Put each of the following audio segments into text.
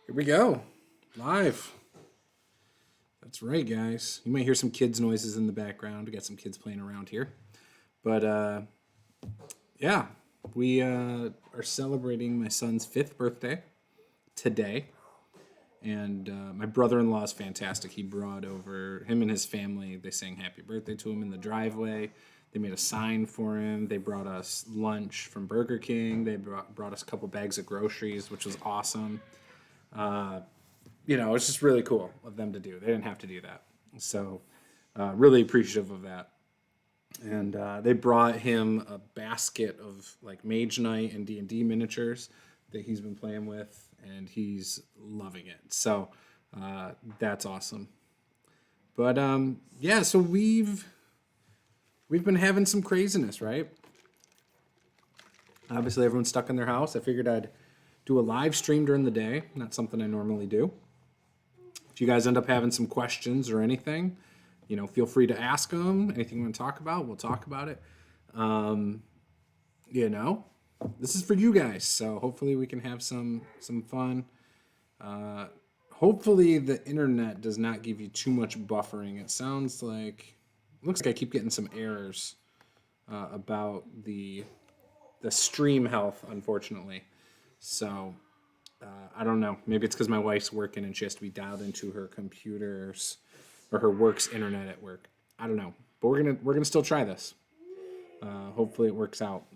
Here we go. Live. That's right, guys. You might hear some kids' noises in the background. We got some kids playing around here. But, yeah, we are celebrating my son's 5th birthday today. And my brother-in-law is fantastic. He brought over him and his family. They sang happy birthday to him in the driveway. They made a sign for him. They brought us lunch from Burger King. They brought us a couple bags of groceries, which was awesome. It's just really cool of them to do. They didn't have to do that. So really appreciative of that. And they brought him a basket of like Mage Knight and D&D miniatures that he's been playing with, and he's loving it. So that's awesome. But so we've been having some craziness, right? Obviously, everyone's stuck in their house. I figured I'd do a live stream during the day. Not something I normally do. If you guys end up having some questions or anything, feel free to ask them. Anything you want to talk about, we'll talk about it. This is for you guys. So hopefully we can have some fun. Hopefully the internet does not give you too much buffering. It looks like I keep getting some errors about the stream health, unfortunately. So I don't know. Maybe it's because my wife's working and she has to be dialed into her computers or her work's internet at work. I don't know, but we're gonna still try this. Hopefully it works out.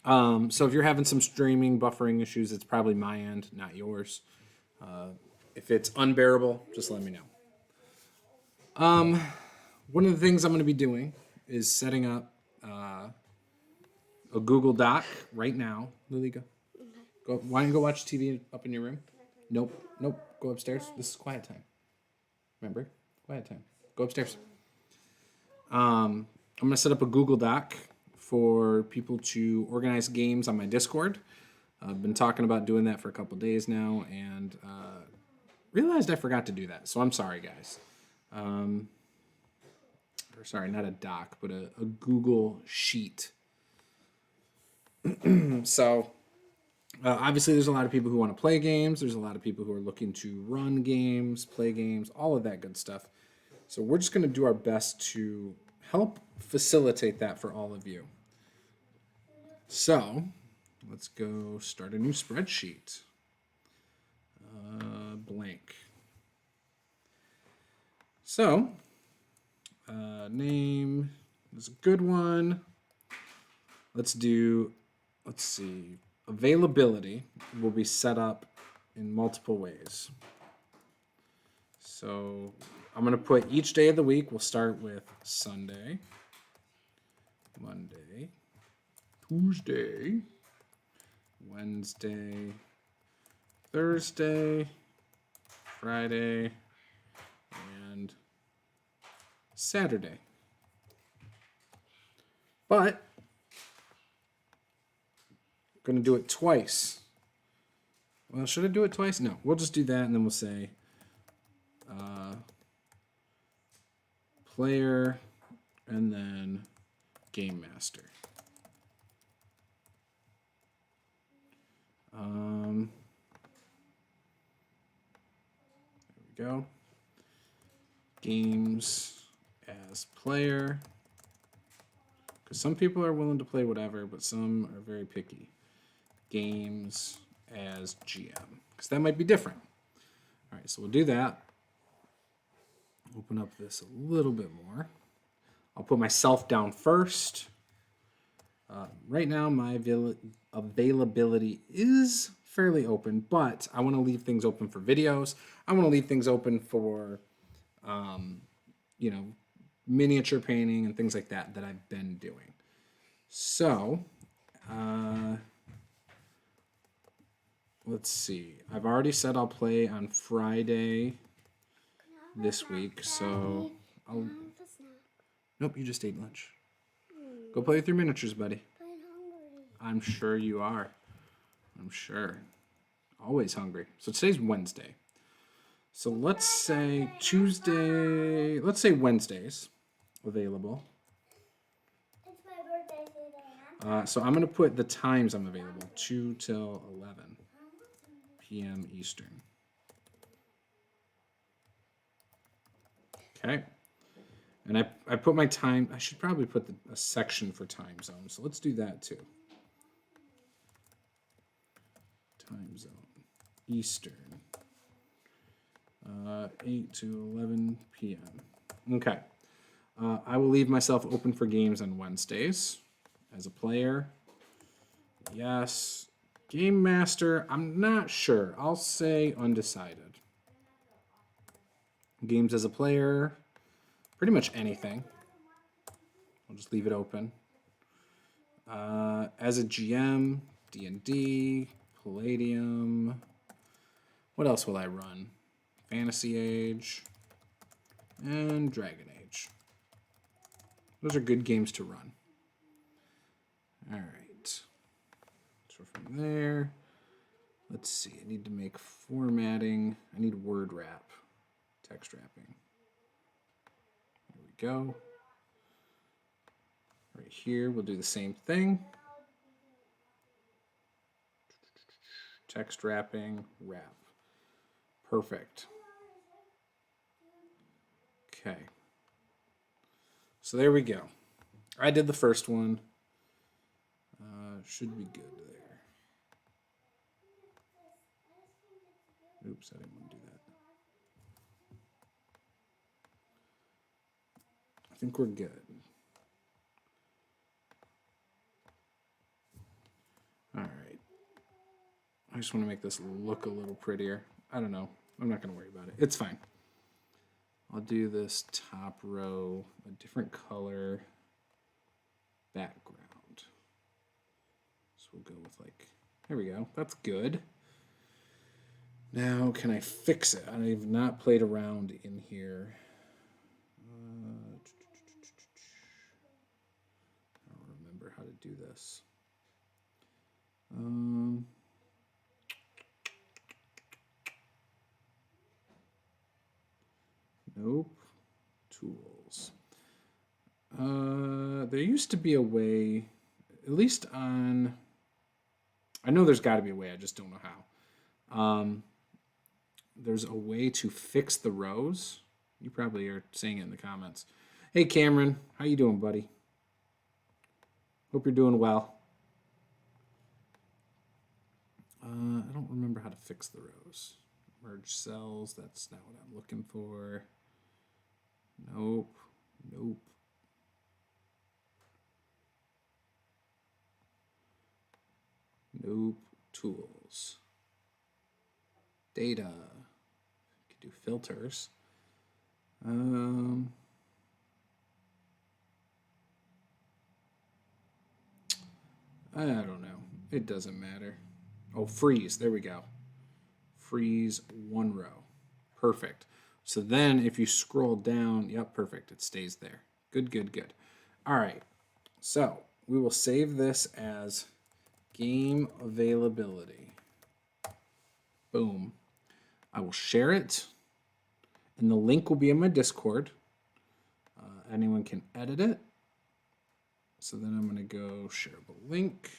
So if you're having some streaming buffering issues, it's probably my end, not yours. If it's unbearable, just let me know. One of the things I'm going to be doing is setting up a Google Doc right now. Lily, go. Why don't you go watch TV up in your room? Nope. Go upstairs. This is quiet time. Remember? Quiet time. Go upstairs. I'm going to set up a Google Doc for people to organize games on my Discord. I've been talking about doing that for a couple days now, and realized I forgot to do that. So I'm sorry, guys. Sorry, not a doc, but a Google Sheet. So obviously there's a lot of people who want to play games. There's a lot of people who are looking to run games, play games, all of that good stuff. So we're just going to do our best to help facilitate that for all of you. So let's go start a new spreadsheet. Blank. So name is a good one. Let's see. Availability will be set up in multiple ways. So I'm going to put each day of the week. We'll start with Sunday, Monday, Tuesday, Wednesday, Thursday, Friday, and Saturday. But I'm going to do it twice. Well, should I do it twice? No, we'll just do that, and then we'll say player and then game master. There we go. Games as player. Because some people are willing to play whatever, but some are very picky. Games as GM. Because that might be different. All right, so we'll do that. Open up this a little bit more. I'll put myself down first. Right now, my availability is fairly open, but I want to leave things open for videos. I want to leave things open for, miniature painting and things like that I've been doing. So, let's see. I've already said I'll play on Friday this week, so I'll... Nope, you just ate lunch. Go play with your miniatures, buddy. I'm sure you are. I'm sure. Always hungry. So today's Wednesday. So let's say Tuesday... Let's say Wednesdays available. It's my birthday today. So I'm going to put the times I'm available. 2 till 11 p.m. Eastern. Okay. And I put my time, I should probably put a section for time zone. So let's do that too. Time zone, Eastern, 8 to 11 p.m. Okay. I will leave myself open for games on Wednesdays as a player. Yes. Game Master, I'm not sure. I'll say undecided. Games as a player, pretty much anything. I'll just leave it open. As a GM, D&D, Palladium. What else will I run? Fantasy Age and Dragon Age. Those are good games to run. All right. So from there, let's see. I need to make formatting. I need word wrap, text wrapping. There we go. Right here, we'll do the same thing. Text wrapping, wrap. Perfect. Okay. So there we go. I did the first one. Should be good there. Oops, I didn't want to do that. I think we're good. All right. I just want to make this look a little prettier. I don't know. I'm not going to worry about it. It's fine. I'll do this top row a different color background. So we'll go with like, there we go. That's good. Now, can I fix it? I've not played around in here. I don't remember how to do this. Nope. Tools. There used to be a way, at least on, I know there's got to be a way, I just don't know how. There's a way to fix the rows. You probably are seeing it in the comments. Hey Cameron, how you doing, buddy? Hope you're doing well. I don't remember how to fix the rows. Merge cells, that's not what I'm looking for. Nope, nope. Nope, tools. Data. You can do filters. I don't know. It doesn't matter. Oh, freeze. There we go. Freeze one row. Perfect. So then if you scroll down, yep, perfect. It stays there. Good, good, good. All right. So we will save this as game availability. Boom. I will share it. And the link will be in my Discord. Anyone can edit it. So then I'm going to go shareable link.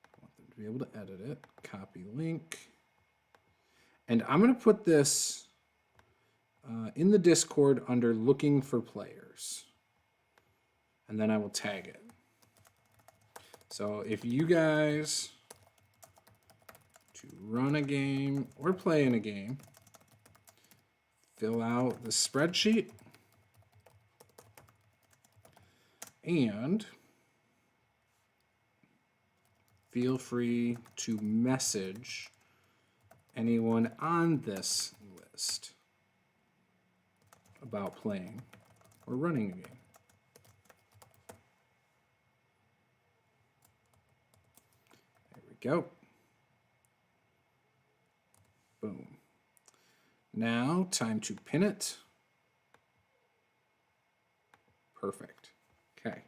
I want them to be able to edit it. Copy link. And I'm going to put this in the Discord under looking for players. And then I will tag it. So if you guys to run a game or play in a game, fill out the spreadsheet and feel free to message anyone on this list about playing or running a game. There we go. Boom. Now, time to pin it. Perfect. Okay.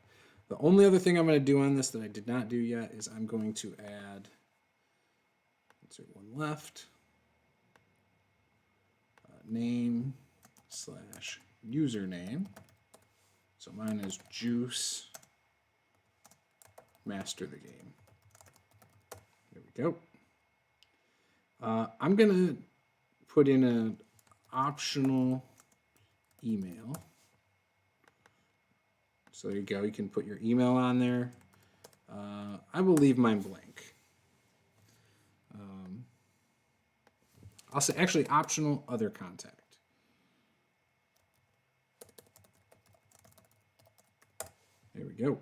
The only other thing I'm going to do on this that I did not do yet is I'm going to add, insert one left, name / username. So mine is Juce, master the game. There we go. I'm going to put in an optional email. So there you go. You can put your email on there. I will leave mine blank. I'll say actually optional other contact. There we go.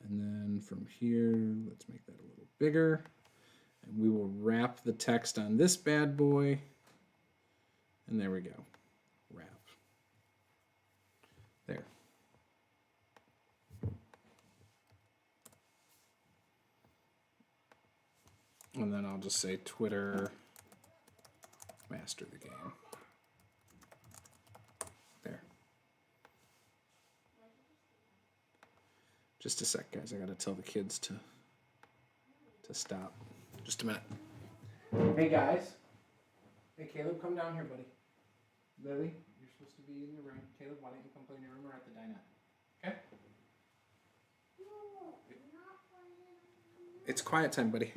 And then from here, let's make that a little bigger. And we will wrap the text on this bad boy. And there we go. Wrap. There. And then I'll just say Twitter master the game. There. Just a sec, guys. I gotta tell the kids to stop. Just a minute. Hey, guys. Hey, Caleb, come down here, buddy. Lily, you're supposed to be in your room. Caleb, why don't you come play in your room or at the dinette? Okay? It's quiet time, buddy.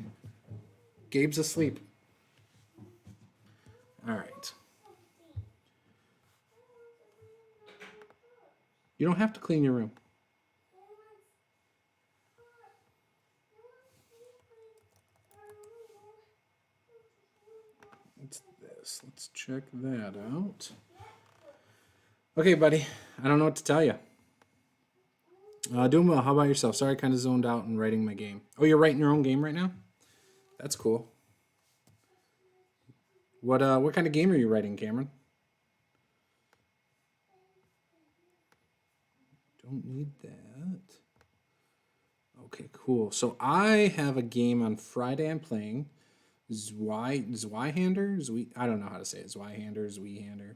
Gabe's asleep. All right. You don't have to clean your room. What's this? Let's check that out. Okay, buddy. I don't know what to tell you. Doing well. How about yourself? Sorry, I kind of zoned out and writing my game. Oh, you're writing your own game right now? That's cool. What kind of game are you writing, Cameron? Don't need that. Okay, cool. So I have a game on Friday I'm playing. Zweihander? I don't know how to say it. Zweihander.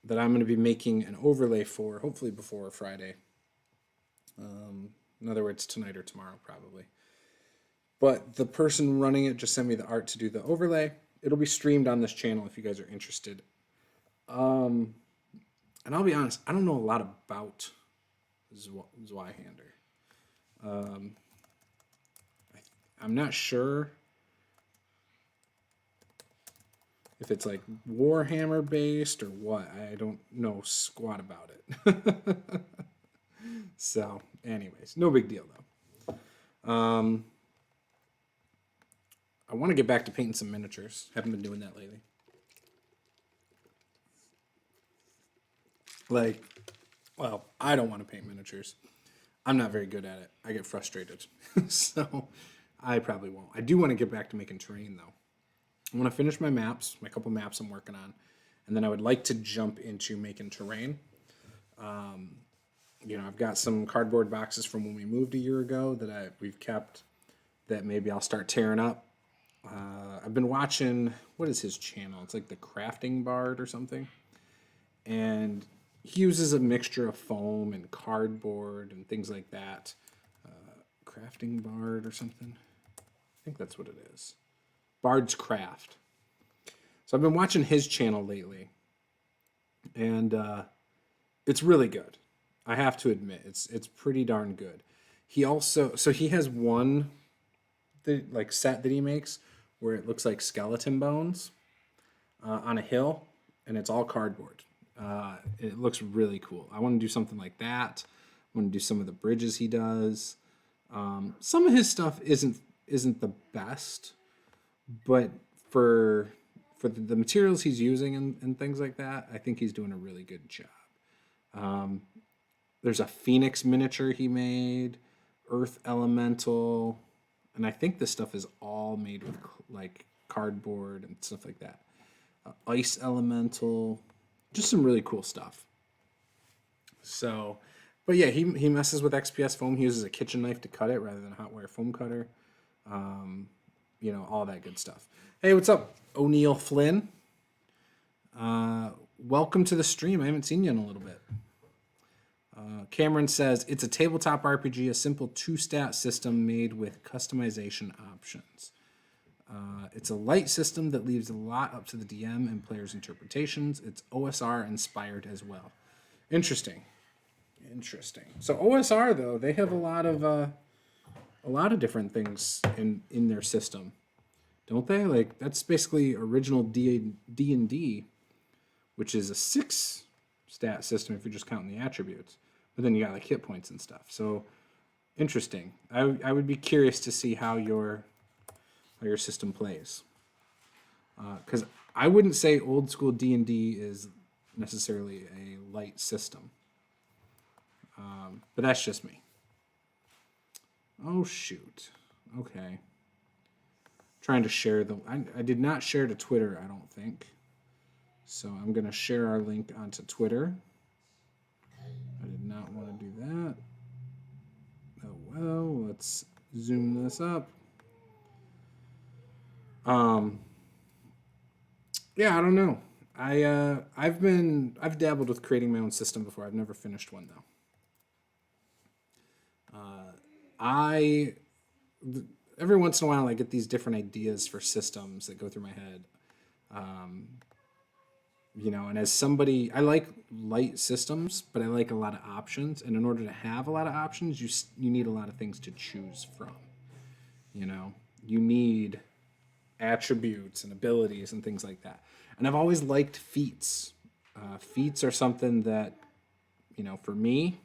That I'm going to be making an overlay for, hopefully before Friday. In other words, tonight or tomorrow, probably. But the person running it just sent me the art to do the overlay. It'll be streamed on this channel if you guys are interested. And I'll be honest, I don't know a lot about Zweihander. I'm not sure if it's like Warhammer based or what. I don't know squat about it. So, anyways, no big deal though. I want to get back to painting some miniatures. Haven't been doing that lately. Like, well, I don't want to paint miniatures. I'm not very good at it. I get frustrated. So I probably won't. I do want to get back to making terrain though. I want to finish my maps, my couple maps I'm working on, and then I would like to jump into making terrain. I've got some cardboard boxes from when we moved a year ago that we've kept that maybe I'll start tearing up. I've been watching, what is his channel? It's like the Crafting Bard or something. And he uses a mixture of foam and cardboard and things like that. Crafting Bard or something. I think that's what it is. Bard's Craft. So I've been watching his channel lately. And it's really good. I have to admit, it's pretty darn good. He has one set that he makes where it looks like skeleton bones on a hill, and it's all cardboard. It looks really cool. I want to do something like that. I want to do some of the bridges he does. Some of his stuff isn't the best, but for the materials he's using and things like that, I think he's doing a really good job. There's a Phoenix miniature he made, Earth Elemental, and I think this stuff is all made with like cardboard and stuff like that. Ice Elemental, just some really cool stuff. So, but yeah, he messes with XPS foam. He uses a kitchen knife to cut it rather than a hot wire foam cutter. All that good stuff. Hey, what's up, O'Neill Flynn? Welcome to the stream. I haven't seen you in a little bit. Cameron says, it's a tabletop RPG, a simple 2-stat system made with customization options. It's a light system that leaves a lot up to the DM and players' interpretations. It's OSR inspired as well. Interesting. So OSR, though, they have a lot of a lot of different things in their system, don't they? Like that's basically original D&D, which is a 6 stat system if you're just counting the attributes. But then you got like hit points and stuff. So interesting. I would be curious to see how your system plays, because I wouldn't say old school D&D is necessarily a light system, but that's just me. Oh shoot. Okay. Trying to share I did not share to Twitter, I don't think. So I'm gonna share our link onto Twitter. I did not want to do that. Oh well, let's zoom this up. Yeah, I don't know. I've dabbled with creating my own system before. I've never finished one though. I every once in a while I get these different ideas for systems that go through my head. And as somebody, I like light systems, but I like a lot of options. And in order to have a lot of options, you need a lot of things to choose from. You need attributes and abilities and things like that. And I've always liked feats. Feats are something that, for me,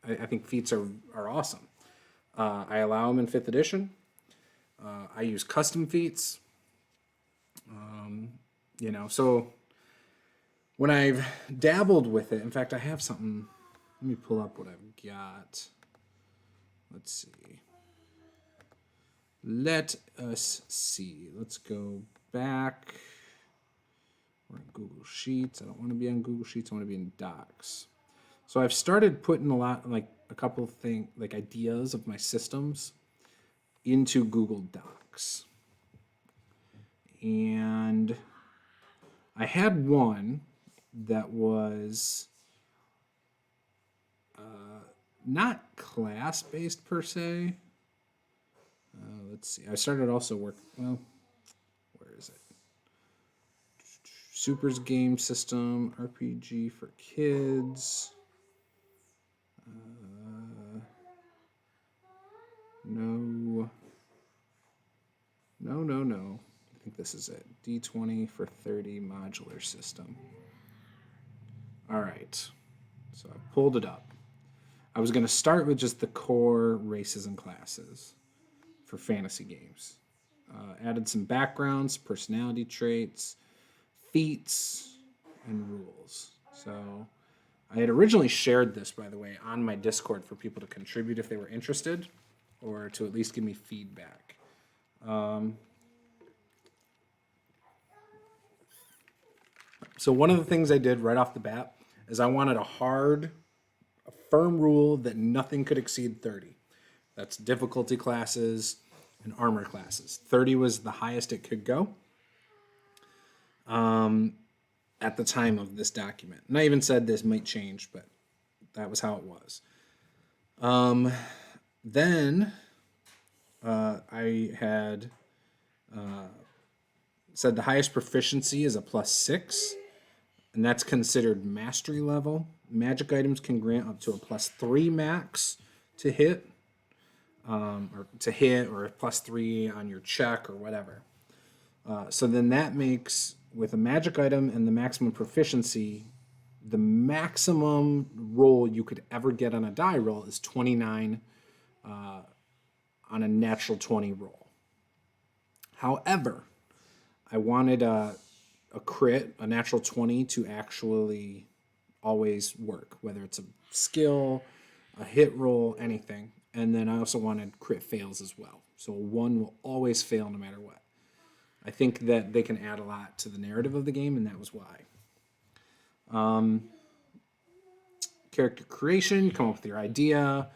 I think feats are awesome. I allow them in 5th edition. I use custom feats. So when I've dabbled with it, in fact, I have something. Let me pull up what I've got. Let's see. Let us see. Let's go back. We're in Google Sheets. I don't want to be on Google Sheets. I want to be in Docs. So I've started putting a couple of things, like ideas of my systems into Google Docs. And I had one that was not class-based per se. Let's see. I started also where is it? Super's game system, RPG for kids. No. I think this is it. D20 for 30 modular system. All right. So I pulled it up. I was going to start with just the core races and classes for fantasy games. Added some backgrounds, personality traits, feats, and rules. So I had originally shared this, by the way, on my Discord for people to contribute if they were interested, or to at least give me feedback. So one of the things I did right off the bat is I wanted a firm rule that nothing could exceed 30. That's difficulty classes and armor classes. 30 was the highest it could go at the time of this document. And I even said this might change, but that was how it was. Then I had said the highest proficiency is a +6, and that's considered mastery level. Magic items can grant up to a +3 max to hit, or a +3 on your check or whatever. So then that makes, with a magic item and the maximum proficiency, the maximum roll you could ever get on a die roll is 29 on a natural 20 roll. However, I wanted a crit, a natural 20, to actually always work, whether it's a skill, a hit roll, anything. And then I also wanted crit fails as well. So 1 will always fail no matter what. I think that they can add a lot to the narrative of the game, and that was why. Character creation, come up with your idea.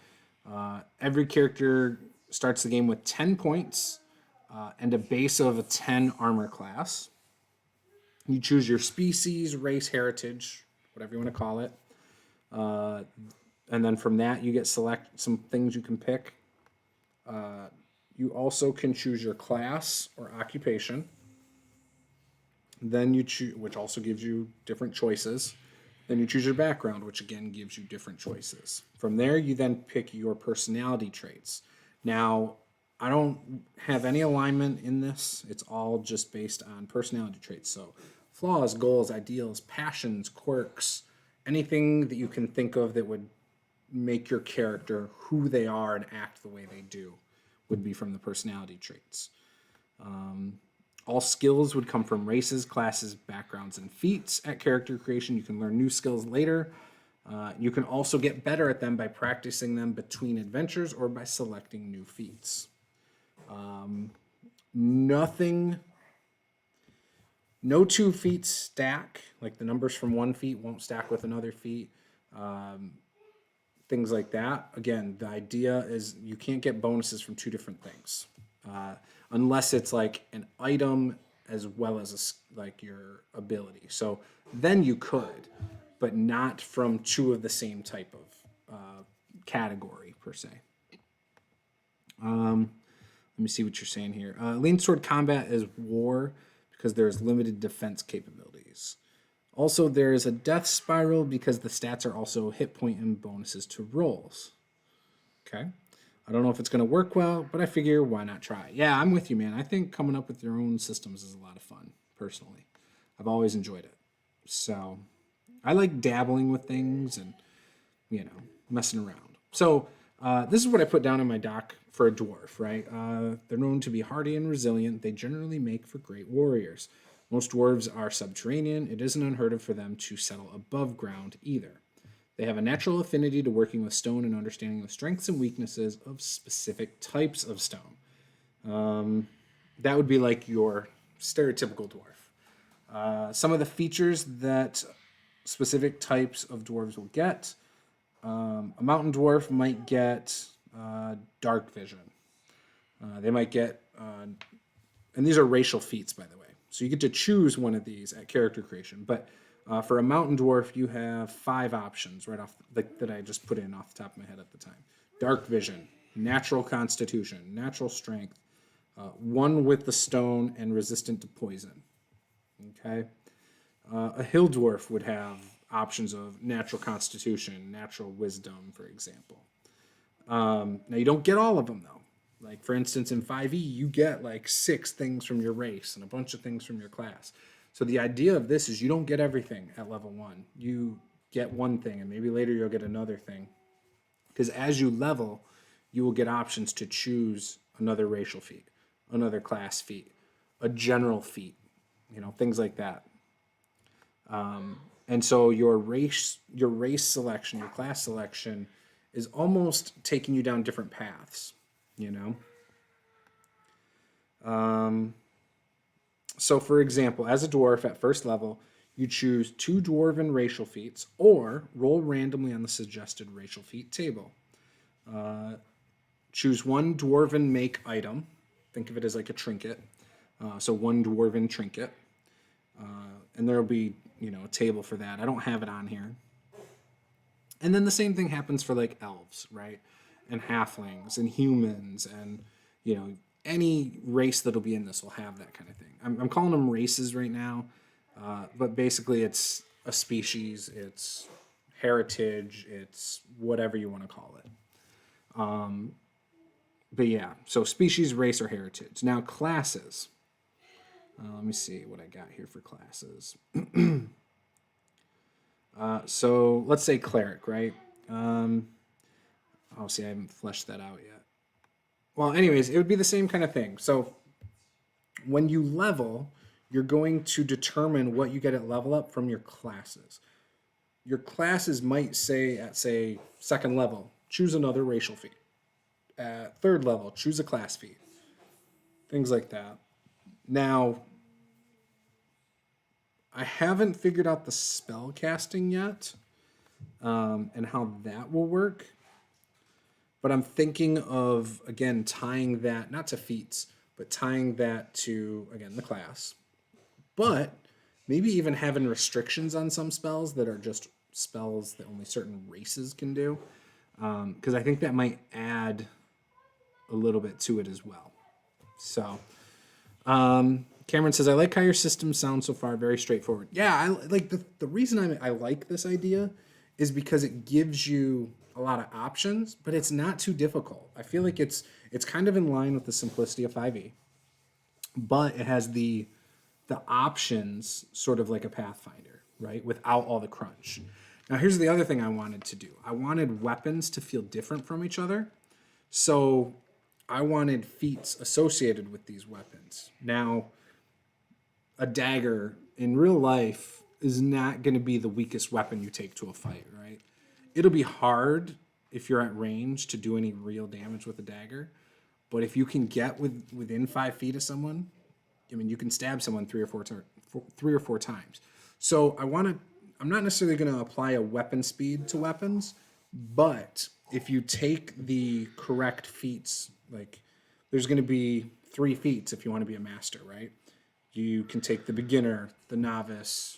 Every character starts the game with 10 points and a base of a 10 armor class. You choose your species, race, heritage, whatever you want to call it. And then from that, you get select some things you can pick. You also can choose your class or occupation. Then you choose, which also gives you different choices. Then you choose your background, which again gives you different choices. From there, you then pick your personality traits. Now, I don't have any alignment in this. It's all just based on personality traits. So, flaws, goals, ideals, passions, quirks, anything that you can think of that would make your character who they are and act the way they do would be from the personality traits. All skills would come from races, classes, backgrounds, and feats. At character creation, you can learn new skills later. You can also get better at them by practicing them between adventures or by selecting new feats. Nothing, no two feats stack. Like the numbers from one feat won't stack with another feat. Things like that. Again, the idea is you can't get bonuses from two different things. Unless it's like an item as well as like your ability. So then you could, but not from two of the same type of category per se. Let me see what you're saying here. Leans toward combat is war because there's limited defense capabilities. Also, there is a death spiral because the stats are also hit point and bonuses to rolls. Okay. I don't know if it's going to work well, but I figure why not try? Yeah, I'm with you, man. I think coming up with your own systems is a lot of fun, personally. I've always enjoyed it. So I like dabbling with things and, messing around. So this is what I put down in my doc for a dwarf, right? They're known to be hardy and resilient. They generally make for great warriors. Most dwarves are subterranean. It isn't unheard of for them to settle above ground either. They have a natural affinity to working with stone and understanding the strengths and weaknesses of specific types of stone. That would be like your stereotypical dwarf. Some of the features that specific types of dwarves will get. A mountain dwarf might get dark vision. They might get, and these are racial feats, by the way. So you get to choose one of these at character creation. But for a mountain dwarf, you have 5 options right off that I just put in off the top of my head at the time. Dark vision, natural constitution, natural strength, one with the stone, and resistant to poison. Okay. A hill dwarf would have options of natural constitution, natural wisdom, for example. Now you don't get all of them though. Like for instance, in 5e, you get like 6 things from your race and a bunch of things from your class. So the idea of this is you don't get everything at level 1. You get one thing and maybe later you'll get another thing. Because as you level, you will get options to choose another racial feat, another class feat, a general feat, things like that. And so your race selection, your class selection is almost taking you down different paths, So for example, as a dwarf at first level, you choose 2 dwarven racial feats or roll randomly on the suggested racial feat table. Choose 1 dwarven make item. Think of it as like a trinket. So 1 dwarven trinket. And there'll be, a table for that. I don't have it on here. And then the same thing happens for like elves, right? And halflings and humans and, any race that'll be in this will have that kind of thing. I'm calling them races right now, but basically it's a species, it's heritage, it's whatever you want to call it. But yeah, so species, race, or heritage. Now classes. Let me see what I got here for classes. So let's say cleric, right? See, I haven't fleshed that out yet. Well, anyways, it would be the same kind of thing. So when you level, you're going to determine what you get at level up from your classes. Your classes might say at, say, 2nd level, choose another racial feat. At 3rd level, choose a class feat. Things like that. Now, I haven't figured out the spell casting yet and how that will work. But I'm thinking of, again, tying that, not to feats, but tying that to, again, the class. But maybe even having restrictions on some spells that are just spells that only certain races can do. Because I think that might add a little bit to it as well. So, Cameron says, I like how your system sounds so far, very straightforward. Yeah, I like the reason I like this idea is because it gives you a lot of options, but it's not too difficult. I feel like it's It's kind of in line with the simplicity of 5e, but it has the options sort of like a Pathfinder, right? Without all the crunch. Now, here's the other thing I wanted to do. I wanted weapons to feel different from each other. So I wanted feats associated with these weapons. Now, a dagger in real life is not going to be the weakest weapon you take to a fight, right? It'll be hard if you're at range to do any real damage with a dagger. But if you can get within 5 feet of someone, I mean, you can stab someone three or four times. So I'm not necessarily going to apply a weapon speed to weapons, but if you take the correct feats, like there's going to be 3 feats if you want to be a master, right? You can take the beginner, the novice,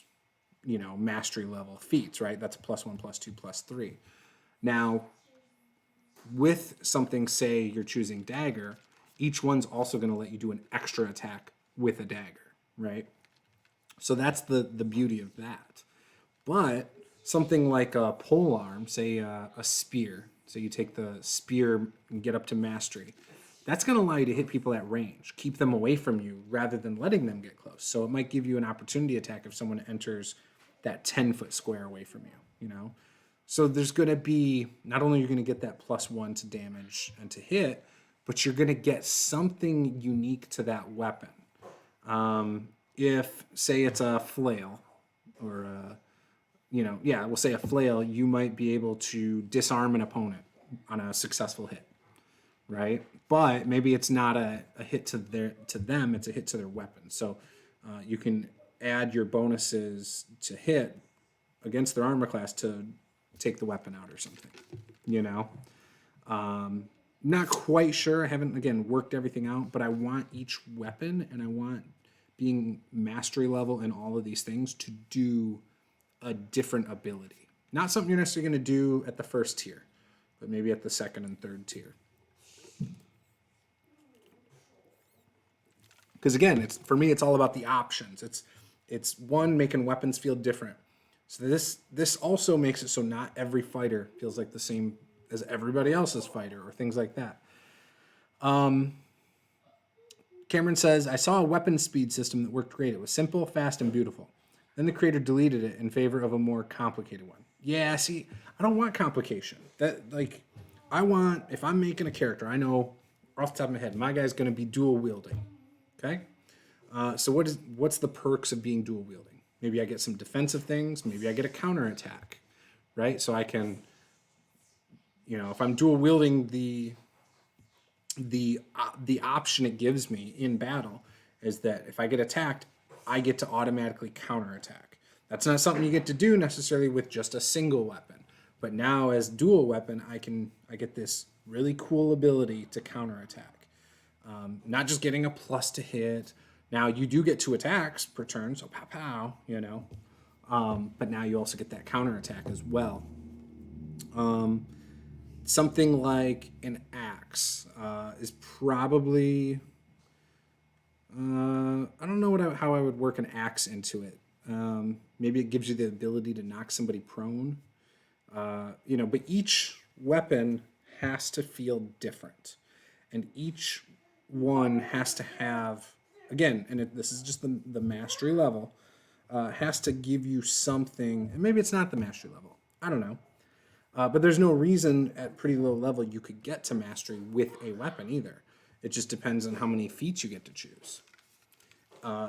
mastery level feats, right? That's a +1, +2, +3. Now, with something, say you're choosing dagger, each one's also going to let you do an extra attack with a dagger, right? So that's the beauty of that. But something like a polearm, say a spear, so you take the spear and get up to mastery, that's going to allow you to hit people at range, keep them away from you rather than letting them get close. So it might give you an opportunity attack if someone enters that 10-foot square away from you, So there's going to be, not only you're going to get that +1 to damage and to hit, but you're going to get something unique to that weapon. If, say, it's a flail, or, we'll say a flail, you might be able to disarm an opponent on a successful hit, right? But maybe it's not a hit to them, it's a hit to their weapon. So you can add your bonuses to hit against their armor class to take the weapon out or something, Not quite sure. I haven't, again, worked everything out, but I want each weapon and I want being mastery level in all of these things to do a different ability. Not something you're necessarily going to do at the first tier, but maybe at the second and third tier. Because again, for me, it's all about the options. It's one, making weapons feel different. So this also makes it so not every fighter feels like the same as everybody else's fighter or things like that. Cameron says, I saw a weapon speed system that worked great. It was simple, fast, and beautiful. Then the creator deleted it in favor of a more complicated one. Yeah, see, I don't want complication. I want, if I'm making a character, I know off the top of my head, my guy's going to be dual wielding. Okay? So what's the perks of being dual wielding? Maybe I get some defensive things. Maybe I get a counter attack, right? So I can, if I'm dual wielding, the option it gives me in battle is that if I get attacked, I get to automatically counterattack. That's not something you get to do necessarily with just a single weapon. But now as dual weapon, I get this really cool ability to counterattack. Not just getting a plus to hit. Now you do get 2 attacks per turn, so pow pow, but now you also get that counterattack as well. Something like an axe is probably, I don't know how I would work an axe into it. Maybe it gives you the ability to knock somebody prone. But each weapon has to feel different. And each one has to have, again, and this is just the mastery level, has to give you something, and maybe it's not the mastery level. I don't know. But there's no reason at pretty low level you could get to mastery with a weapon either. It just depends on how many feats you get to choose.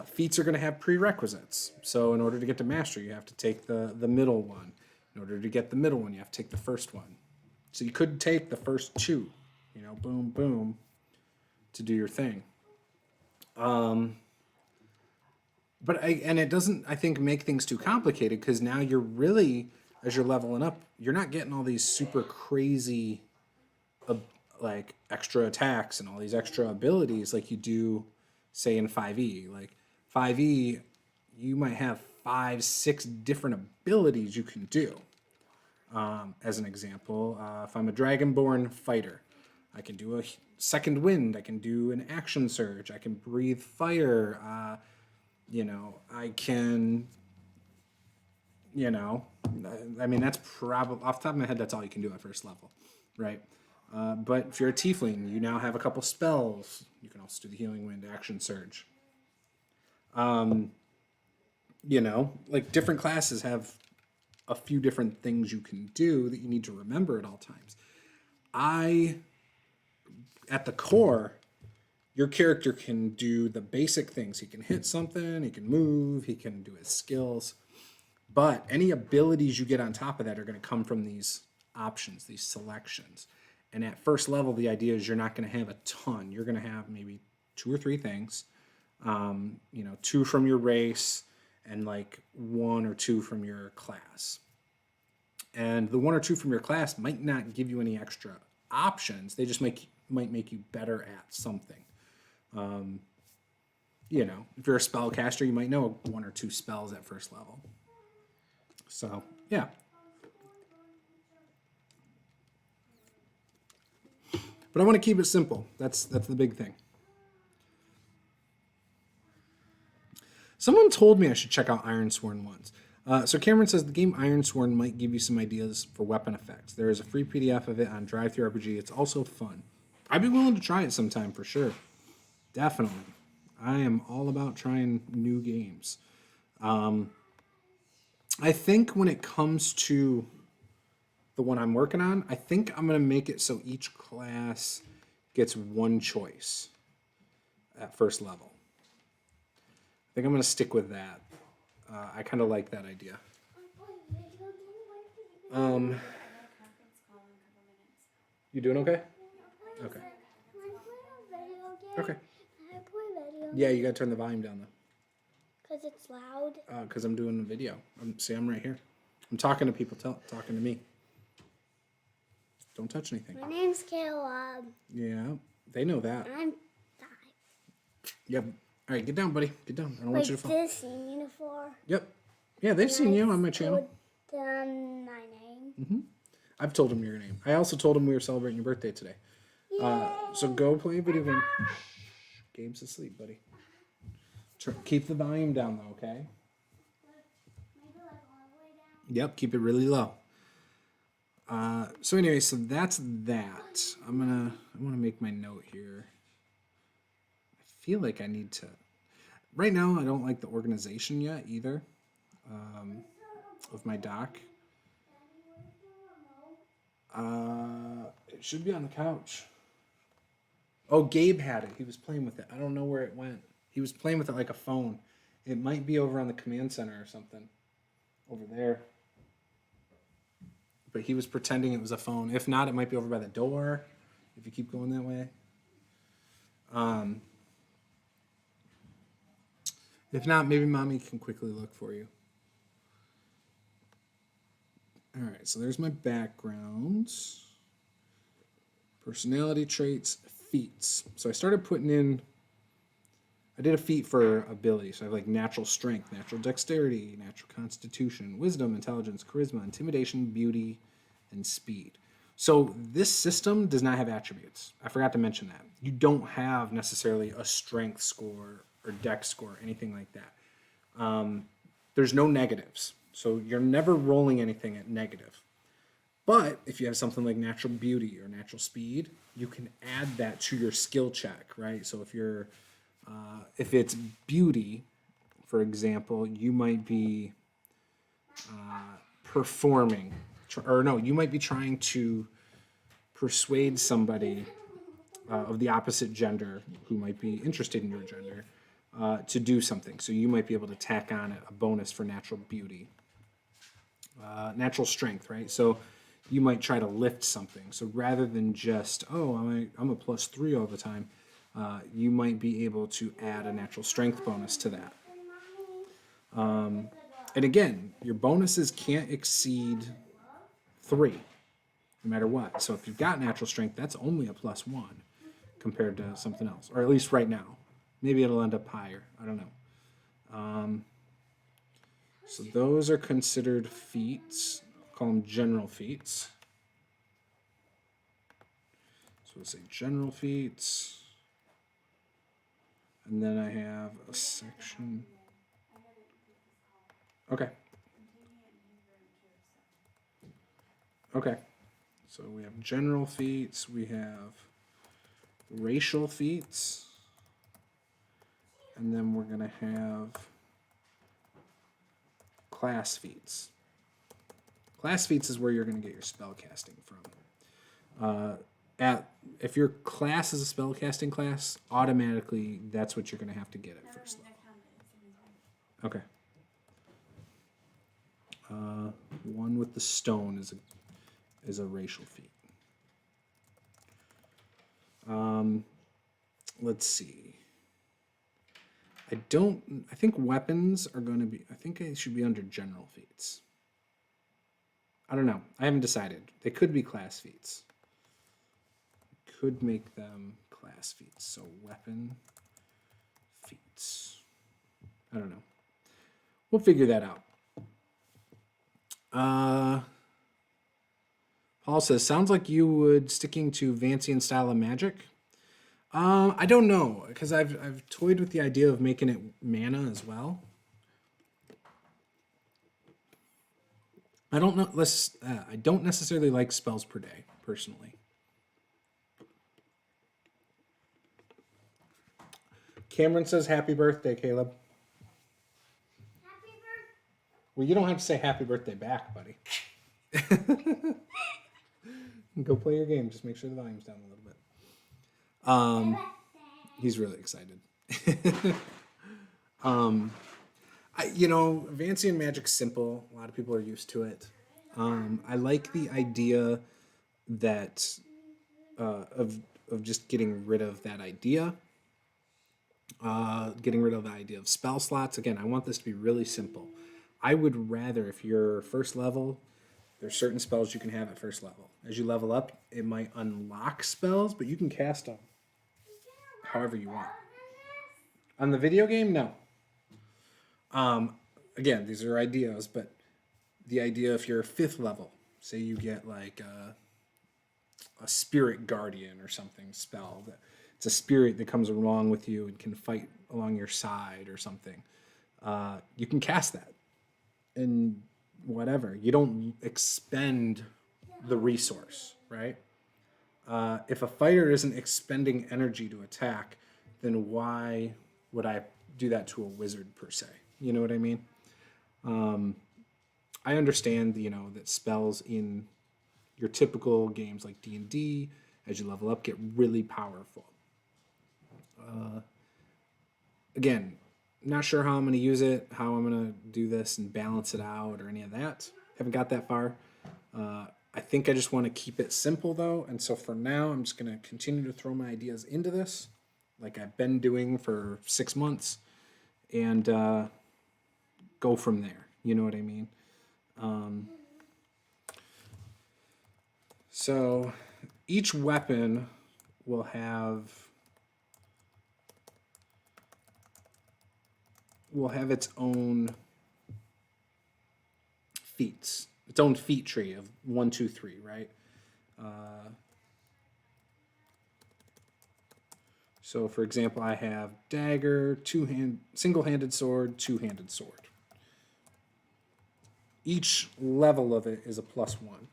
Feats are going to have prerequisites. So in order to get to mastery, you have to take the middle one. In order to get the middle one, you have to take the first one. So you could take the first 2, boom, boom, to do your thing. But it doesn't, I think, make things too complicated because now you're really, as you're leveling up, you're not getting all these super crazy, extra attacks and all these extra abilities like you do, say, in 5e. Like 5e, you might have 5, 6 different abilities you can do. As an example, if I'm a Dragonborn fighter, I can do a second wind. I can do an action surge. I can breathe fire. I can, I mean, that's probably, off the top of my head, that's all you can do at first level, right? But if you're a tiefling, you now have a couple spells. You can also do the Healing Wind, Action Surge. Like different classes have a few different things you can do that you need to remember at all times. At the core, your character can do the basic things. He can hit something, he can move, he can do his skills. But any abilities you get on top of that are going to come from these options, these selections. And at first level, the idea is you're not going to have a ton. You're going to have maybe 2 or 3 things. 2 from your race and like 1 or 2 from your class. And the 1 or 2 from your class might not give you any extra options. They just might make you better at something. If you're a spellcaster, you might know 1 or 2 spells at first level. So, yeah. But I want to keep it simple. That's the big thing. Someone told me I should check out Ironsworn once. So Cameron says the game Ironsworn might give you some ideas for weapon effects. There is a free PDF of it on Drive-Thru RPG. It's also fun. I'd be willing to try it sometime for sure. Definitely. I am all about trying new games. I think when it comes to the one I'm working on, I think I'm going to make it so each class gets 1 choice at first level. I think I'm going to stick with that. I kind of like that idea. You doing okay? Okay. Okay. Yeah, you got to turn the volume down though. Because it's loud. Because I'm doing a video. I'm right here. I'm talking to people, talking to me. Don't touch anything. My name's Caleb. Yeah, they know that. I'm 5. Yep. All right, get down, buddy. Get down. I don't want you to fall. They've seen you before. Yep. Yeah, they've seen you on my channel. Told them my name. Mm-hmm. I've told them your name. I also told them we were celebrating your birthday today. So go play a video game. Gabe's asleep, buddy. Keep the volume down, though, okay? Yep, keep it really low. So anyway, so that's that. I want to make my note here. I feel like I need to. Right now, I don't like the organization yet either of my dock. It should be on the couch. Oh, Gabe had it. He was playing with it. I don't know where it went. He was playing with it like a phone. It might be over on the command center or something. Over there. But he was pretending it was a phone. If not, it might be over by the door. If you keep going that way. If not, maybe Mommy can quickly look for you. All right, so there's my backgrounds. Personality traits, feats. So I started putting in, I did a feat for ability. So I have like natural strength, natural dexterity, natural constitution, wisdom, intelligence, charisma, intimidation, beauty, and speed. So this system does not have attributes. I forgot to mention that. You don't have necessarily a strength score or dex score, anything like that. There's no negatives. So you're never rolling anything at negative. But if you have something like natural beauty or natural speed, you can add that to your skill check, right? So if it's beauty, for example, you might be you might be trying to persuade somebody of the opposite gender who might be interested in your gender to do something. So you might be able to tack on a bonus for natural beauty. Natural strength, right? So you might try to lift something. So rather than just, I'm a +3 all the time, you might be able to add a natural strength bonus to that. And again, your bonuses can't exceed 3, no matter what. So if you've got natural strength, that's only a +1 compared to something else, or at least right now. Maybe it'll end up higher. I don't know. So those are considered feats. I'll call them general feats. So we'll say general feats. And then I have a section. Okay. Okay. So we have general feats, we have racial feats, and then we're going to have class feats. Class feats is where you're going to get your spell casting from. If your class is a spell casting class, automatically that's what you're going to have to get at first level. Okay. One with the stone is a racial feat. Let's see. I think weapons are going to be, I think they should be under general feats. I don't know. I haven't decided. They could be class feats. Could make them class feats. So weapon feats. I don't know. We'll figure that out. Paul says, sounds like you would sticking to Vancian style of magic. I don't know, because I've toyed with the idea of making it mana as well. I don't know. I don't necessarily like spells per day, personally. Cameron says, "Happy birthday, Caleb." Happy birthday. Well, you don't have to say happy birthday back, buddy. Go play your game. Just make sure the volume's down a little bit. He's really excited. Vancian magic's simple. A lot of people are used to it. I like the idea that of just getting rid of that idea. Getting rid of the idea of spell slots. Again, I want this to be really simple. I would rather, if you're first level, there's certain spells you can have at first level. As you level up, it might unlock spells, but you can cast them however you want. On the video game, no. Again, these are ideas, but the idea if you're 5th level, say you get like a spirit guardian or something spell, that it's a spirit that comes along with you and can fight along your side or something. You can cast that. And whatever. You don't expend the resource, right? If a fighter isn't expending energy to attack, then why would I do that to a wizard per se? You know what I mean? I understand, that spells in your typical games like D&D, as you level up, get really powerful. Again, not sure how I'm going to use it, how I'm going to do this and balance it out or any of that. Haven't got that far. I think I just want to keep it simple, though. And so for now, I'm just going to continue to throw my ideas into this, like I've been doing for 6 months, and go from there. You know what I mean? So each weapon will have its own feats, its own feat tree of 1, 2, 3, right? So, for example, I have dagger, single-handed sword, two-handed sword. Each level of it is a +1.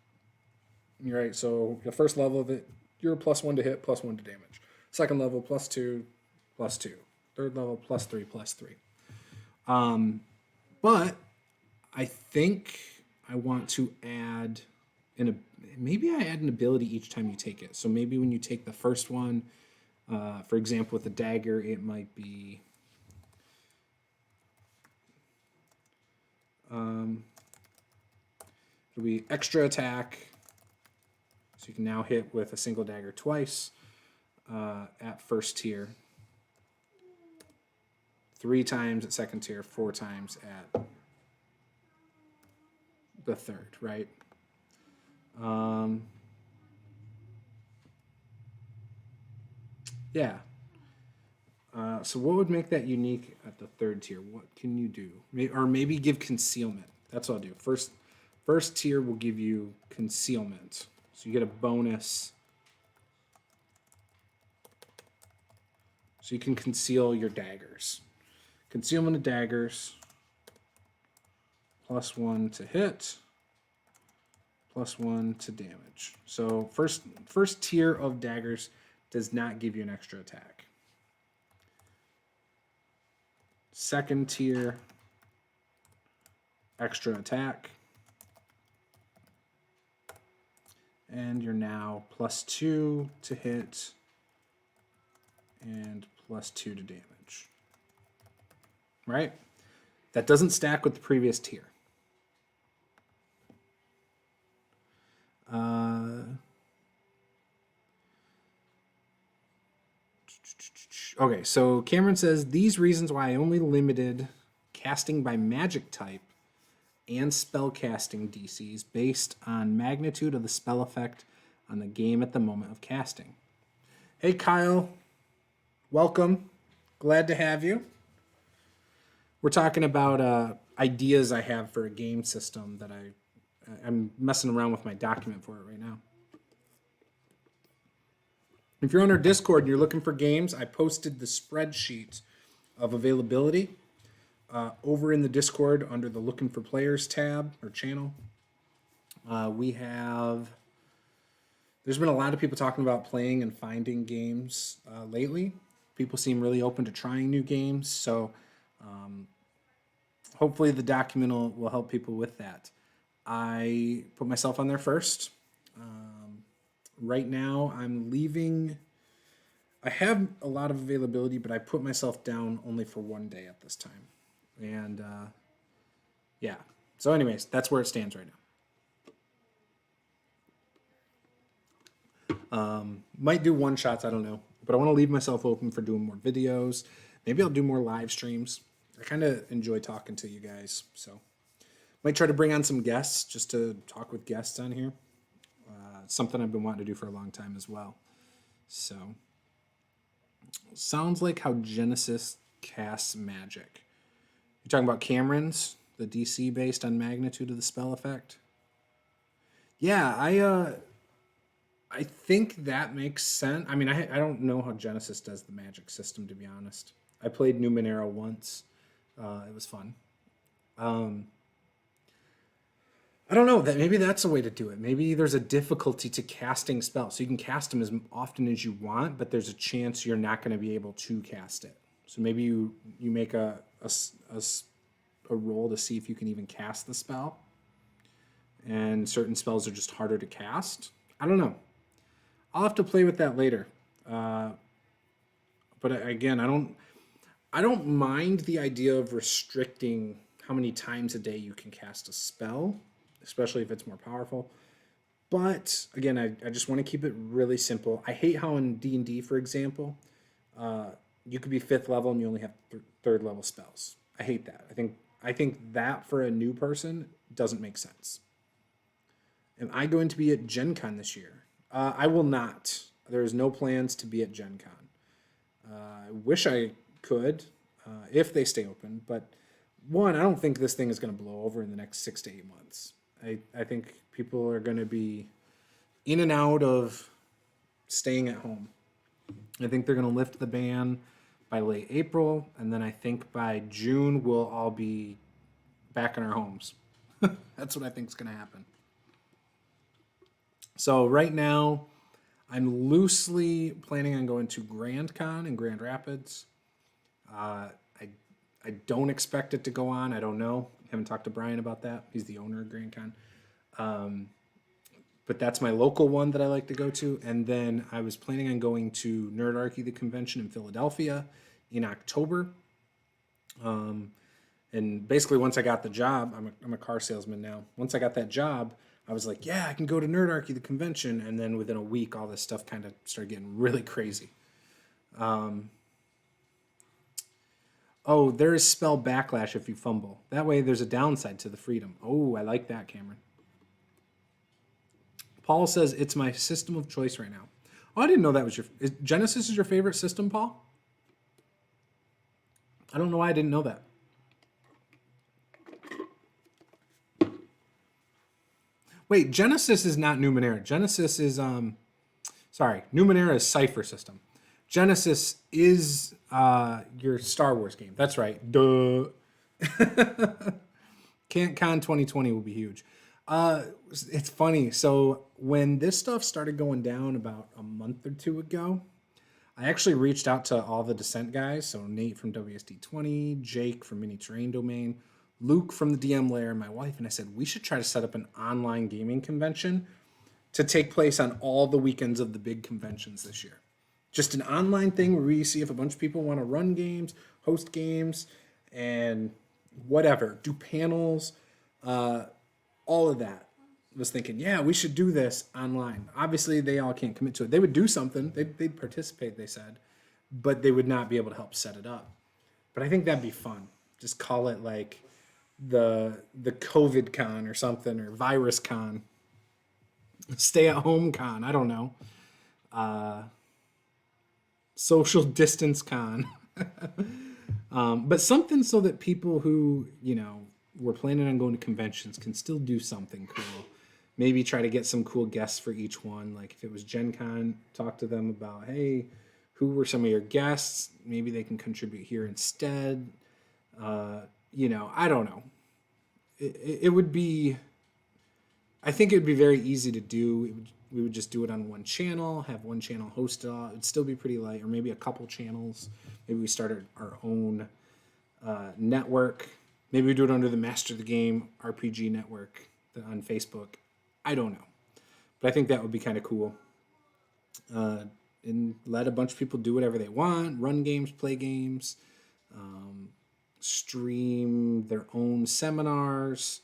Right, so the first level of it, you're a +1 to hit, +1 to damage. Second level, +2, +2. Third level, +3, +3. But I think I want to add maybe I add an ability each time you take it. So maybe when you take the first one, for example, with the dagger, it might be it'll be extra attack. So you can now hit with a single dagger twice at first tier, 3 times at second tier, 4 times at the third, right? Yeah. So what would make that unique at the third tier? What can you do? Or maybe give concealment. That's what I'll do. First tier will give you concealment. So you get a bonus. So you can conceal your daggers. Concealment of daggers. +1 to hit. +1 to damage. So first tier of daggers does not give you an extra attack. Second tier, extra attack. And you're now +2 to hit and +2 to damage. Right? That doesn't stack with the previous tier. Okay, so Cameron says, these reasons why I only limited casting by magic type and spell casting DCs based on magnitude of the spell effect on the game at the moment of casting. Hey, Kyle. Welcome. Glad to have you. We're talking about ideas I have for a game system that I'm messing around with my document for it right now. If you're on our Discord and you're looking for games, I posted the spreadsheet of availability over in the Discord under the Looking for Players tab or channel. There's been a lot of people talking about playing and finding games lately. People seem really open to trying new games, so hopefully the document will help people with that. I put myself on there first. Right now, I'm leaving. I have a lot of availability, but I put myself down only for one day at this time. And yeah. So anyways, that's where it stands right now. Might do one shots, I don't know. But I want to leave myself open for doing more videos. Maybe I'll do more live streams. I kind of enjoy talking to you guys. So might try to bring on some guests just to talk with guests on here. Something I've been wanting to do for a long time as well. So, sounds like how Genesis casts magic. You're talking about Cameron's, the DC based on magnitude of the spell effect? Yeah, I think that makes sense. I mean, I don't know how Genesis does the magic system, to be honest. I played Numenera once. It was fun. I don't know, that maybe that's a way to do it. Maybe there's a difficulty to casting spells. So you can cast them as often as you want, but there's a chance you're not going to be able to cast it. So maybe you make a roll to see if you can even cast the spell. And certain spells are just harder to cast. I don't know. I'll have to play with that later. But again, I don't mind the idea of restricting how many times a day you can cast a spell, especially if it's more powerful. But again, I just want to keep it really simple. I hate how in D&D, for example, you could be 5th level and you only have 3rd level spells. I hate that. I think that for a new person doesn't make sense. Am I going to be at Gen Con this year? I will not. There's no plans to be at Gen Con. I wish I could, if they stay open, but one, I don't think this thing is going to blow over in the next 6 to 8 months. I think people are going to be in and out of staying at home. I think they're going to lift the ban by late April, and then I think by June we'll all be back in our homes. That's what I think is going to happen. So right now, I'm loosely planning on going to Grand Con in Grand Rapids. I don't expect it to go on. I don't know. Haven't talked to Brian about that. He's the owner of Grand Con. But that's my local one that I like to go to. And then I was planning on going to Nerdarchy, the convention in Philadelphia in October. And basically once I got the job, I'm a car salesman now. Once I got that job, I was like, yeah, I can go to Nerdarchy, the convention. And then within a week, all this stuff kind of started getting really crazy. Oh, there is spell backlash if you fumble. That way there's a downside to the freedom. Oh, I like that, Cameron. Paul says, it's my system of choice right now. Oh, I didn't know that was Genesis is your favorite system, Paul? I don't know why I didn't know that. Wait, Genesis is not Numenera. Genesis is, Numenera is Cypher system. Genesis is your Star Wars game. That's right. Duh. CanCon 2020 will be huge. It's funny. So when this stuff started going down about a month or two ago, I actually reached out to all the Descent guys. So Nate from WSD20, Jake from Mini Terrain Domain, Luke from the DM Lair, and my wife, and I said we should try to set up an online gaming convention to take place on all the weekends of the big conventions this year. Just an online thing where we see if a bunch of people want to run games, host games, and whatever, do panels, all of that. Was thinking, yeah, we should do this online. Obviously, they all can't commit to it. They would do something, they'd participate, they said, but they would not be able to help set it up. But I think that'd be fun. Just call it like the COVID con or something, or virus con, stay at home con. I don't know. Social distance con. But something so that people who, were planning on going to conventions can still do something cool. Maybe try to get some cool guests for each one. Like if it was Gen Con, talk to them about, hey, who were some of your guests? Maybe they can contribute here instead. I don't know. It would be, I think it would be very easy to do. We would just do it on one channel, have one channel host it all. It would still be pretty light, or maybe a couple channels. Maybe we started our own network. Maybe we do it under the Master the Game RPG network on Facebook. I don't know. But I think that would be kind of cool. And let a bunch of people do whatever they want, run games, play games, stream their own seminars.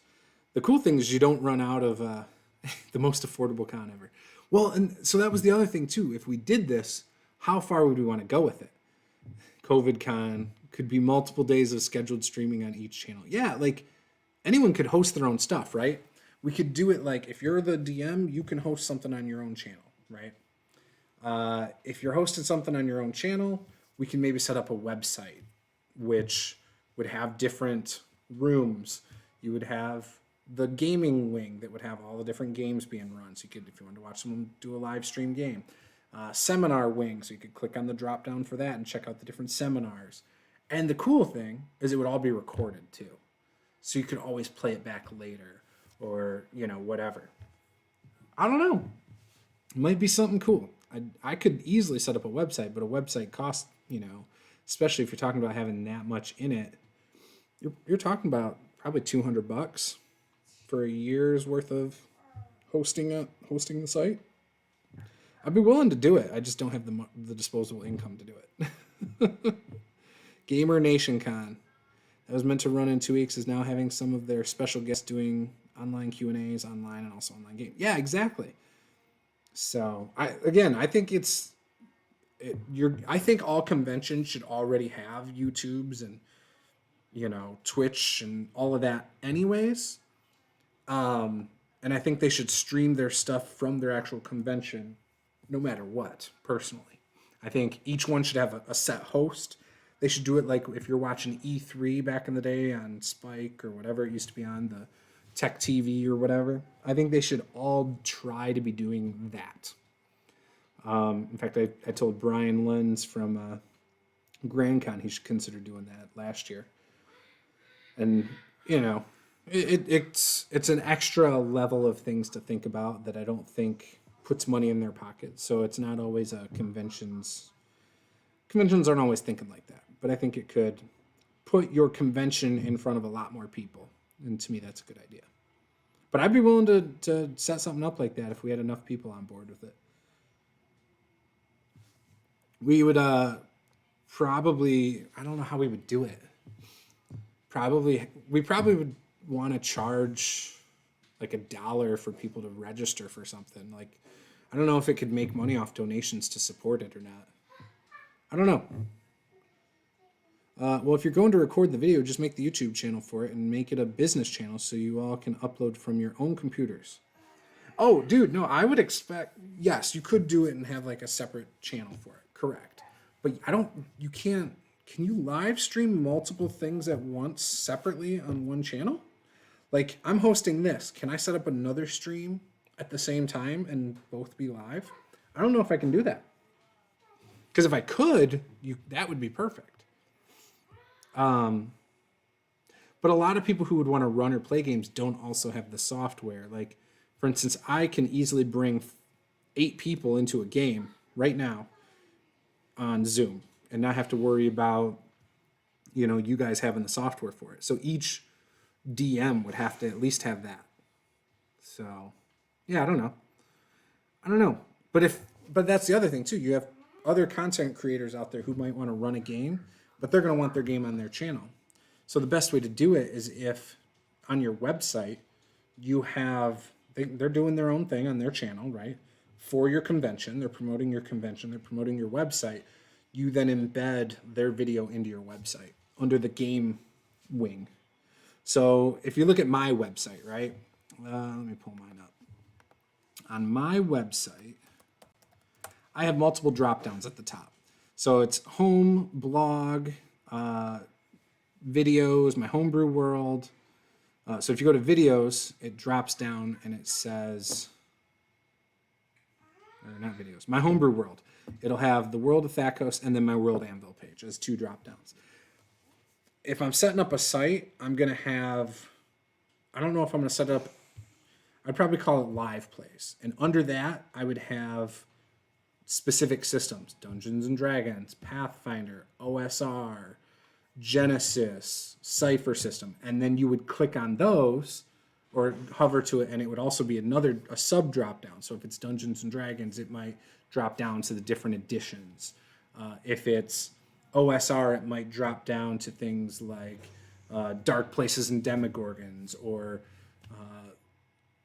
The cool thing is you don't run out of the most affordable con ever. Well, and so that was the other thing too. If we did this, how far would we want to go with it? COVID con could be multiple days of scheduled streaming on each channel. Yeah, like anyone could host their own stuff, right? We could do it like if you're the DM, you can host something on your own channel, right? If you're hosting something on your own channel, we can maybe set up a website which would have different rooms. You would have the gaming wing that would have all the different games being run. So you could, if you wanted to watch someone do a live stream game, seminar wing. So you could click on the drop down for that and check out the different seminars. And the cool thing is it would all be recorded too. So you could always play it back later or, whatever. I don't know. It might be something cool. I could easily set up a website, but a website costs, especially if you're talking about having that much in it, you're talking about probably $200 for a year's worth of hosting the site. I'd be willing to do it. I just don't have the disposable income to do it. Gamer Nation Con, that was meant to run in 2 weeks, is now having some of their special guests doing online Q&As online and also online game. Yeah, exactly. So I think I think all conventions should already have YouTubes and Twitch and all of that anyways. And I think they should stream their stuff from their actual convention no matter what, personally. I think each one should have a set host. They should do it like if you're watching E3 back in the day on Spike or whatever it used to be on, the Tech TV or whatever. I think they should all try to be doing that. In fact, I told Brian Lenz from GrandCon he should consider doing that last year. And, it's an extra level of things to think about that I don't think puts money in their pocket. So it's not always conventions aren't always thinking like that. But I think it could put your convention in front of a lot more people. And to me, that's a good idea. But I'd be willing to set something up like that if we had enough people on board with it. We would probably, I don't know how we would do it. We probably would want to charge like $1 for people to register for something. Like, I don't know if it could make money off donations to support it or not. I don't know. Well, if you're going to record the video, just make the YouTube channel for it and make it a business channel so you all can upload from your own computers. Oh, dude, no, I would expect, yes, you could do it and have like a separate channel for it. Correct. But can you live stream multiple things at once separately on one channel? Like, I'm hosting this. Can I set up another stream at the same time and both be live? I don't know if I can do that. Because if I could, that would be perfect. But But a lot of people who would want to run or play games don't also have the software. Like, for instance, I can easily bring 8 people into a game right now on Zoom and not have to worry about, you guys having the software for it. So each DM would have to at least have that. So, yeah, I don't know. But that's the other thing too. You have other content creators out there who might want to run a game, but they're going to want their game on their channel. So the best way to do it is if on your website you have they're doing their own thing on their channel, right? For your convention, they're promoting your convention, they're promoting your website. You then embed their video into your website under the game wing. So if you look at my website, right? Let me pull mine up. On my website, I have multiple drop downs at the top. So it's home, blog, videos, my homebrew world. So if you go to videos, it drops down and it says, or not videos, my homebrew world. It'll have the world of Thakos and then my world anvil page as 2 drop downs. If I'm setting up a site, I'm going to have, I don't know if I'm going to set it up, I'd probably call it live plays. And under that, I would have specific systems, Dungeons and Dragons, Pathfinder, OSR, Genesis, Cypher system. And then you would click on those or hover to it, and it would also be a sub drop down. So if it's Dungeons and Dragons, it might drop down to the different editions. If it's OSR, it might drop down to things like Dark Places and Demogorgons, or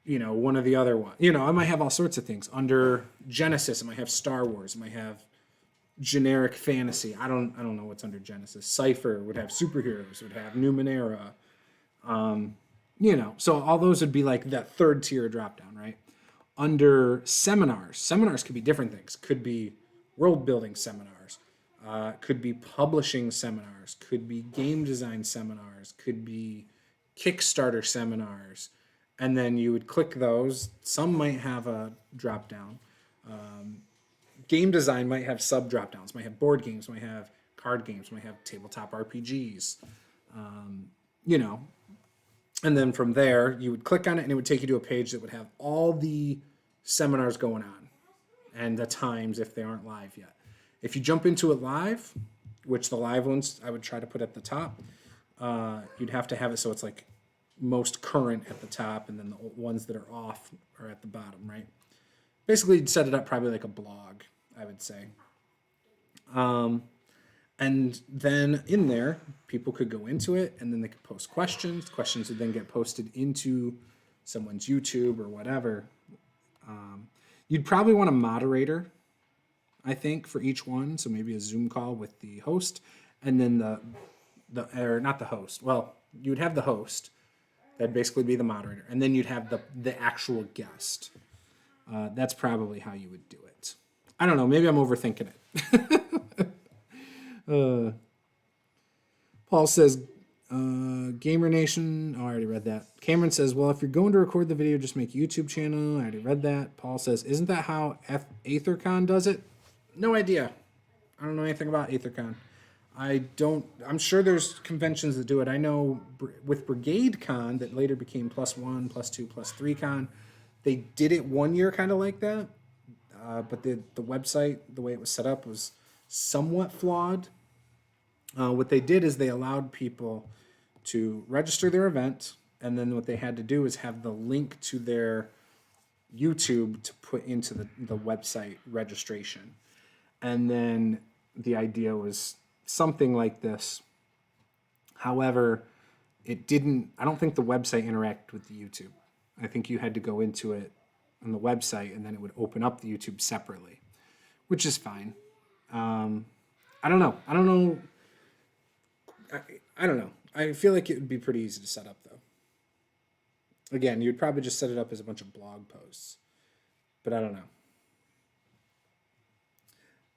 one of the other ones. I might have all sorts of things. Under Genesis, it might have Star Wars, it might have generic fantasy. I don't know what's under Genesis. Cypher would have superheroes, would have Numenera. So all those would be like that third tier drop down, right? Under seminars could be different things. Could be world building seminars, could be publishing seminars, could be game design seminars, could be Kickstarter seminars. And then you would click those. Some might have a drop down. Game design might have sub drop downs, might have board games, might have card games, might have tabletop RPGs. And then from there, you would click on it and it would take you to a page that would have all the seminars going on and the times if they aren't live yet. If you jump into it live, which the live ones I would try to put at the top, you'd have to have it so it's like most current at the top and then the ones that are off are at the bottom, right? Basically, you'd set it up probably like a blog, I would say. And then in there, people could go into it and then they could post questions. Questions would then get posted into someone's YouTube or whatever. You'd probably want a moderator, I think, for each one. So maybe a Zoom call with the host and then or not the host. Well, you would have the host. That'd basically be the moderator. And then you'd have the actual guest. That's probably how you would do it. I don't know. Maybe I'm overthinking it. Paul says, Gamer Nation. Oh, I already read that. Cameron says, well, if you're going to record the video, just make a YouTube channel. I already read that. Paul says, isn't that how AetherCon does it? No idea. I don't know anything about AetherCon. I'm sure there's conventions that do it. I know with Brigade Con, that later became +1, +2, +3 Con, they did it one year kind of like that. But the website, the way it was set up, was somewhat flawed. What they did is they allowed people to register their event, and then what they had to do is have the link to their YouTube to put into the website registration. And then the idea was something like this. However, I don't think the website interacted with the YouTube. I think you had to go into it on the website and then it would open up the YouTube separately, which is fine. I don't know. I don't know. I feel like it would be pretty easy to set up, though. Again, you'd probably just set it up as a bunch of blog posts. But I don't know.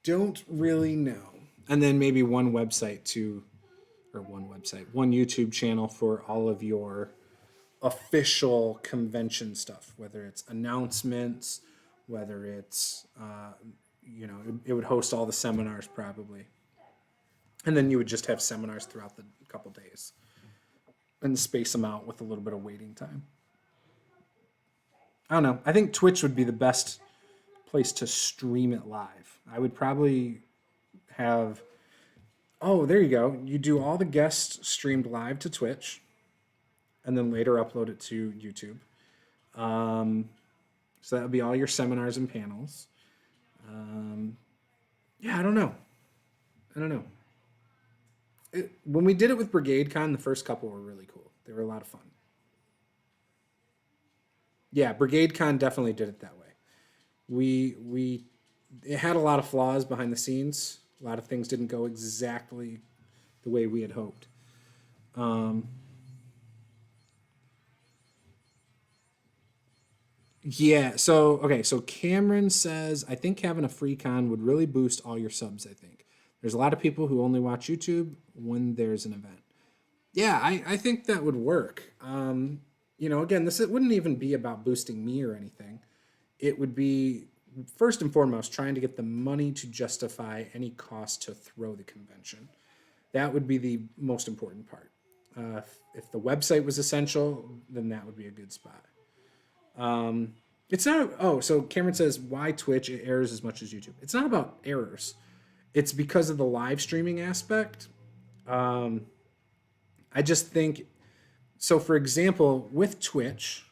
Don't really know. And then maybe one YouTube channel for all of your official convention stuff, whether it's announcements, whether it's, it would host all the seminars probably. And then you would just have seminars throughout the couple days. and space them out with a little bit of waiting time. I don't know. I think Twitch would be the best place to stream it live. I would probably have. Oh, there you go. You do all the guests streamed live to Twitch, and then later upload it to YouTube. So that would be all your seminars and panels. Yeah, I don't know. When we did it with Brigade Con, the first couple were really cool. They were a lot of fun. Yeah, Brigade Con definitely did it that way. It had a lot of flaws behind the scenes. A lot of things didn't go exactly the way we had hoped. Yeah, so Cameron says, I think having a free con would really boost all your subs, I think. There's a lot of people who only watch YouTube when there's an event. Yeah, I think that would work. Again, it wouldn't even be about boosting me or anything. It would be, first and foremost, trying to get the money to justify any cost to throw the convention. That would be the most important part. If the website was essential, then that would be a good spot. It's not. Oh, so Cameron says, why Twitch? It errors as much as YouTube. It's not about errors. It's because of the live streaming aspect. I just think. So, for example, with Twitch,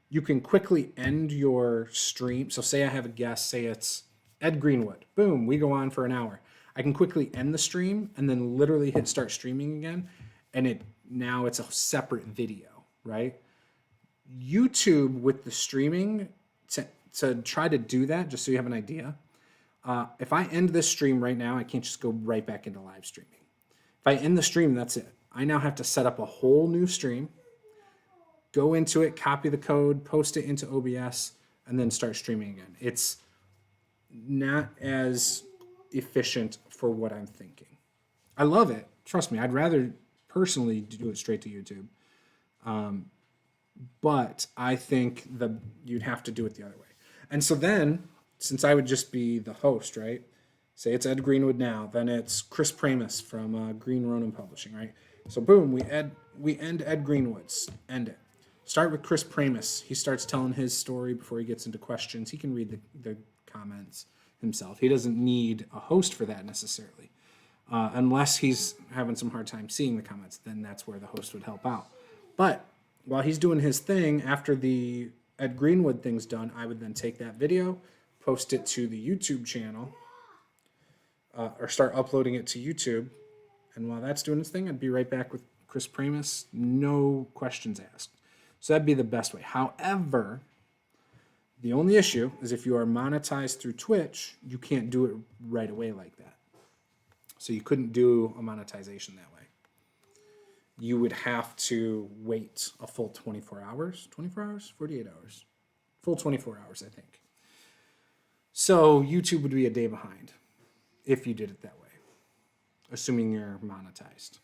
you can quickly end your stream. So, say I have a guest, say it's Ed Greenwood. Boom, we go on for an hour. I can quickly end the stream and then literally hit start streaming again, and now it's a separate video, right? YouTube with the streaming, to try to do that, just so you have an idea, if I end this stream right now, I can't just go right back into live streaming. If I end the stream, that's it. I now have to set up a whole new stream, go into it, copy the code, post it into OBS, and then start streaming again. It's not as efficient for what I'm thinking. I love it. Trust me, I'd rather personally do it straight to YouTube. But I think you'd have to do it the other way. And so then, since I would just be the host, right? Say it's Ed Greenwood now, then it's Chris Pramus from Green Ronin Publishing, right? So boom, we end Ed Greenwood's, end it. Start with Chris Pramus. He starts telling his story before he gets into questions. He can read the comments himself. He doesn't need a host for that necessarily. Unless he's having some hard time seeing the comments, then that's where the host would help out. But while he's doing his thing, after the Ed Greenwood thing's done, I would then take that video, post it to the YouTube channel, or start uploading it to YouTube. And while that's doing its thing, I'd be right back with Chris Pramus, no questions asked. So that'd be the best way. However, the only issue is if you are monetized through Twitch, you can't do it right away like that. So you couldn't do a monetization that way. You would have to wait a full 24 hours, 48 hours, full 24 hours, I think. So YouTube would be a day behind if you did it that way, assuming you're monetized.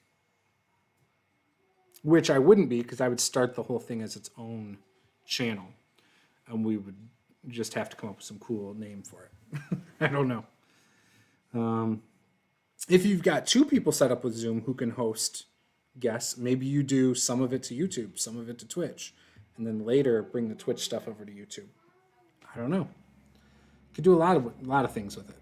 Which I wouldn't be, because I would start the whole thing as its own channel, and we would just have to come up with some cool name for it. I don't know. If you've got two people set up with Zoom who can host guests, maybe you do some of it to YouTube, some of it to Twitch, and then later bring the Twitch stuff over to YouTube. I don't know. Could do a lot of things with it.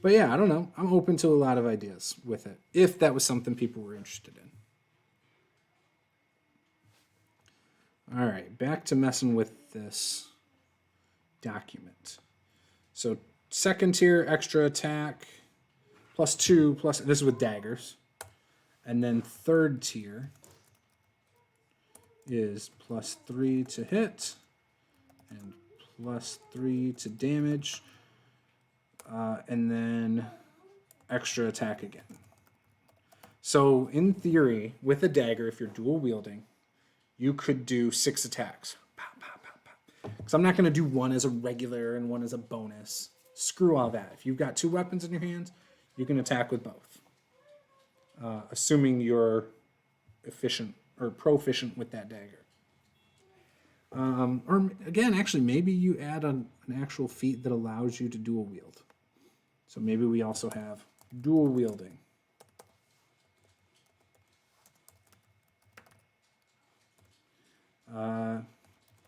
But yeah, I don't know. I'm open to a lot of ideas with it, if that was something people were interested in. All right, back to messing with this document. So second tier, extra attack, +2, this is with daggers. And then third tier is +3 to hit and +3 to damage. And then extra attack again. So in theory, with a dagger, if you're dual wielding, you could do 6 attacks. Pow, pow, pow, pow. Because I'm not going to do one as a regular and one as a bonus. Screw all that. If you've got 2 weapons in your hands, you can attack with both. Assuming you're efficient or proficient with that dagger. Or again, actually, maybe you add an actual feat that allows you to dual wield. So maybe we also have dual wielding.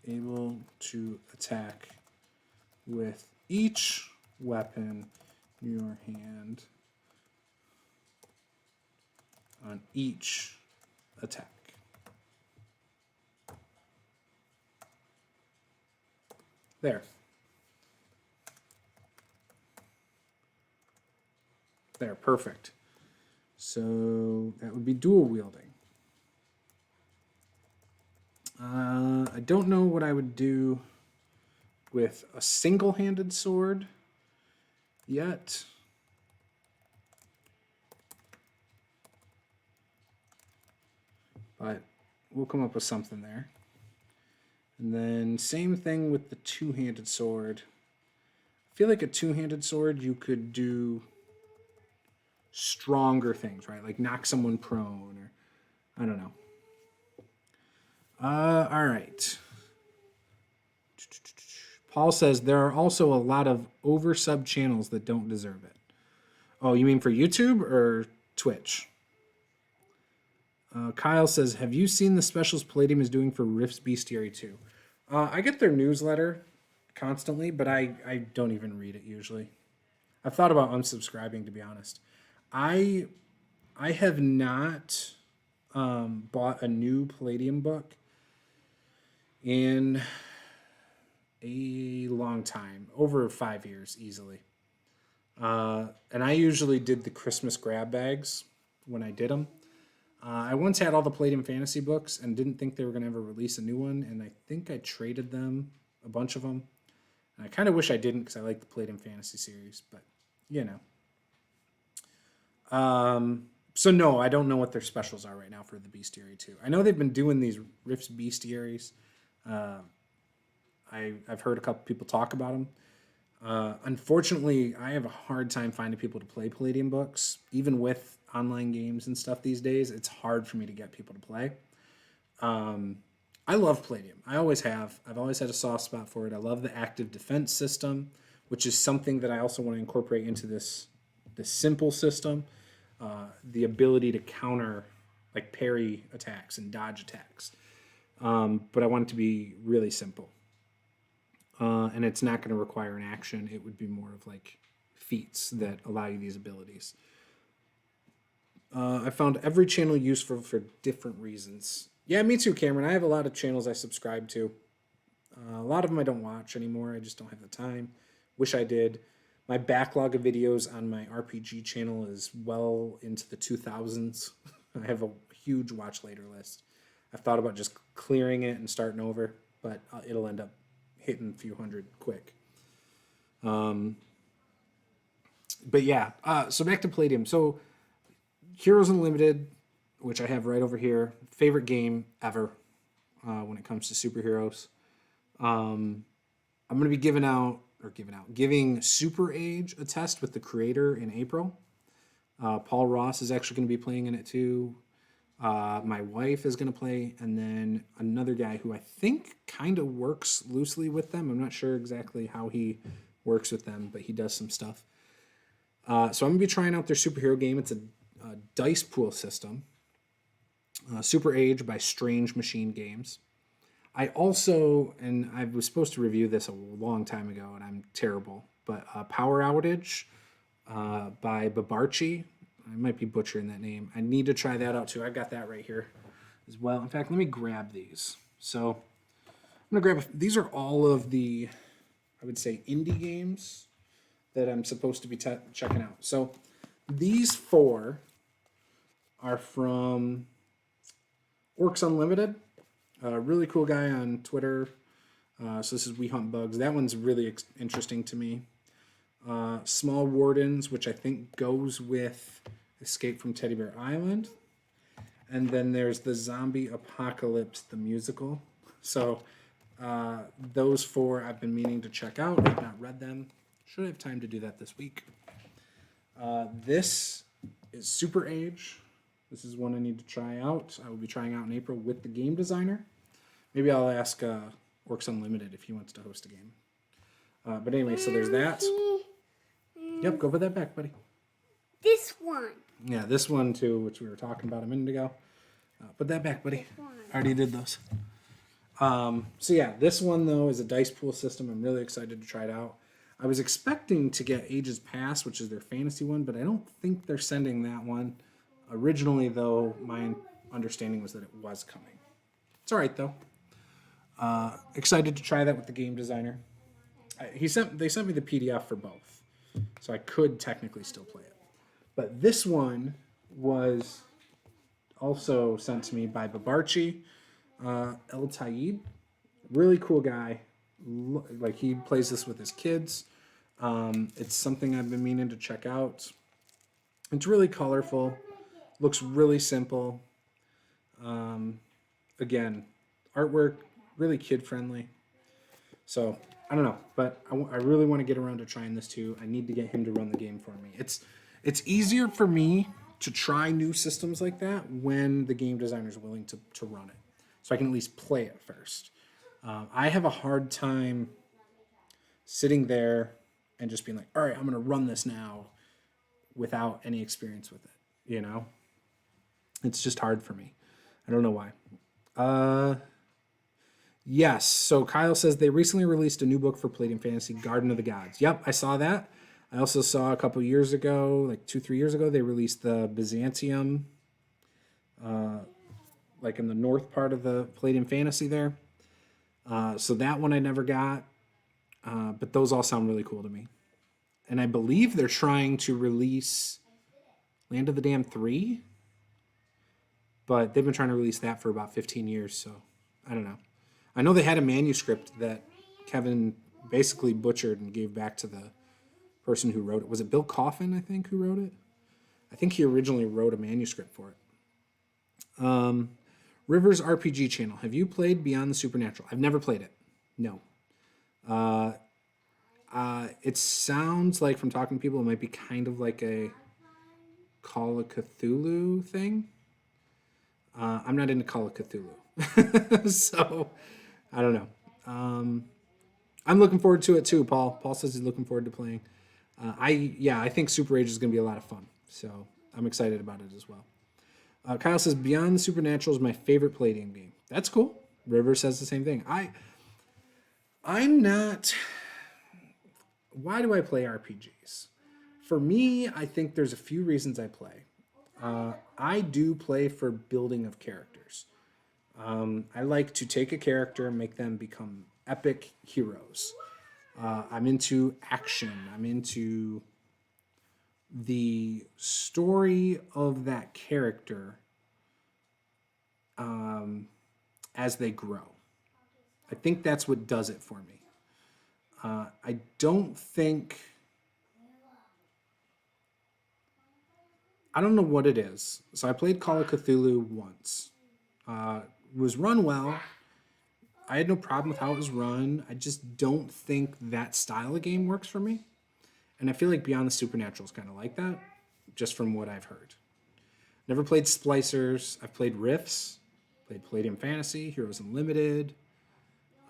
able to attack with each weapon in your hand on each attack. There. There, perfect. So that would be dual wielding. I don't know what I would do with a single-handed sword yet. But we'll come up with something there. And then same thing with the two-handed sword. I feel like a two-handed sword you could do stronger things, right? Like knock someone prone or I don't know. All right. Paul says there are also a lot of over-sub channels that don't deserve it. Oh, you mean for YouTube or Twitch? Kyle says, have you seen the specials Palladium is doing for Rift's Bestiary 2? I get their newsletter constantly, but I don't even read it usually. I've thought about unsubscribing, to be honest. I have not bought a new Palladium book in a long time, over 5 years easily. And I usually did the Christmas grab bags when I did them. I once had all the Palladium fantasy books and didn't think they were going to ever release a new one, and I think I traded them, a bunch of them. And I kind of wish I didn't because I like the Palladium fantasy series, but you know. So no, I don't know what their specials are right now for the Bestiary 2. I know they've been doing these Rift's Bestiaries. I've heard a couple people talk about them. Unfortunately, I have a hard time finding people to play Palladium books. Even with online games and stuff these days, it's hard for me to get people to play. I love Palladium. I always have. I've always had a soft spot for it. I love the active defense system, which is something that I also want to incorporate into this simple system. The ability to counter, like parry attacks and dodge attacks. But I want it to be really simple. And it's not going to require an action. It would be more of like feats that allow you these abilities. I found every channel useful for different reasons. Yeah, me too, Cameron. I have a lot of channels I subscribe to. A lot of them I don't watch anymore. I just don't have the time. Wish I did. My backlog of videos on my RPG channel is well into the 2000s. I have a huge watch later list. I've thought about just clearing it and starting over, but it'll end up hitting a few hundred quick. But yeah, so back to Palladium. So Heroes Unlimited, which I have right over here, favorite game ever when it comes to superheroes. I'm going to be giving Super Age a test with the creator in April. Paul Ross is actually going to be playing in it too. My wife is going to play, and then another guy who I think kind of works loosely with them. I'm not sure exactly how he works with them, but he does some stuff. So I'm going to be trying out their superhero game. It's a dice pool system. Super Age by Strange Machine Games. I also, and I was supposed to review this a long time ago, and I'm terrible, but Power Outage by Babarchi. I might be butchering that name. I need to try that out too. I've got that right here as well. In fact, let me grab these. So I'm going to grab, these are all of the, I would say, indie games that I'm supposed to be checking out. So these four are from Orcs Unlimited. A really cool guy on Twitter. So this is We Hunt Bugs. That one's really interesting to me. Small Wardens, which I think goes with Escape from Teddy Bear Island. And then there's the Zombie Apocalypse, the musical. So those four I've been meaning to check out. I've not read them. Should have time to do that this week. This is Super Age. This is one I need to try out. I will be trying out in April with the game designer. Maybe I'll ask Orcs Unlimited if he wants to host a game. But anyway, so there's that. Yep, go put that back, buddy. This one. Yeah, this one too, which we were talking about a minute ago. Put that back, buddy. I already did those. So yeah, this one though is a dice pool system. I'm really excited to try it out. I was expecting to get Ages Past, which is their fantasy one, but I don't think they're sending that one. Originally, though, my understanding was that it was coming. It's all right though. Excited to try that with the game designer. They sent me the PDF for both, so I could technically still play it. But this one was also sent to me by Babarchi El Tayib. Really cool guy. Like he plays this with his kids. It's something I've been meaning to check out. It's really colorful. Looks really simple. Again, artwork really kid friendly. So I don't know, but I really want to get around to trying this too. I need to get him to run the game for me. It's easier for me to try new systems like that when the game designer is willing to run it, so I can at least play it first. I have a hard time sitting there and just being like, all right, I'm going to run this now without any experience with it. You know, it's just hard for me. I don't know why. Yes. So Kyle says they recently released a new book for Palladium Fantasy, Garden of the Gods. Yep, I saw that. I also saw a couple years ago, like 2-3 years ago, they released the Byzantium, like in the north part of the Palladium Fantasy there. So that one I never got, but those all sound really cool to me. And I believe they're trying to release Land of the Damned 3, but they've been trying to release that for about 15 years, so I don't know. I know they had a manuscript that Kevin basically butchered and gave back to the person who wrote it. Was it Bill Coffin, I think, who wrote it? I think he originally wrote a manuscript for it. Rivers RPG channel. Have you played Beyond the Supernatural? I've never played it. No. It sounds like, from talking to people, it might be kind of like a Call of Cthulhu thing. I'm not into Call of Cthulhu. So, I don't know. I'm looking forward to it too, Paul. Paul says he's looking forward to playing. I think Super Age is going to be a lot of fun. So, I'm excited about it as well. Kyle says, Beyond the Supernatural is my favorite Palladium game. That's cool. River says the same thing. I'm not... Why do I play RPGs? For me, I think there's a few reasons I play. I do play for building of characters. I like to take a character and make them become epic heroes. I'm into action. I'm into the story of that character as they grow. I think that's what does it for me. I don't know what it is. So I played Call of Cthulhu once. It was run well. I had no problem with how it was run. I just don't think that style of game works for me. And I feel like Beyond the Supernatural is kind of like that, just from what I've heard. Never played Splicers. I've played Rifts, played Palladium Fantasy, Heroes Unlimited,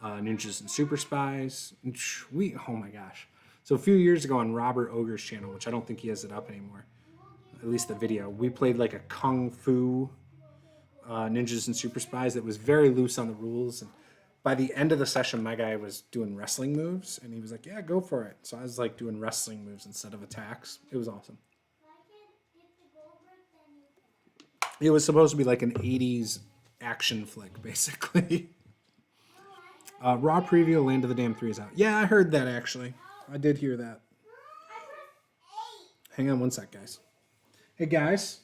Ninjas and Super Spies. Oh my gosh. So a few years ago on Robert Ogre's channel, which I don't think he has it up anymore, at least the video, we played like a Kung Fu Ninjas and Super Spies that was very loose on the rules. And by the end of the session, my guy was doing wrestling moves, and he was like, yeah, go for it. So I was like doing wrestling moves instead of attacks. It was awesome. It was supposed to be like an 80s action flick, basically. Raw preview of Land of the Damned 3 is out. Yeah, I heard that, actually. I did hear that. Hang on one sec, guys. Hey, guys.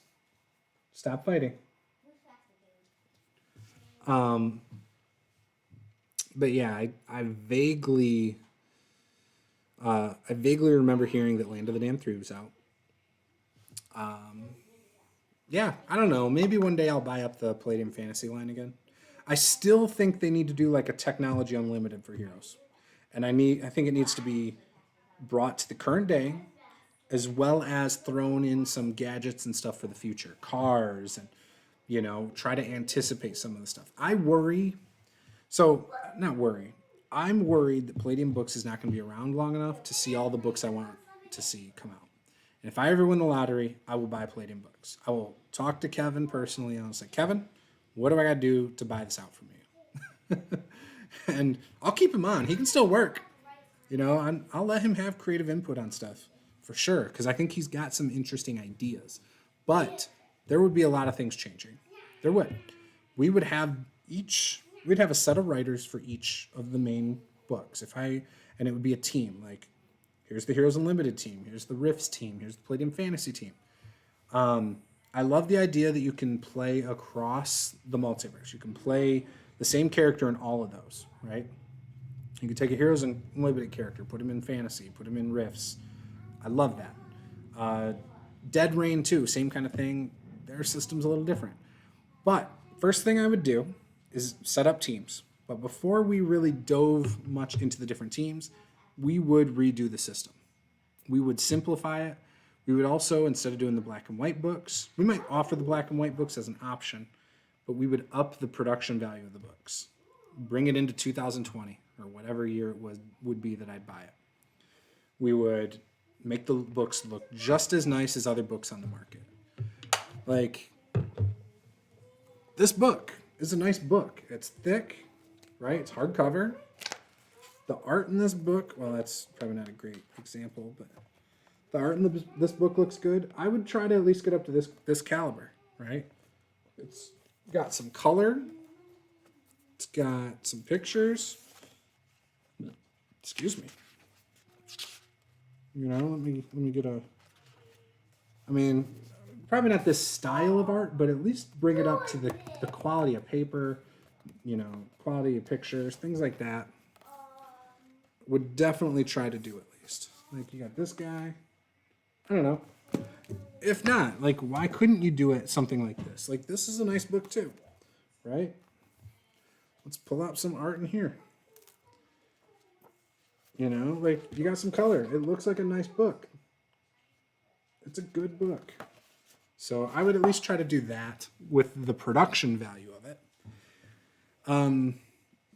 Stop fighting. But yeah, I vaguely remember hearing that Land of the Damned 3 was out. Yeah, I don't know. Maybe one day I'll buy up the Palladium Fantasy line again. I still think they need to do like a technology unlimited for Heroes. And I think it needs to be brought to the current day, as well as thrown in some gadgets and stuff for the future. Cars and, try to anticipate some of the stuff. I'm worried that Palladium Books is not going to be around long enough to see all the books I want to see come out. And if I ever win the lottery, I will buy Palladium Books. I will talk to Kevin personally and I'll say, Kevin, what do I got to do to buy this out from you? And I'll keep him on. He can still work. You know, I'll let him have creative input on stuff for sure, because I think he's got some interesting ideas. But there would be a lot of things changing. There would. We'd have a set of writers for each of the main books. And it would be a team. Like, here's the Heroes Unlimited team. Here's the Rifts team. Here's the Palladium Fantasy team. I love the idea that you can play across the multiverse. You can play the same character in all of those, right? You can take a Heroes Unlimited character, put him in Fantasy, put him in Rifts. I love that. Dead Rain 2, same kind of thing. Their system's a little different. But first thing I would do is set up teams. But before we really dove much into the different teams, we would redo the system. We would simplify it. We would also, instead of doing the black and white books, we might offer the black and white books as an option, but we would up the production value of the books. Bring it into 2020 or whatever year it would be that I'd buy it. We would make the books look just as nice as other books on the market. Like, this book is a nice book. It's thick, right? It's hardcover. The art in this book, well, that's probably not a great example, but the art in this book looks good. I would try to at least get up to this caliber, right? It's got some color. It's got some pictures. Excuse me. You know, let me get probably not this style of art, but at least bring it up to the quality of paper, you know, quality of pictures, things like that. Would definitely try to do at least. Like, you got this guy. I don't know. If not, like, why couldn't you do it something like this? Like, this is a nice book too, right? Let's pull out some art in here. You know, like, you got some color. It looks like a nice book. It's a good book. So I would at least try to do that with the production value of it.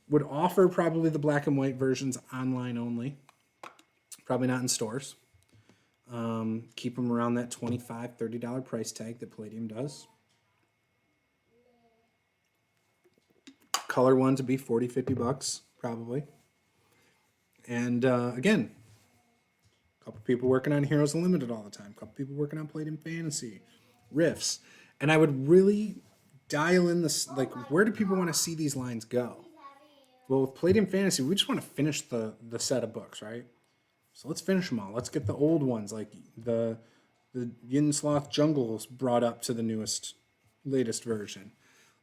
Would offer probably the black and white versions online only. Probably not in stores. Keep them around that $25, $30 price tag that Palladium does. Color ones would be $40, $50 probably. And again, a couple people working on Heroes Unlimited all the time. A couple people working on Palladium Fantasy, Rifts. And I would really dial in this, like, where do people want to see these lines go? Well, with Palladium Fantasy, we just want to finish the set of books, right? So let's finish them all. Let's get the old ones, like the Yin Sloth Jungles brought up to the latest version.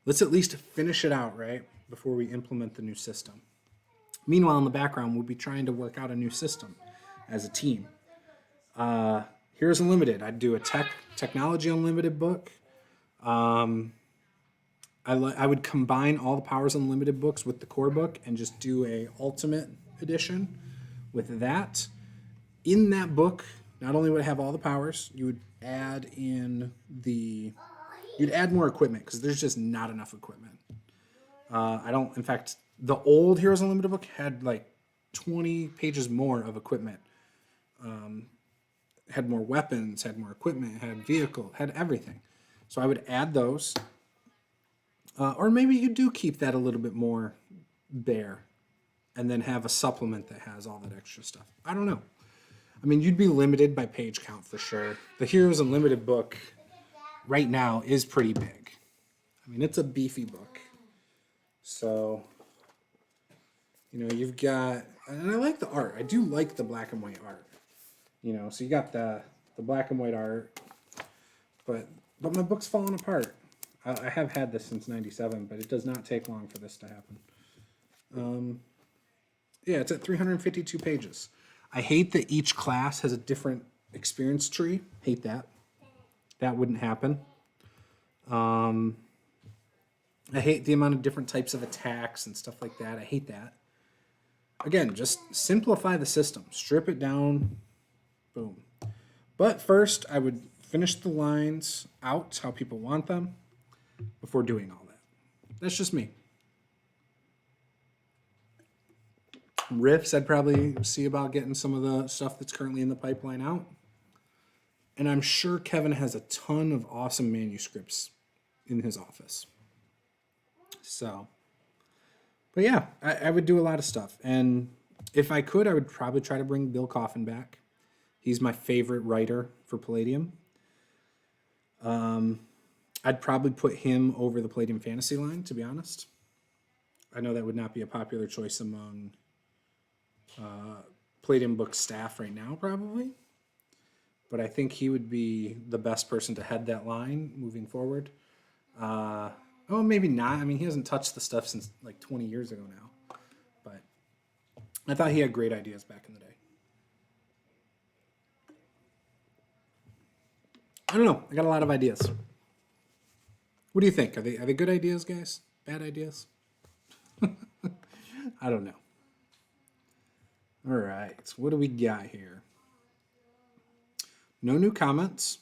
Let's at least finish it out, right, before we implement the new system. Meanwhile, in the background, we'll be trying to work out a new system as a team. Heroes Unlimited, I'd do a Technology Unlimited book. I would combine all the Powers Unlimited books with the core book and just do a Ultimate edition with that. In that book, not only would it have all the powers, you would add you'd add more equipment because there's just not enough equipment. In fact, the old Heroes Unlimited book had like 20 pages more of equipment. Had more weapons, had more equipment, had vehicle, had everything. So I would add those. Or maybe you do keep that a little bit more bare and then have a supplement that has all that extra stuff. I don't know. I mean, you'd be limited by page count for sure. The Heroes Unlimited book right now is pretty big. I mean, it's a beefy book. So, you know, you've got, and I like the art. I do like the black and white art. You know, so you got the black and white art, but my book's falling apart. I have had this since '97, but it does not take long for this to happen. Yeah, it's at 352 pages. I hate that each class has a different experience tree. Hate that. That wouldn't happen. I hate the amount of different types of attacks and stuff like that. I hate that. Again, just simplify the system. Strip it down. Boom. But first, I would finish the lines out how people want them before doing all that. That's just me. Riffs, I'd probably see about getting some of the stuff that's currently in the pipeline out. And I'm sure Kevin has a ton of awesome manuscripts in his office. So, But yeah, I would do a lot of stuff. And if I could, I would probably try to bring Bill Coffin back. He's my favorite writer for Palladium. I'd probably put him over the Palladium Fantasy line, to be honest. I know that would not be a popular choice among Palladium book staff right now, probably. But I think he would be the best person to head that line moving forward. Oh, maybe not. I mean, he hasn't touched the stuff since like 20 years ago now. But I thought he had great ideas back in the day. I don't know. I got a lot of ideas. What do you think? Are they good ideas, guys? Bad ideas? I don't know. All right. So what do we got here? No new comments.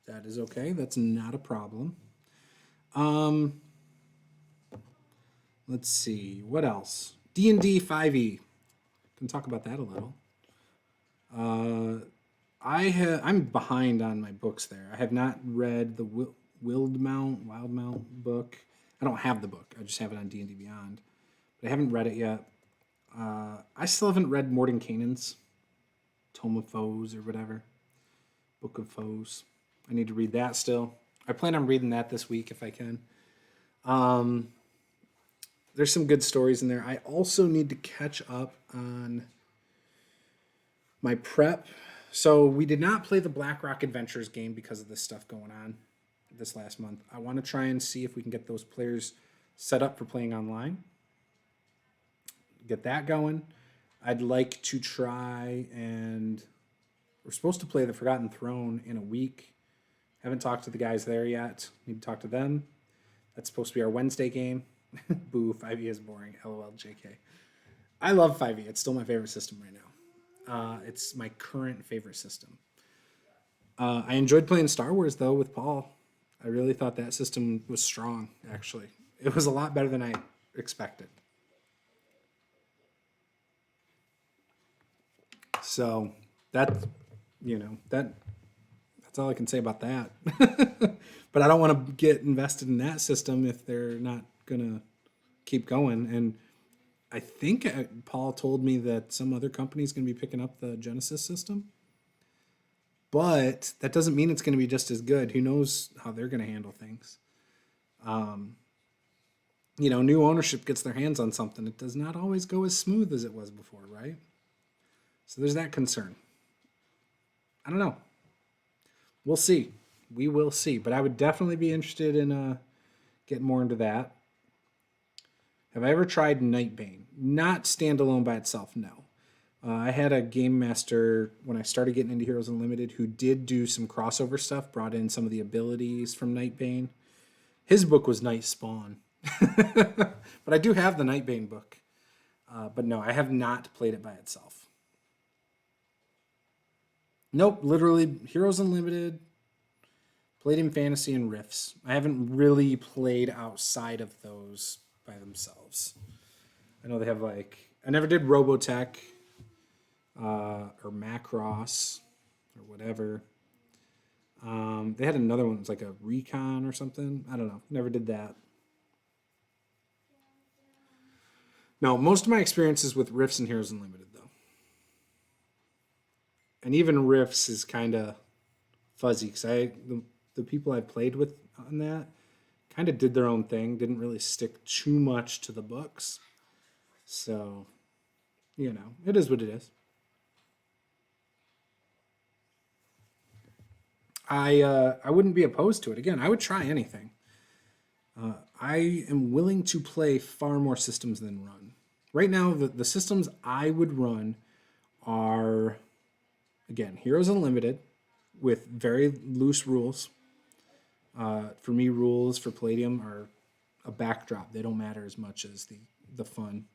That is okay. That's not a problem. Let's see. What else? D&D 5e. Can talk about that a little. I'm behind on my books there. I have not read the Wildmount book. I don't have the book. I just have it on D&D Beyond. But I haven't read it yet. I still haven't read Mordenkainen's Tome of Foes or whatever. Book of Foes. I need to read that still. I plan on reading that this week if I can. There's some good stories in there. I also need to catch up on my prep. So we did not play the BlackRock Adventures game because of this stuff going on this last month. I want to try and see if we can get those players set up for playing online. Get that going. I'd like to try and we're supposed to play the Forgotten Throne in a week. Haven't talked to the guys there yet. Need to talk to them. That's supposed to be our Wednesday game. Boo, 5e is boring. LOL, JK. I love 5e. It's still my favorite system right now. It's my current favorite system. I enjoyed playing Star Wars, though, with Paul. I really thought that system was strong, actually. It was a lot better than I expected. So that's all I can say about that. But I don't want to get invested in that system if they're not going to keep going. And I think Paul told me that some other company is going to be picking up the Genesis system. But that doesn't mean it's going to be just as good. Who knows how they're going to handle things. New ownership gets their hands on something. It does not always go as smooth as it was before, right? So there's that concern. I don't know. We'll see. We will see. But I would definitely be interested in getting more into that. Have I ever tried Nightbane? Not standalone by itself, no. I had a game master when I started getting into Heroes Unlimited who did do some crossover stuff, brought in some of the abilities from Nightbane. His book was Night Spawn. But I do have the Nightbane book. But no, I have not played it by itself. Nope, literally Heroes Unlimited, Palladium Fantasy, and Rifts. I haven't really played outside of those by themselves. I know they have I never did Robotech or Macross or whatever. They had another one, it's like a Recon or something. I don't know, never did that. No, most of my experiences with Rifts and Heroes Unlimited, though. And even Rifts is kind of fuzzy because the people I played with on that kind of did their own thing, didn't really stick too much to the books. So, it is what it is. I wouldn't be opposed to it. Again, I would try anything. I am willing to play far more systems than run. Right now, the systems I would run are, again, Heroes Unlimited with very loose rules. For me, rules for Palladium are a backdrop. They don't matter as much as the fun.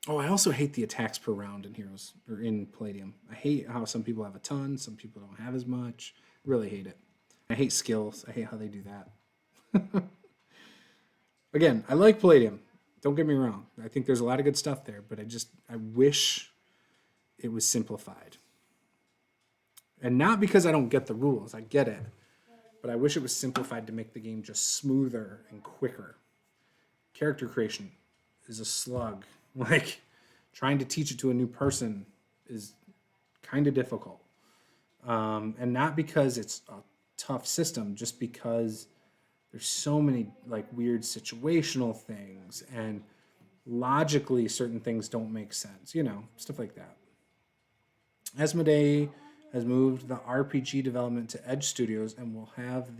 I also hate the attacks per round in Heroes or in Palladium. I hate how some people have a ton, some people don't have as much. Really hate it. I hate skills. I hate how they do that. Again, I like Palladium. Don't get me wrong. I think there's a lot of good stuff there, but I wish it was simplified. And not because I don't get the rules. I get it. But I wish it was simplified to make the game just smoother and quicker. character creation is a slug. Like, trying to teach it to a new person is kind of difficult. And not because it's a tough system, just because there's so many like weird situational things, and logically certain things don't make sense, stuff like that. Asmodee has moved the RPG development to Edge Studios and will have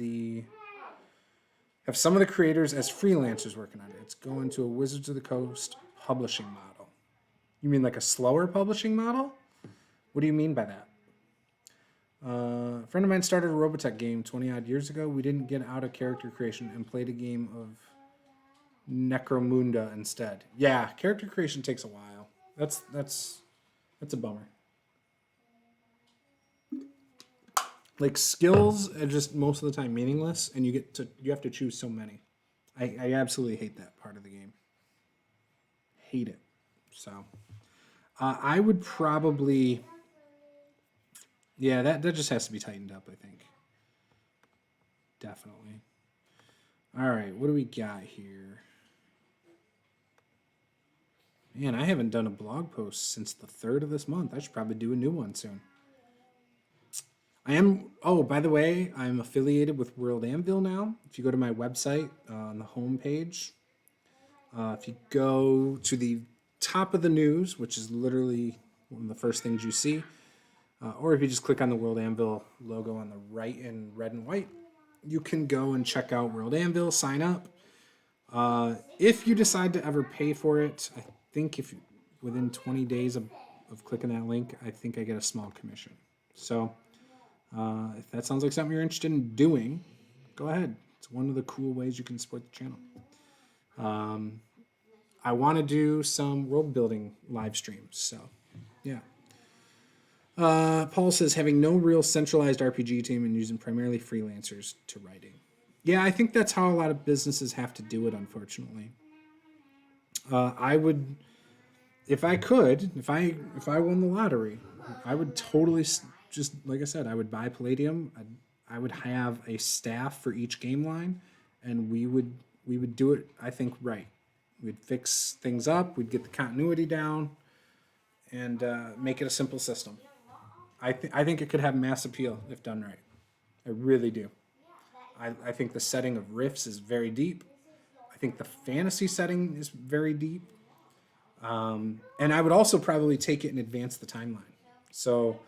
some of the creators as freelancers working on it. It's going to a Wizards of the Coast publishing model. You mean like a slower publishing model? What do you mean by that? A friend of mine started a Robotech game 20 odd years ago. We didn't get out of character creation and played a game of Necromunda instead. Yeah, character creation takes a while. That's a bummer. Like, skills are just most of the time meaningless, and you have to choose so many. I absolutely hate that part of the game. Hate it. So I would probably, yeah, that just has to be tightened up, I think. Definitely. All right, what do we got here? Man, I haven't done a blog post since the 3rd of this month. I should probably do a new one soon. Oh, by the way, I'm affiliated with World Anvil now. If you go to my website on the home page, if you go to the top of the news, which is literally one of the first things you see, or if you just click on the World Anvil logo on the right in red and white, you can go and check out World Anvil, sign up. If you decide to ever pay for it, I think within 20 days of clicking that link, I think I get a small commission. So if that sounds like something you're interested in doing, go ahead. It's one of the cool ways you can support the channel. I want to do some world building live streams, so yeah. Paul says, having no real centralized RPG team and using primarily freelancers to writing. Yeah, I think that's how a lot of businesses have to do it, unfortunately. I would, if I won the lottery, I would totally just, like I said, I would buy Palladium. I would have a staff for each game line, and we would do it, I think, right. We'd fix things up, we'd get the continuity down, and make it a simple system. I think it could have mass appeal if done right. I really do. I think the setting of Rifts is very deep. I think the fantasy setting is very deep. And I would also probably take it and advance the timeline. So,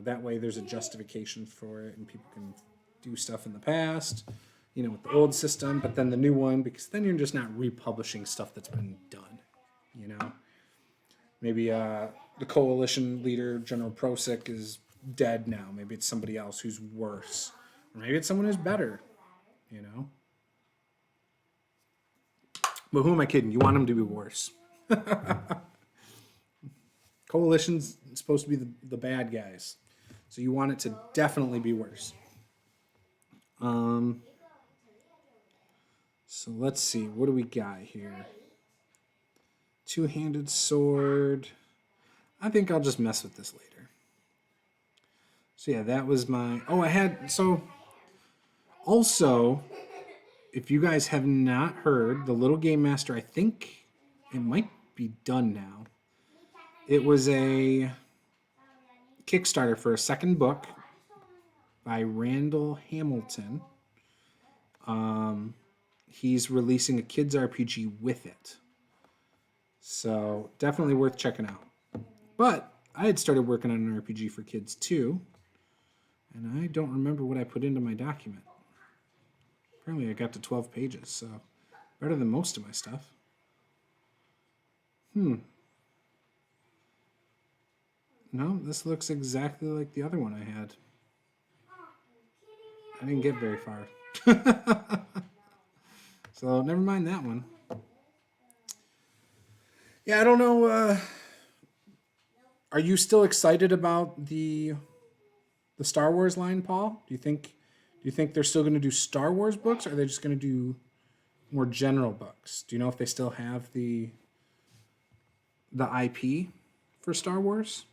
that way there's a justification for it and people can do stuff in the past, with the old system, but then the new one, because then you're just not republishing stuff that's been done, Maybe the coalition leader, General Prosek, is dead now. Maybe it's somebody else who's worse. Or maybe it's someone who's better, But who am I kidding? You want them to be worse. Coalition's supposed to be the bad guys. So you want it to definitely be worse. So let's see. What do we got here? Two-handed sword. I think I'll just mess with this later. So yeah, that was my... Also, if you guys have not heard, the Little Game Master, I think it might be done now. It was a Kickstarter for a second book by Randall Hamilton. He's releasing a kids RPG with it. So definitely worth checking out. But I had started working on an RPG for kids too. And I don't remember what I put into my document. Apparently I got to 12 pages, so better than most of my stuff. No, this looks exactly like the other one I had. I didn't get very far. So never mind that one. Yeah, I don't know. Are you still excited about the Star Wars line, Paul? Do you think they're still going to do Star Wars books, or are they just going to do more general books? Do you know if they still have the IP for Star Wars?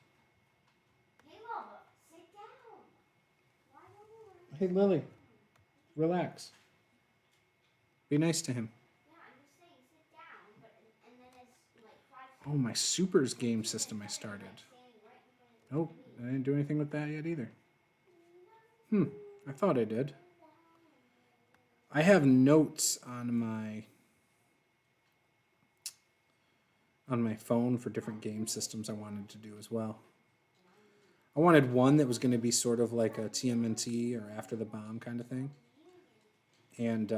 Hey, Lily, relax. Be nice to him. Oh, my Supers game system I started. Nope, I didn't do anything with that yet either. I thought I did. I have notes on my phone for different game systems I wanted to do as well. I wanted one that was going to be sort of like a TMNT or After the Bomb kind of thing. And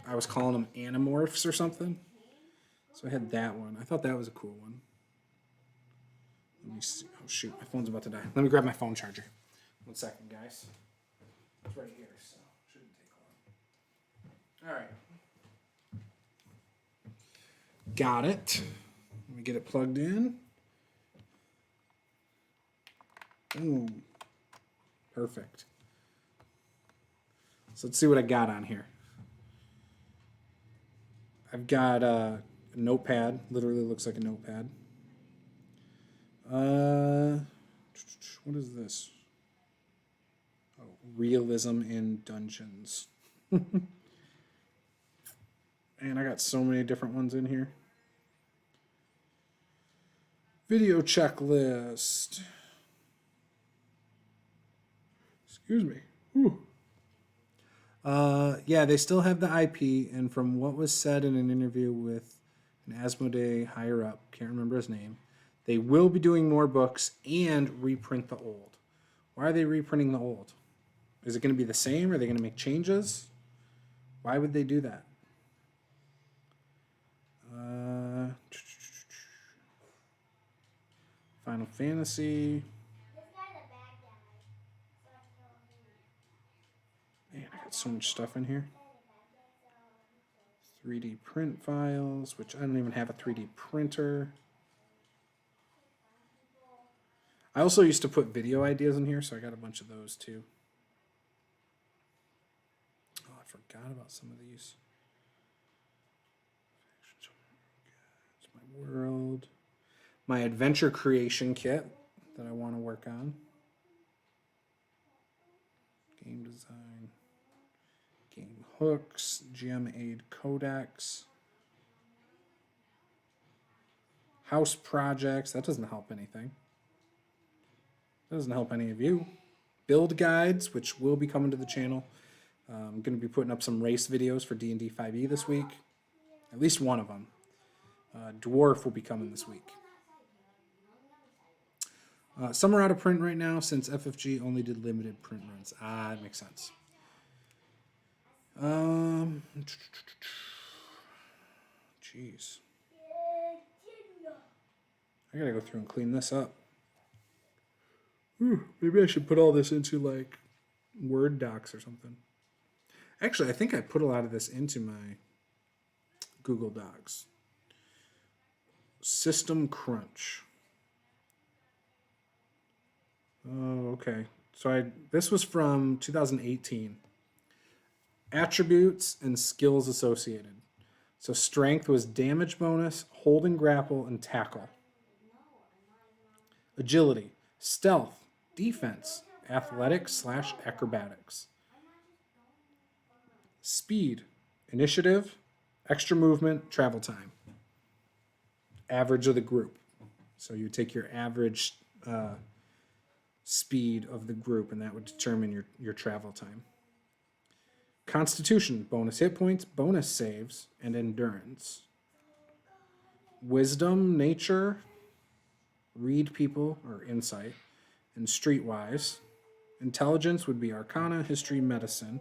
I was calling them Animorphs or something. So I had that one. I thought that was a cool one. Let me see. Oh, shoot. My phone's about to die. Let me grab my phone charger. 1 second, guys. It's right here, so shouldn't take long. All right. Got it. Let me get it plugged in. Boom. Perfect. So let's see what I got on here. I've got a notepad. Literally looks like a notepad. What is this? Oh, realism in dungeons. And I got so many different ones in here. Video checklist. Excuse me. Whew. Yeah, they still have the IP, and from what was said in an interview with an Asmodee higher up, can't remember his name, they will be doing more books and reprint the old. Why are they reprinting the old? Is it going to be the same? Are they going to make changes? Why would they do that? Final Fantasy. Man, I got so much stuff in here. 3D print files, which I don't even have a 3D printer. I also used to put video ideas in here, so I got a bunch of those too. Oh, I forgot about some of these. It's my world. My adventure creation kit that I want to work on. Game design. Game hooks. GM aid codex. House projects. That doesn't help anything. That doesn't help any of you. Build guides, which will be coming to the channel. I'm going to be putting up some race videos for D&D 5e this week. At least one of them. Dwarf will be coming this week. Some are out of print right now since FFG only did limited print runs. That makes sense. Jeez. I gotta go through and clean this up. Maybe I should put all this into like Word docs or something. Actually, I think I put a lot of this into my Google Docs. System crunch. Oh, okay. So this was from 2018. Attributes and skills associated. So strength was damage bonus, hold and grapple, and tackle. Agility, stealth, defense, athletics/acrobatics. Speed, initiative, extra movement, travel time. Average of the group. So you take your average speed of the group, and that would determine your travel time. Constitution, bonus hit points, bonus saves, and endurance. Wisdom, nature, read people, or insight, and streetwise. Intelligence would be arcana, history, medicine.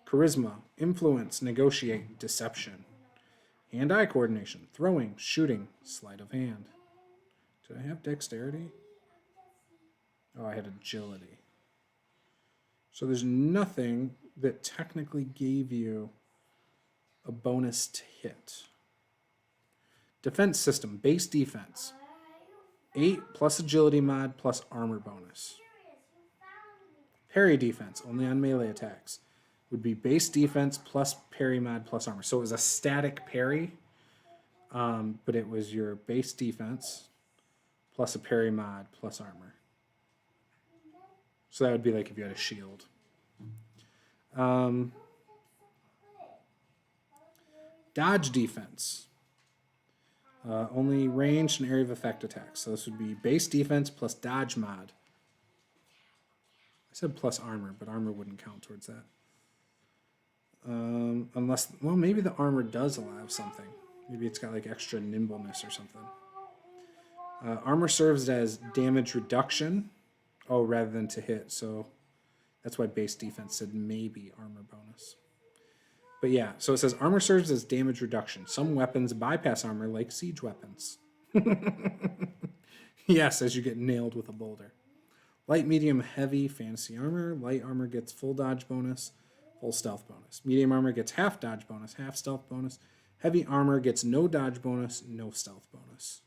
Charisma, influence, negotiate, deception. Hand-eye coordination, throwing, shooting, sleight of hand. Did I have dexterity? Oh, I had agility. So there's nothing that technically gave you a bonus to hit. Defense system, base defense. 8 plus agility mod plus armor bonus. Parry defense, only on melee attacks, would be base defense plus parry mod plus armor. So it was a static parry, but it was your base defense plus a parry mod plus armor. So that would be like if you had a shield. Dodge defense. Only ranged and area of effect attacks. So this would be base defense plus dodge mod. I said plus armor, but armor wouldn't count towards that. Unless, well, maybe the armor does allow something. Maybe it's got like extra nimbleness or something. Armor serves as damage reduction. Oh, rather than to hit. So that's why base defense said maybe armor bonus. But yeah, so it says armor serves as damage reduction. Some weapons bypass armor like siege weapons. Yes, as you get nailed with a boulder. Light, medium, heavy, fantasy armor. Light armor gets full dodge bonus, full stealth bonus. Medium armor gets half dodge bonus, half stealth bonus. Heavy armor gets no dodge bonus, no stealth bonus.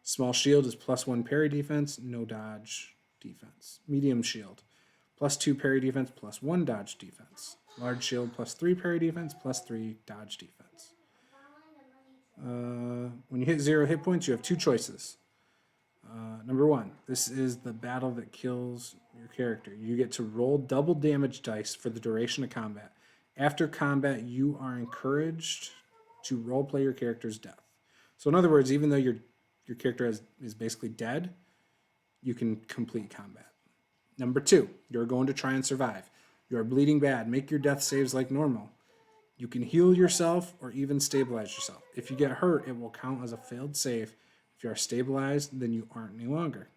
Small shield is +1 parry defense, no dodge defense. Medium shield, +2 parry defense, +1 dodge defense. Large shield, +3 parry defense, +3 dodge defense. When you hit 0 hit points, you have 2 choices. Number 1, this is the battle that kills your character. You get to roll double damage dice for the duration of combat. After combat, you are encouraged to roleplay your character's death. So in other words, even though your character is basically dead, you can complete combat. Number 2, you're going to try and survive. You're bleeding bad. Make your death saves like normal. You can heal yourself or even stabilize yourself. If you get hurt, it will count as a failed save. If you are stabilized, then you aren't any longer.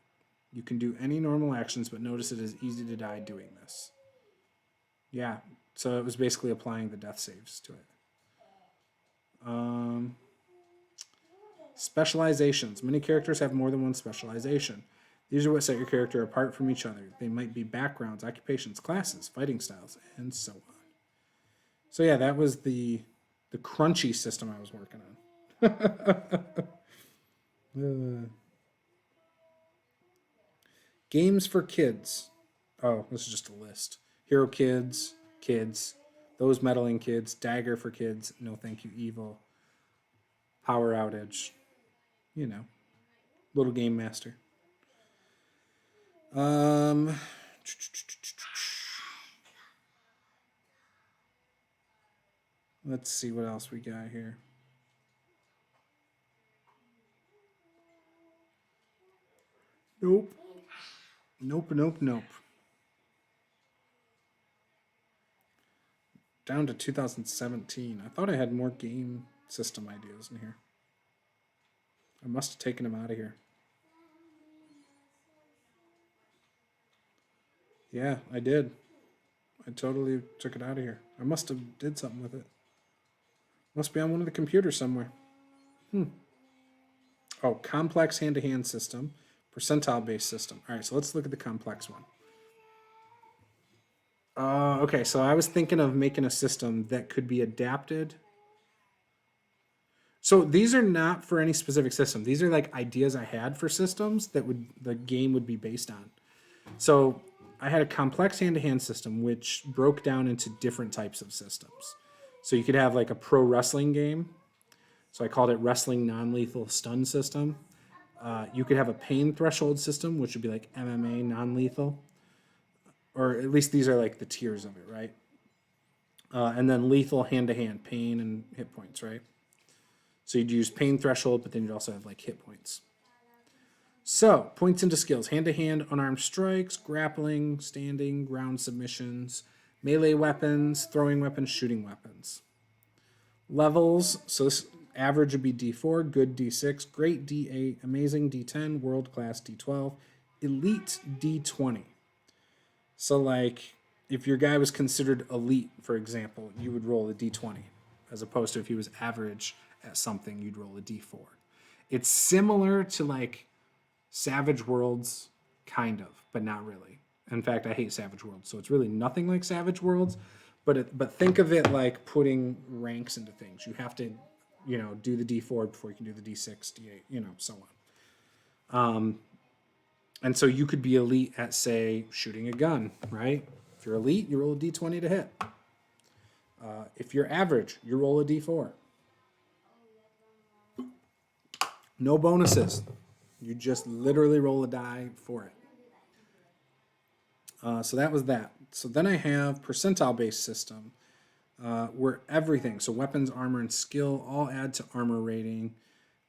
You can do any normal actions, but notice it is easy to die doing this. Yeah, so it was basically applying the death saves to it. Specializations. Many characters have more than one specialization. These are what set your character apart from each other. They might be backgrounds, occupations, classes, fighting styles, and so on. So yeah, that was the crunchy system I was working on. Games for kids. Oh, this is just a list. Hero Kids, Kids, Those Meddling Kids, Dagger for Kids, No Thank You Evil, Power Outage, you know, Little Game Master. Let's see what else we got here. Nope. Down to 2017. I thought I had more game system ideas in here. I must have taken them out of here. Yeah, I did. I totally took it out of here. I must have did something with it. Must be on one of the computers somewhere. Oh, complex hand-to-hand system. Percentile-based system. All right, so let's look at the complex one. Okay, so I was thinking of making a system that could be adapted. So these are not for any specific system. These are like ideas I had for systems that the game would be based on. So I had a complex hand-to-hand system which broke down into different types of systems. So you could have like a pro wrestling game. So I called it Wrestling Non-Lethal Stun System. You could have a pain threshold system, which would be like MMA non-lethal. Or at least these are like the tiers of it, right? And then lethal hand-to-hand, pain and hit points, right? So you'd use pain threshold, but then you'd also have like hit points. So, points into skills. Hand-to-hand, unarmed strikes, grappling, standing, ground submissions, melee weapons, throwing weapons, shooting weapons. Levels. So this average would be D4, good D6, great D8, amazing D10, world-class D12, elite D20. So like, if your guy was considered elite, for example, you would roll a D20. As opposed to if he was average at something, you'd roll a D4. It's similar to like Savage Worlds, kind of, but not really. In fact, I hate Savage Worlds, so it's really nothing like Savage Worlds. But think of it like putting ranks into things. You have to, do the D4 before you can do the D6, D8, so on. And so you could be elite at, say, shooting a gun, right? If you're elite, you roll a D20 to hit. If you're average, you roll a D4. No bonuses. You just literally roll a die for it. So that was that. So then I have percentile-based system. where everything, so weapons, armor, and skill all add to armor rating.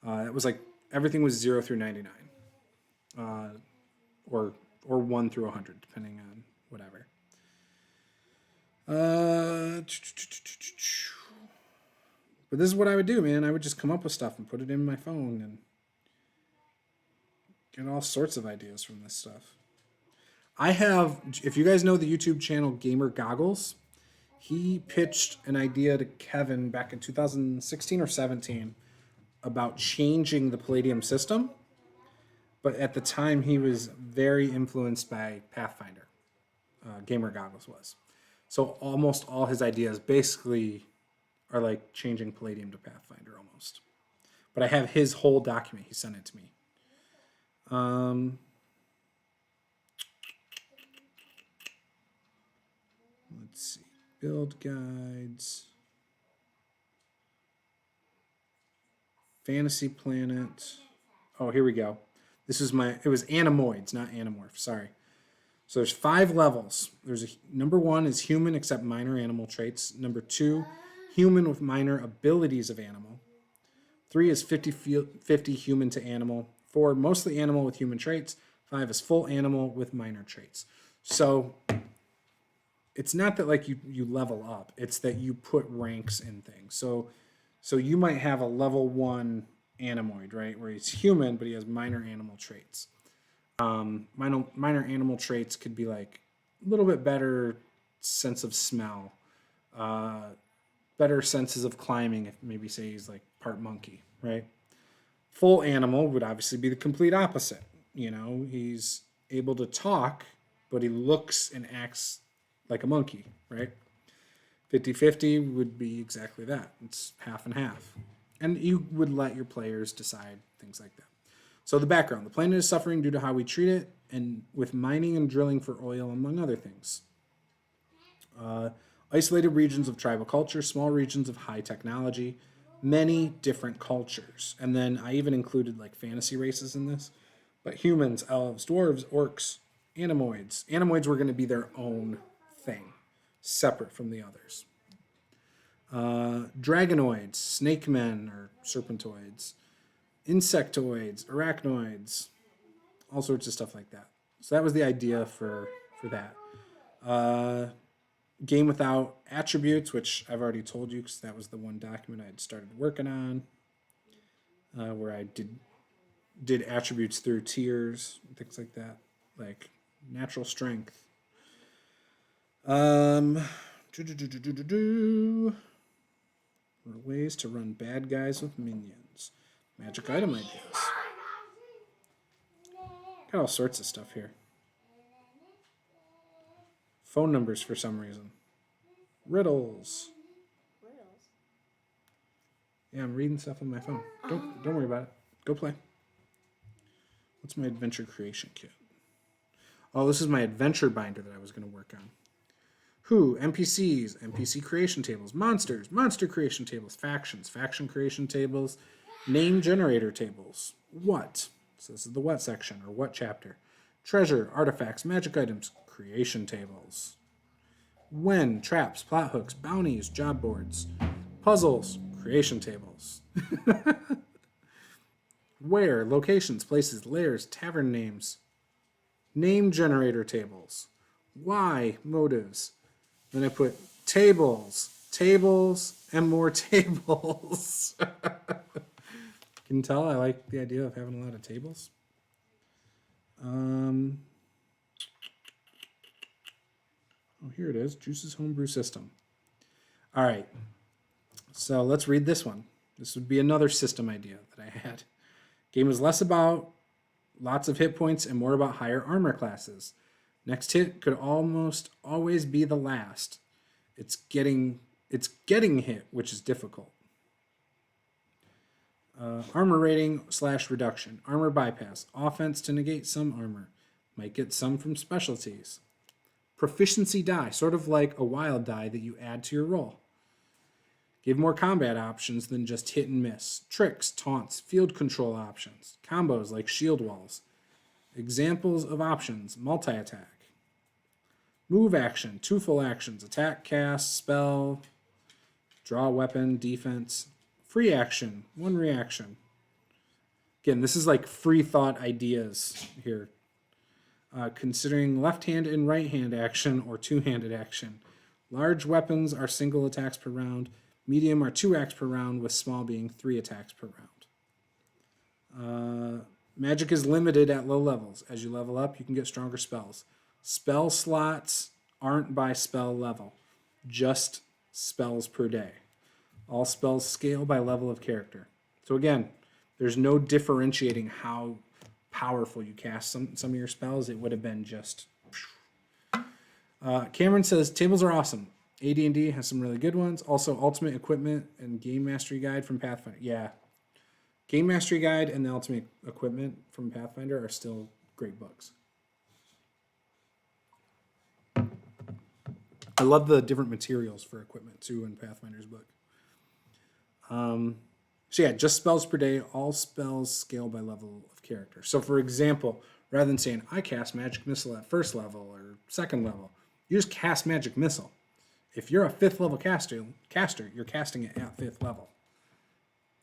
It was like everything was 0 through 99, or 1 through 100, depending on whatever. But this is what I would do, man. I would just come up with stuff and put it in my phone and get all sorts of ideas from this stuff. I have, if you guys know the YouTube channel Gamer Goggles, he pitched an idea to Kevin back in 2016 or 17 about changing the Palladium system. But at the time, he was very influenced by Pathfinder. Gamer Goggles was. So almost all his ideas basically are like changing Palladium to Pathfinder almost. But I have his whole document. He sent it to me. Let's see. Build guides. Fantasy Planet. Oh, here we go. This is it was Animoids, not Animorph. Sorry. So there's 5 levels. Number 1 is human except minor animal traits. Number 2, human with minor abilities of animal. 3 is 50-50 human to animal. 4, mostly animal with human traits. 5 is full animal with minor traits. So it's not that like you level up. It's that you put ranks in things. So you might have a level 1 Animoid, right, where he's human, but he has minor animal traits. Minor animal traits could be like a little bit better sense of smell, better senses of climbing, if maybe say he's like part monkey, right? Full animal would obviously be the complete opposite. You know, he's able to talk, but he looks and acts like a monkey, right? 50-50 would be exactly that. It's half and half. And you would let your players decide things like that. So the background. The planet is suffering due to how we treat it, and with mining and drilling for oil, among other things. Isolated regions of tribal culture, small regions of high technology, many different cultures. And then I even included like fantasy races in this. But humans, elves, dwarves, orcs, animoids. Animoids were going to be their own thing, separate from the others. Dragonoids, snake men or serpentoids, insectoids, arachnoids, all sorts of stuff like that. So that was the idea for that. Game without attributes, which I've already told you because that was the one document I had started working on, where I did attributes through tiers, things like that, like natural strength. Ways to run bad guys with minions. Magic item ideas. Got all sorts of stuff here. Phone numbers for some reason. Riddles. Yeah, I'm reading stuff on my phone. Don't worry about it. Go play. What's my adventure creation kit? Oh, this is my adventure binder that I was going to work on. Who? NPCs, NPC creation tables, monsters, monster creation tables, factions, faction creation tables, name generator tables. What? So this is the what section, or what chapter. Treasure, artifacts, magic items, creation tables. When, traps, plot hooks, bounties, job boards, puzzles, creation tables. Where, locations, places, lairs, tavern names, name generator tables. Why, motives. Then I put tables, and more tables. Can you tell I like the idea of having a lot of tables? Oh, here it is. Juce's homebrew system. All right. So let's read this one. This would be another system idea that I had. Game is less about lots of hit points and more about higher armor classes. Next hit could almost always be the last. It's getting hit, which is difficult. Armor rating / reduction. Armor bypass. Offense to negate some armor. Might get some from specialties. Proficiency die, sort of like a wild die that you add to your roll. Give more combat options than just hit and miss. Tricks, taunts, field control options. Combos like shield walls. Examples of options, multi-attack. Move action, 2 full actions, attack, cast, spell, Draw a weapon, defense, free action, 1 reaction. Again, this is like free thought ideas here. Considering left hand and right hand action or two-handed action. Large weapons are single attacks per round. Medium are 2 acts per round, with small being 3 attacks per round. Magic is limited at low levels. As you level up, you can get stronger spells. Spell slots aren't by spell level, just spells per day. All spells scale by level of character. So again, there's no differentiating how powerful you cast some of your spells. It would have been just... Cameron says, tables are awesome. AD&D has some really good ones. Also, Ultimate Equipment and Game Mastery Guide from Pathfinder. Yeah. Game Mastery Guide and the Ultimate Equipment from Pathfinder are still great books. I love the different materials for equipment, too, in Pathfinder's book. So yeah, just spells per day. All spells scale by level of character. So for example, rather than saying, I cast Magic Missile at 1st level or 2nd level, you just cast Magic Missile. If you're a 5th level caster, you're casting it at 5th level.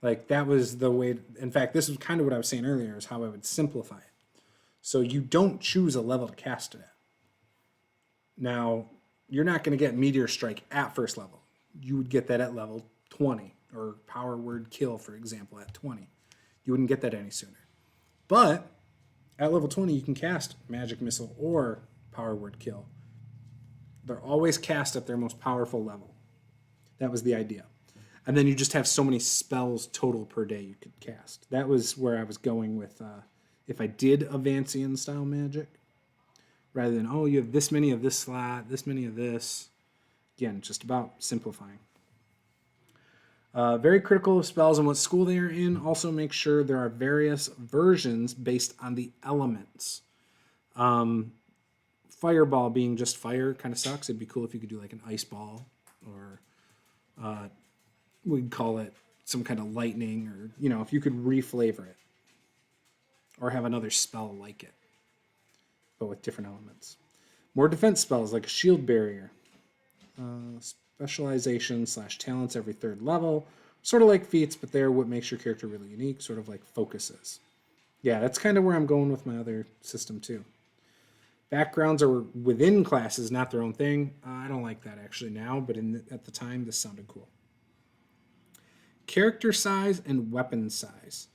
Like, that was the way... In fact, this is kind of what I was saying earlier, is how I would simplify it. So you don't choose a level to cast it at. Now, you're not going to get Meteor Strike at 1st level. You would get that at level 20. Or Power Word Kill, for example, at 20. You wouldn't get that any sooner. But at level 20, you can cast Magic Missile or Power Word Kill. They're always cast at their most powerful level. That was the idea. And then you just have so many spells total per day you could cast. That was where I was going with if I did Avancian style magic, rather than, oh, you have this many of this slot, this many of this. Again, just about simplifying. Very critical of spells and what school they are in. Also make sure there are various versions based on the elements. Fireball being just fire kind of sucks. It'd be cool if you could do like an ice ball, or we'd call it some kind of lightning, or, you know, if you could reflavor it. Or have another spell like it, but with different elements. More defense spells like a shield barrier. Specialization / talents every 3rd level. Sort of like feats, but they're what makes your character really unique, sort of like focuses. Yeah, that's kind of where I'm going with my other system too. Backgrounds are within classes, not their own thing. I don't like that actually now, but at the time, this sounded cool. Character size and weapon size.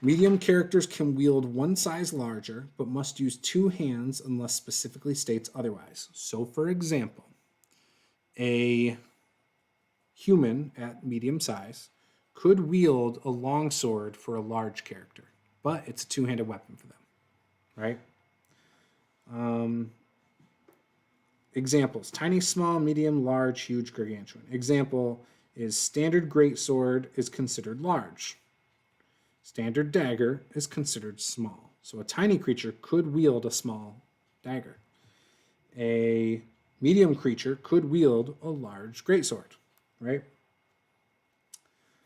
Medium characters can wield 1 size larger, but must use 2 hands unless specifically states otherwise. So for example, a human at medium size could wield a longsword for a large character, but it's a 2-handed weapon for them, right? Examples: tiny, small, medium, large, huge, gargantuan. Example is standard greatsword is considered large. Standard dagger is considered small. So a tiny creature could wield a small dagger. A medium creature could wield a large greatsword, right?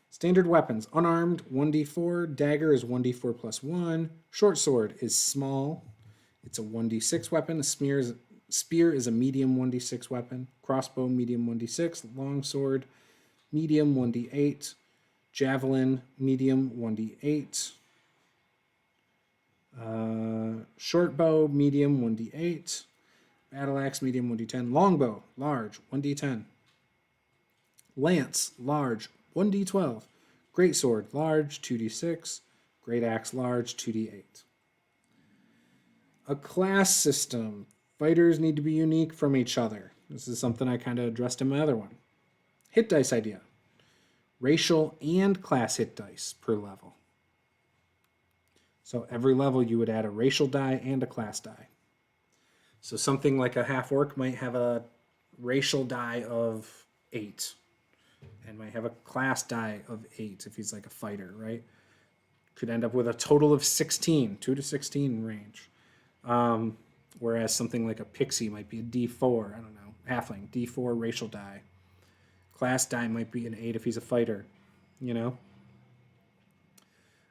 Standard weapons: unarmed, 1d4. Dagger is 1d4 plus 1. Short sword is small. It's a 1d6 weapon. A spear is a medium 1d6 weapon. Crossbow, medium 1d6. Long sword, medium 1d8. Javelin, medium 1d8. Short bow, medium 1d8. Battle axe, medium 1d10. Longbow, large, 1d10. Lance, large, 1d12. Greatsword, large, 2d6. Great axe, large, 2d8. A class system. Fighters need to be unique from each other. This is something I kind of addressed in my other one. Hit dice idea. Racial and class hit dice per level. So every level you would add a racial die and a class die. So something like a half-orc might have a racial die of 8 and might have a class die of 8 if he's like a fighter, right? Could end up with a total of 16, 2 to 16 range. Whereas something like a pixie might be a D4, I don't know, halfling, D4 racial die. Class die might be an 8 if he's a fighter, you know?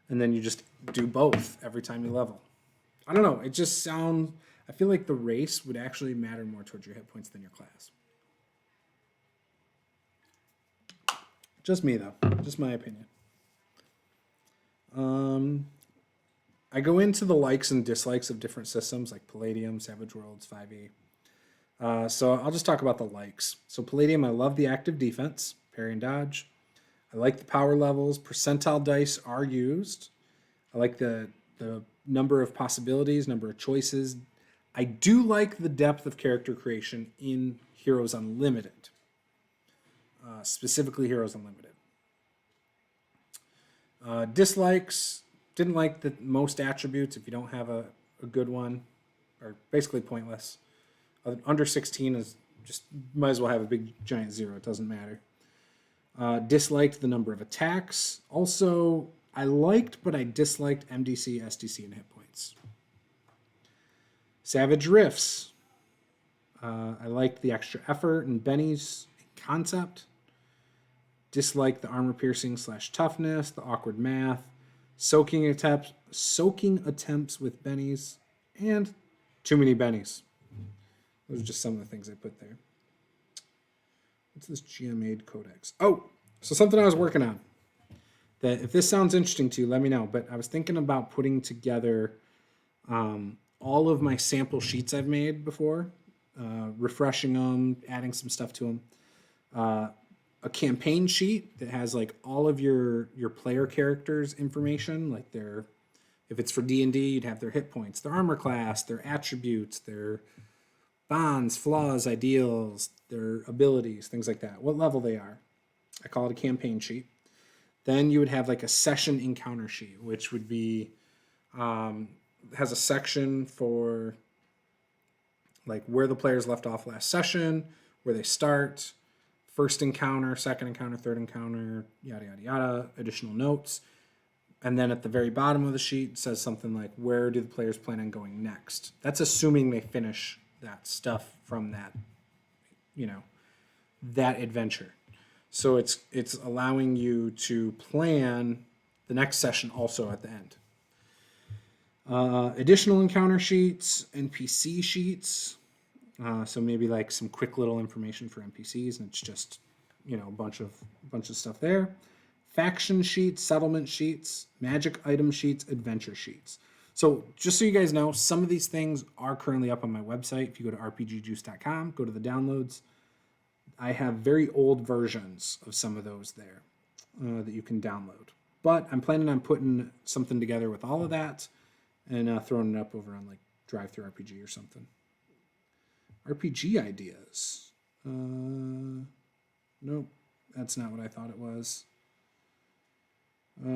And then you just do both every time you level. I don't know, it just sounds... I feel like the race would actually matter more towards your hit points than your class. Just me, though. Just my opinion. I go into the likes and dislikes of different systems like Palladium, Savage Worlds, 5e. So I'll just talk about the likes. So Palladium, I love the active defense, parry and dodge. I like the power levels. Percentile dice are used. I like the number of possibilities, number of choices. I do like the depth of character creation in Heroes Unlimited, specifically Heroes Unlimited. Dislikes, didn't like the most attributes. If you don't have a good one, are basically pointless. Under 16 is just, might as well have a big giant 0. It doesn't matter. Disliked the number of attacks. Also, I liked, but I disliked MDC, SDC, and hit points. Savage Rifts. I liked the extra effort and Benny's concept. Disliked the armor piercing / toughness, the awkward math, soaking attempts with Benny's, and too many Bennies. Those are just some of the things I put there. What's this GM-aid codex? Oh, so something I was working on. That if this sounds interesting to you, let me know. But I was thinking about putting together all of my sample sheets I've made before, refreshing them, adding some stuff to them. A campaign sheet that has like all of your player characters information, like if it's for D&D, you'd have their hit points, their armor class, their attributes, their bonds, flaws, ideals, their abilities, things like that, what level they are. I call it a campaign sheet. Then you would have like a session encounter sheet, which would be has a section for like where the players left off last session, where they start, first encounter, second encounter, third encounter, yada, yada, yada, additional notes. And then at the very bottom of the sheet it says something like, where do the players plan on going next? That's assuming they finish that stuff from that, that adventure. So it's allowing you to plan the next session also at the end. Additional encounter sheets, NPC sheets. So maybe like some quick little information for NPCs, and it's just, a bunch of stuff there. Faction sheets, settlement sheets, magic item sheets, adventure sheets. So just so you guys know, some of these things are currently up on my website. If you go to rpgjuice.com, go to the downloads. I have very old versions of some of those there that you can download. But I'm planning on putting something together with all of that and throwing it up over on like Drive-Thru RPG or something. RPG ideas. Nope, that's not what I thought it was. I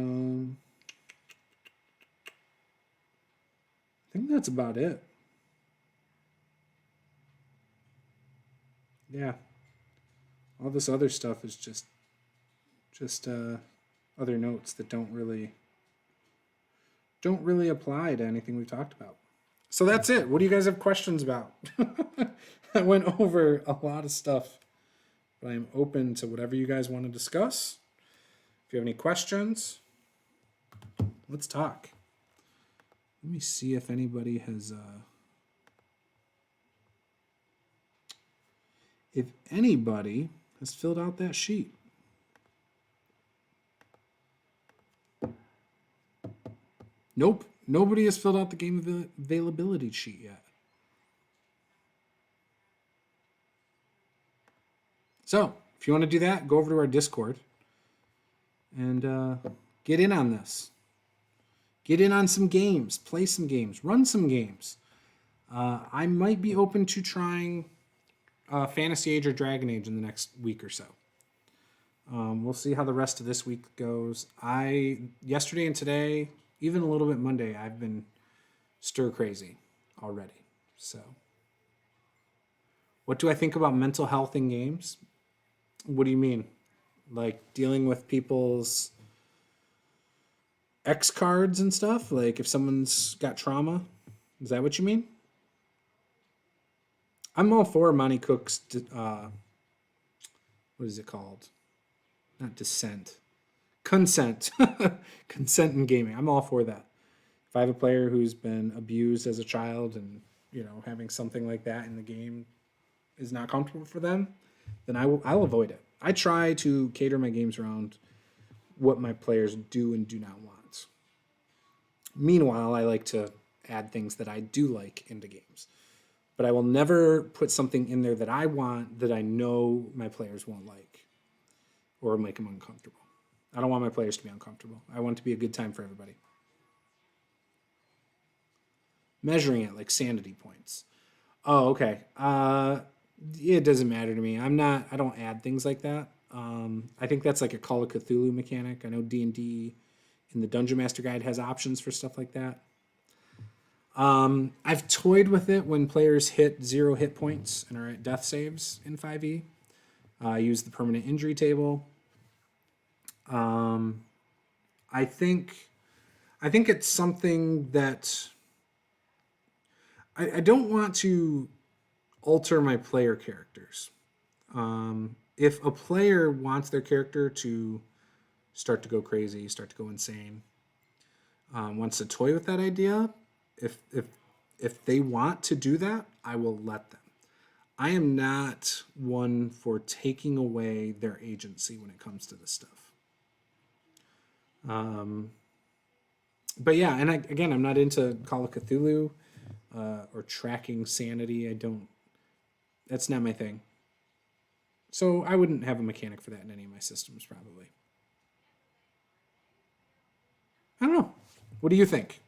think that's about it. Yeah. All this other stuff is just other notes that don't really apply to anything we've talked about. So that's it. What do you guys have questions about? I went over a lot of stuff, but I'm open to whatever you guys want to discuss. If you have any questions, let's talk. Let me see if anybody has... if anybody has filled out that sheet. Nope. Nobody has filled out the game availability sheet yet. So, if you want to do that, go over to our Discord and get in on this. Get in on some games, play some games, run some games. I might be open to trying Fantasy Age or Dragon Age in the next week or so. We'll see how the rest of this week goes. Yesterday and today, even a little bit Monday, I've been stir crazy already. So, what do I think about mental health in games? What do you mean? Like dealing with people's X cards and stuff? Like if someone's got trauma? Is that what you mean? I'm all for Monty Cook's, what is it called? Not dissent. Consent. Consent in gaming. I'm all for that. If I have a player who's been abused as a child and, having something like that in the game is not comfortable for them, then I'll avoid it. I try to cater my games around what my players do and do not want. Meanwhile, I like to add things that I do like into games. But I will never put something in there that I want that I know my players won't like or make them uncomfortable. I don't want my players to be uncomfortable. I want it to be a good time for everybody. Measuring it like sanity points. Oh, okay. It doesn't matter to me. I don't add things like that. I think that's like a Call of Cthulhu mechanic. I know D&D in the Dungeon Master Guide has options for stuff like that. I've toyed with it when players hit 0 hit points and are at death saves in 5e. I use the permanent injury table. I think it's something that I don't want to alter my player characters. If a player wants their character to start to go crazy, start to go insane, wants to toy with that idea, if they want to do that, I will let them. I am not one for taking away their agency when it comes to this stuff. But yeah, and again, I'm not into Call of Cthulhu or tracking sanity. I don't. That's not my thing. So I wouldn't have a mechanic for that in any of my systems, probably. I don't know. What do you think?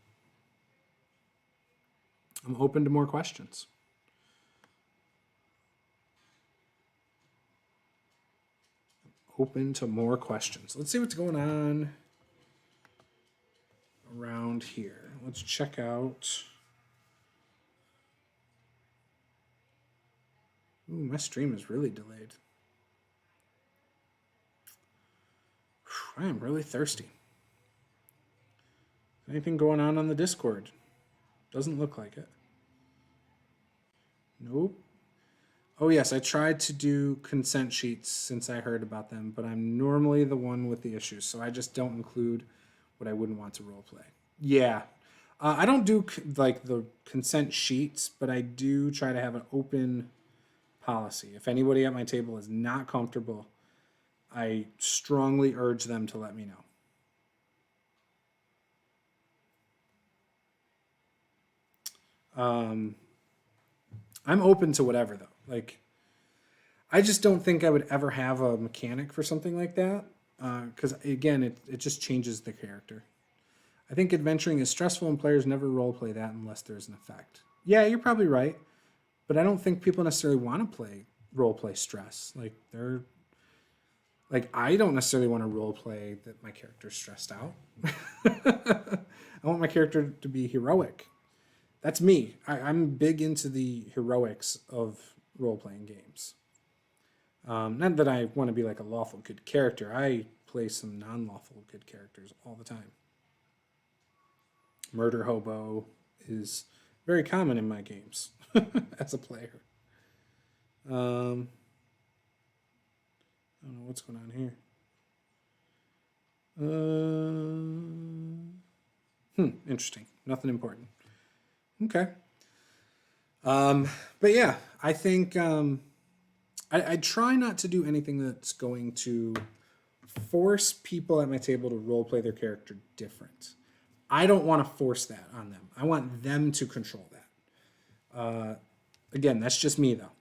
I'm open to more questions. Open to more questions. Let's see what's going on around here. Let's check out. Ooh, my stream is really delayed. I am really thirsty. Anything going on the Discord? Doesn't look like it. Nope. Oh yes, I tried to do consent sheets since I heard about them, but I'm normally the one with the issues, so I just don't include what I wouldn't want to roleplay. Yeah. I don't do like the consent sheets, but I do try to have an open policy. If anybody at my table is not comfortable, I strongly urge them to let me know. I'm open to whatever though. Like, I just don't think I would ever have a mechanic for something like that because again, it just changes the character. I think adventuring is stressful and players never roleplay that unless there's an effect. Yeah, you're probably right, but I don't think people necessarily want to play roleplay stress. Like I don't necessarily want to roleplay that my character's stressed out. I want my character to be heroic. That's me. I'm big into the heroics of role-playing games. Not that I want to be like a lawful good character. I play some non-lawful good characters all the time. Murder hobo is very common in my games as a player. I don't know what's going on here. Interesting. Nothing important. Okay. But yeah, I think I try not to do anything that's going to force people at my table to roleplay their character different. I don't want to force that on them. I want them to control that. Again, that's just me though.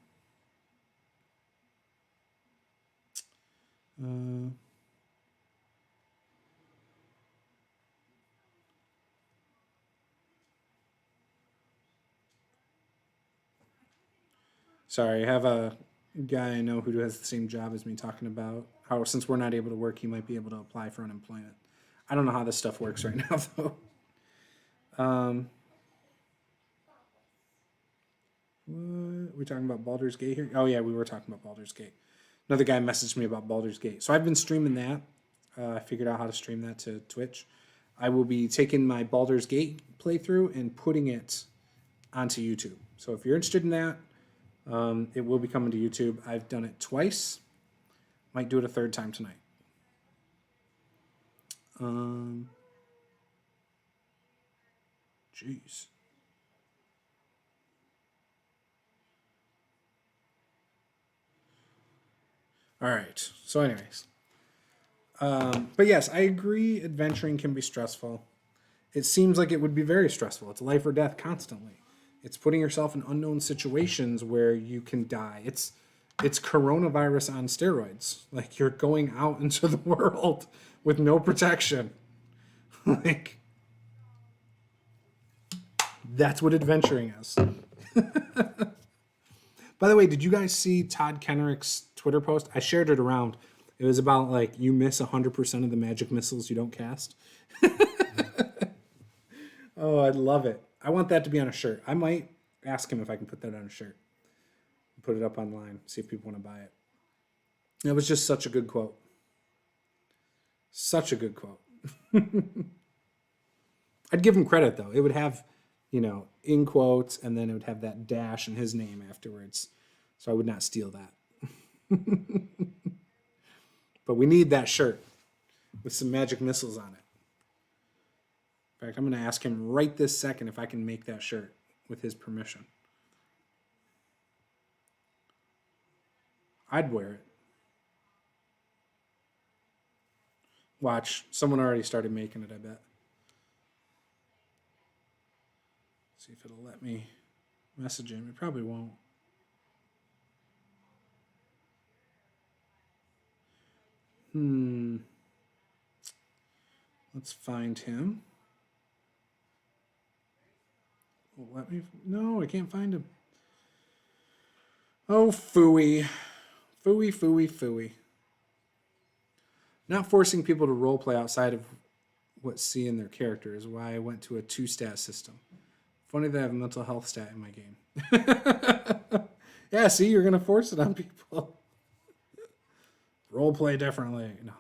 Sorry, I have a guy I know who has the same job as me talking about how since we're not able to work, he might be able to apply for unemployment. I don't know how this stuff works right now though. What? We talking about Baldur's Gate here? Oh yeah, we were talking about Baldur's Gate. Another guy messaged me about Baldur's Gate. So I've been streaming that. I figured out how to stream that to Twitch. I will be taking my Baldur's Gate playthrough and putting it onto YouTube. So if you're interested in that, it will be coming to YouTube. I've done it twice. Might do it a third time tonight. Jeez. All right. So, anyways. But yes, I agree. Adventuring can be stressful. It seems like it would be very stressful. It's life or death constantly. It's putting yourself in unknown situations where you can die. It's coronavirus on steroids. Like you're going out into the world with no protection. Like that's what adventuring is. By the way, did you guys see Todd Kenrick's Twitter post? I shared it around. It was about like you miss 100% of the magic missiles you don't cast. Oh, I'd love it. I want that to be on a shirt. I might ask him if I can put that on a shirt. Put it up online, see if people want to buy it. It was just such a good quote. Such a good quote. I'd give him credit though. It would have, in quotes, and then it would have that dash and his name afterwards. So I would not steal that. But we need that shirt with some magic missiles on it. In fact, I'm going to ask him right this second if I can make that shirt with his permission. I'd wear it. Watch, someone already started making it, I bet. See if it'll let me message him. It probably won't. Let's find him. Let me. No, I can't find him. Oh, phooey. Phooey, phooey, phooey. Not forcing people to roleplay outside of what's see in their character is why I went to a 2-stat system. Funny that I have a mental health stat in my game. Yeah, see, you're going to force it on people. Roleplay differently. No.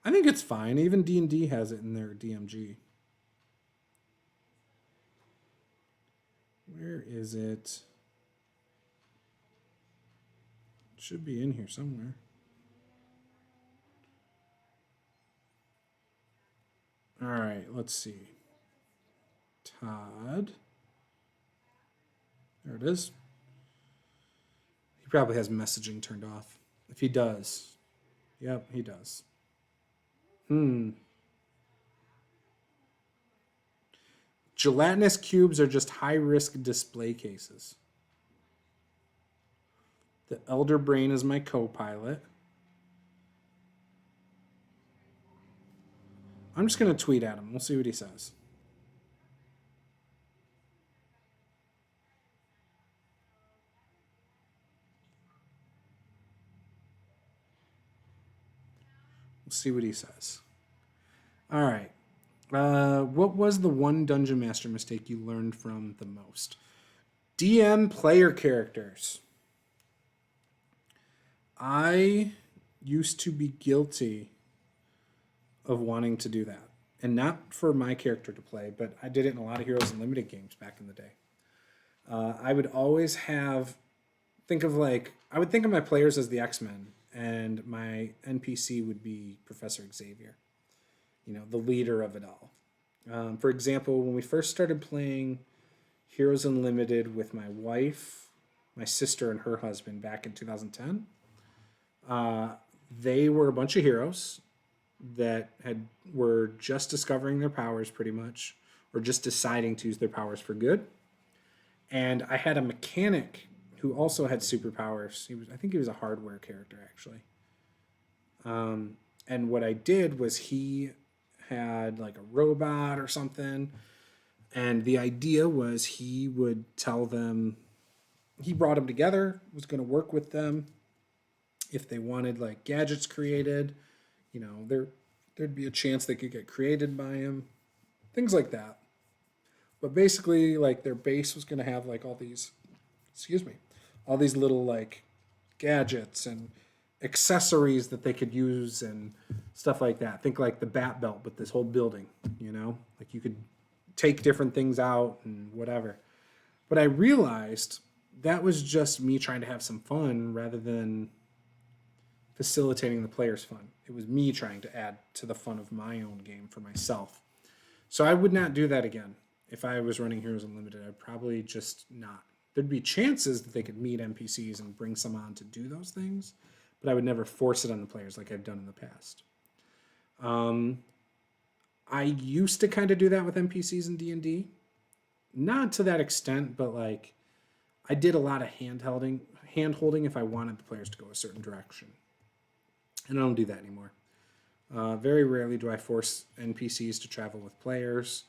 I think it's fine. Even D&D has it in their DMG. Where is it? It should be in here somewhere. All right, let's see. Todd. There it is. He probably has messaging turned off. If he does. Yep, he does. Gelatinous cubes are just high-risk display cases. The Elder Brain is my co-pilot. I'm just going to tweet at him. We'll see what he says. We'll see what he says. All right. What was the one Dungeon Master mistake you learned from the most? DM player characters. I used to be guilty of wanting to do that. And not for my character to play, but I did it in a lot of Heroes Unlimited games back in the day. I would always I would think of my players as the X-Men, and my NPC would be Professor Xavier. The leader of it all. For example, when we first started playing Heroes Unlimited with my wife, my sister, and her husband back in 2010, they were a bunch of heroes that were just discovering their powers pretty much, or just deciding to use their powers for good. And I had a mechanic who also had superpowers. I think he was a hardware character, actually. And what I did was he had like a robot or something. And the idea was he would tell them, he brought them together, was going to work with them. If they wanted like gadgets created, there'd be a chance they could get created by him. Things like that. But basically, like their base was going to have like all these little like gadgets and accessories that they could use and stuff like that. Think like the Bat Belt, but this whole building, like you could take different things out and whatever. But I realized that was just me trying to have some fun rather than facilitating the player's fun. It was me trying to add to the fun of my own game for myself. So I would not do that again. If I was running Heroes Unlimited, I'd probably just not. there'd be chances that they could meet NPCs and bring some on to do those things, but I would never force it on the players like I've done in the past. I used to kind of do that with NPCs in D&D. Not to that extent, but like I did a lot of hand holding if I wanted the players to go a certain direction. And I don't do that anymore. Very rarely do I force NPCs to travel with players.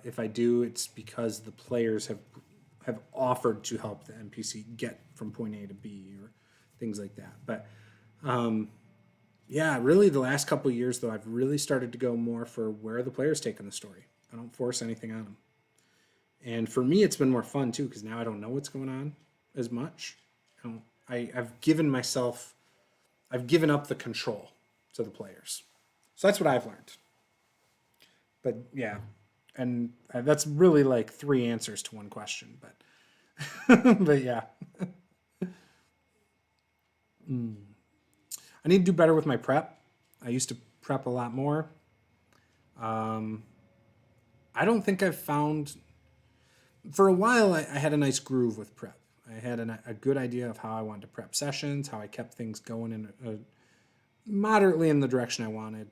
If I do, it's because the players have offered to help the NPC get from point A to B or things like that. But yeah, really the last couple of years, though, I've really started to go more for where the players taking the story. I don't force anything on them. And for me, it's been more fun, too, because now I don't know what's going on as much. I've given up the control to the players. So that's what I've learned. But yeah, and that's really like 3 answers to one question. But but yeah. I need to do better with my prep. I used to prep a lot more. I don't think I've found... For a while, I had a nice groove with prep. I had a good idea of how I wanted to prep sessions, how I kept things going in moderately in the direction I wanted.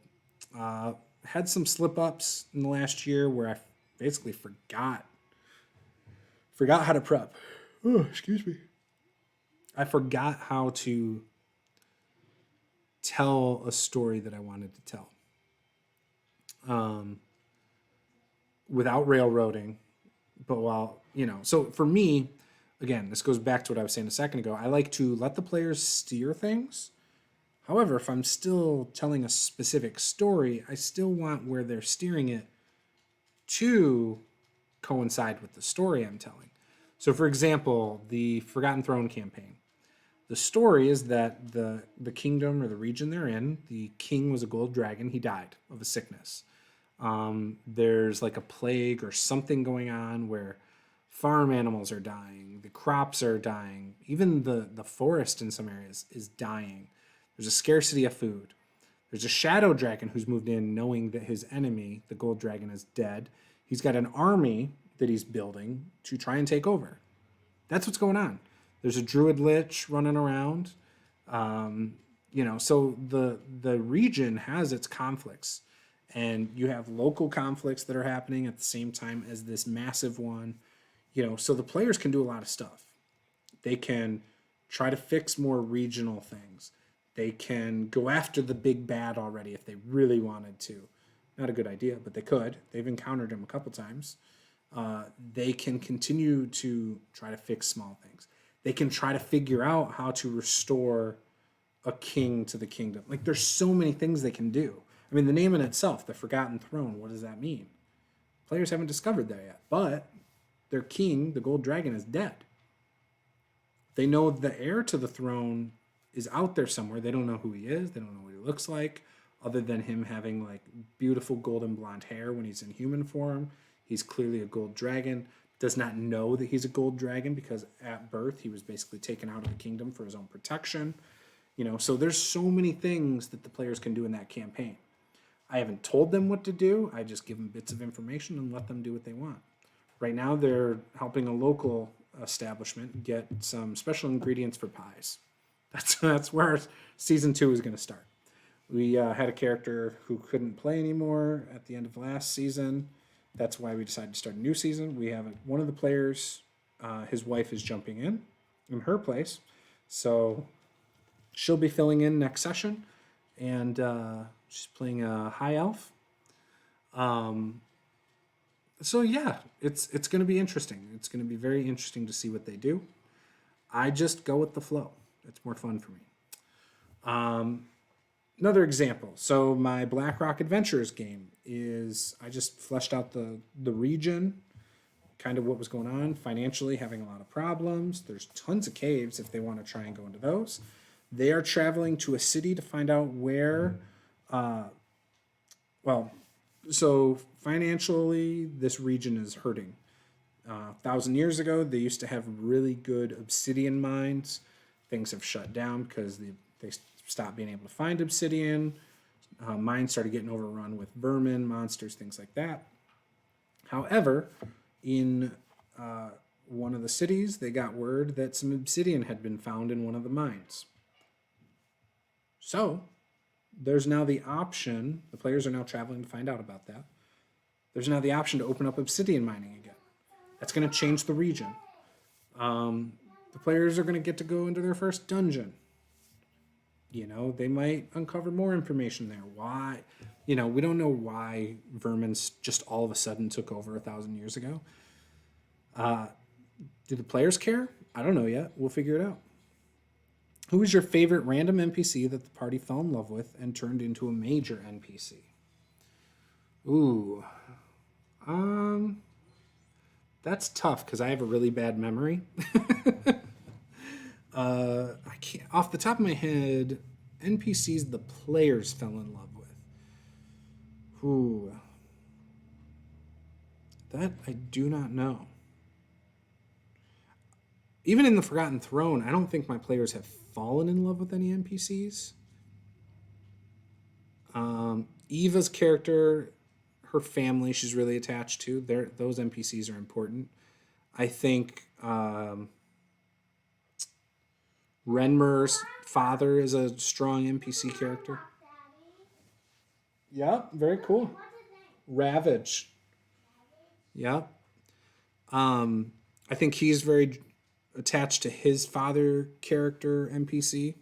Had some slip-ups in the last year where I basically forgot how to prep. Oh, excuse me. I forgot how to tell a story that I wanted to tell. Without railroading, but while, so for me, again, this goes back to what I was saying a second ago. I like to let the players steer things. However, if I'm still telling a specific story, I still want where they're steering it to coincide with the story I'm telling. So, for example, the Forgotten Throne campaign. The story is that the kingdom or the region they're in, the king was a gold dragon. He died of a sickness. There's like a plague or something going on where farm animals are dying, the crops are dying, even the forest in some areas is dying. There's a scarcity of food. There's a shadow dragon who's moved in knowing that his enemy, the gold dragon, is dead. He's got an army that he's building to try and take over. That's what's going on. There's a druid lich running around. So the region has its conflicts. And you have local conflicts that are happening at the same time as this massive one. So the players can do a lot of stuff. They can try to fix more regional things. They can go after the big bad already if they really wanted to. Not a good idea, but they could. They've encountered him a couple times. They can continue to try to fix small things. They can try to figure out how to restore a king to the kingdom. Like, there's so many things they can do. I mean, the name in itself, the Forgotten Throne, what does that mean? Players haven't discovered that yet. But their king, the gold dragon, is dead. They know the heir to the throne is out there somewhere. They don't know who he is. They don't know what he looks like, other than him having like beautiful golden blonde hair when he's in human form. He's clearly a gold dragon. Does not know that he's a gold dragon because at birth he was basically taken out of the kingdom for his own protection. So there's so many things that the players can do in that campaign. I haven't told them what to do. I just give them bits of information and let them do what they want. Right now they're helping a local establishment get some special ingredients for pies. That's where our season 2 is going to start. We had a character who couldn't play anymore at the end of last season. That's why we decided to start a new season. We have one of the players, his wife is jumping in her place. So she'll be filling in next session. And she's playing a high elf. So yeah, it's going to be interesting. It's going to be very interesting to see what they do. I just go with the flow. It's more fun for me. Another example. So my Blackrock Adventures game is I just fleshed out the region, kind of what was going on financially, having a lot of problems. There's tons of caves if they want to try and go into those. They are traveling to a city to find out where, so financially, this region is hurting. 1,000 years ago, they used to have really good obsidian mines. Things have shut down because they stopped being able to find obsidian. Mines started getting overrun with vermin, monsters, things like that. However, in one of the cities, they got word that some obsidian had been found in one of the mines. So there's now the option, the players are now traveling to find out about that. There's now the option to open up obsidian mining again. That's going to change the region. The players are going to get to go into their first dungeon. You know, they might uncover more information there. Why? You know, we don't know why vermins just all of a sudden took over 1,000 years ago. Do the players care? I don't know yet. We'll figure it out. Who is your favorite random NPC that the party fell in love with and turned into a major NPC? Ooh. That's tough because I have a really bad memory. I can't, off the top of my head, NPCs the players fell in love with. Ooh. That I do not know. Even in the Forgotten Throne, I don't think my players have fallen in love with any NPCs. Eva's character, her family, she's really attached to. Those NPCs are important. I think Renmer's father is a strong NPC character. Yeah, very cool. Ravage. Yeah. I think he's very attached to his father character NPC.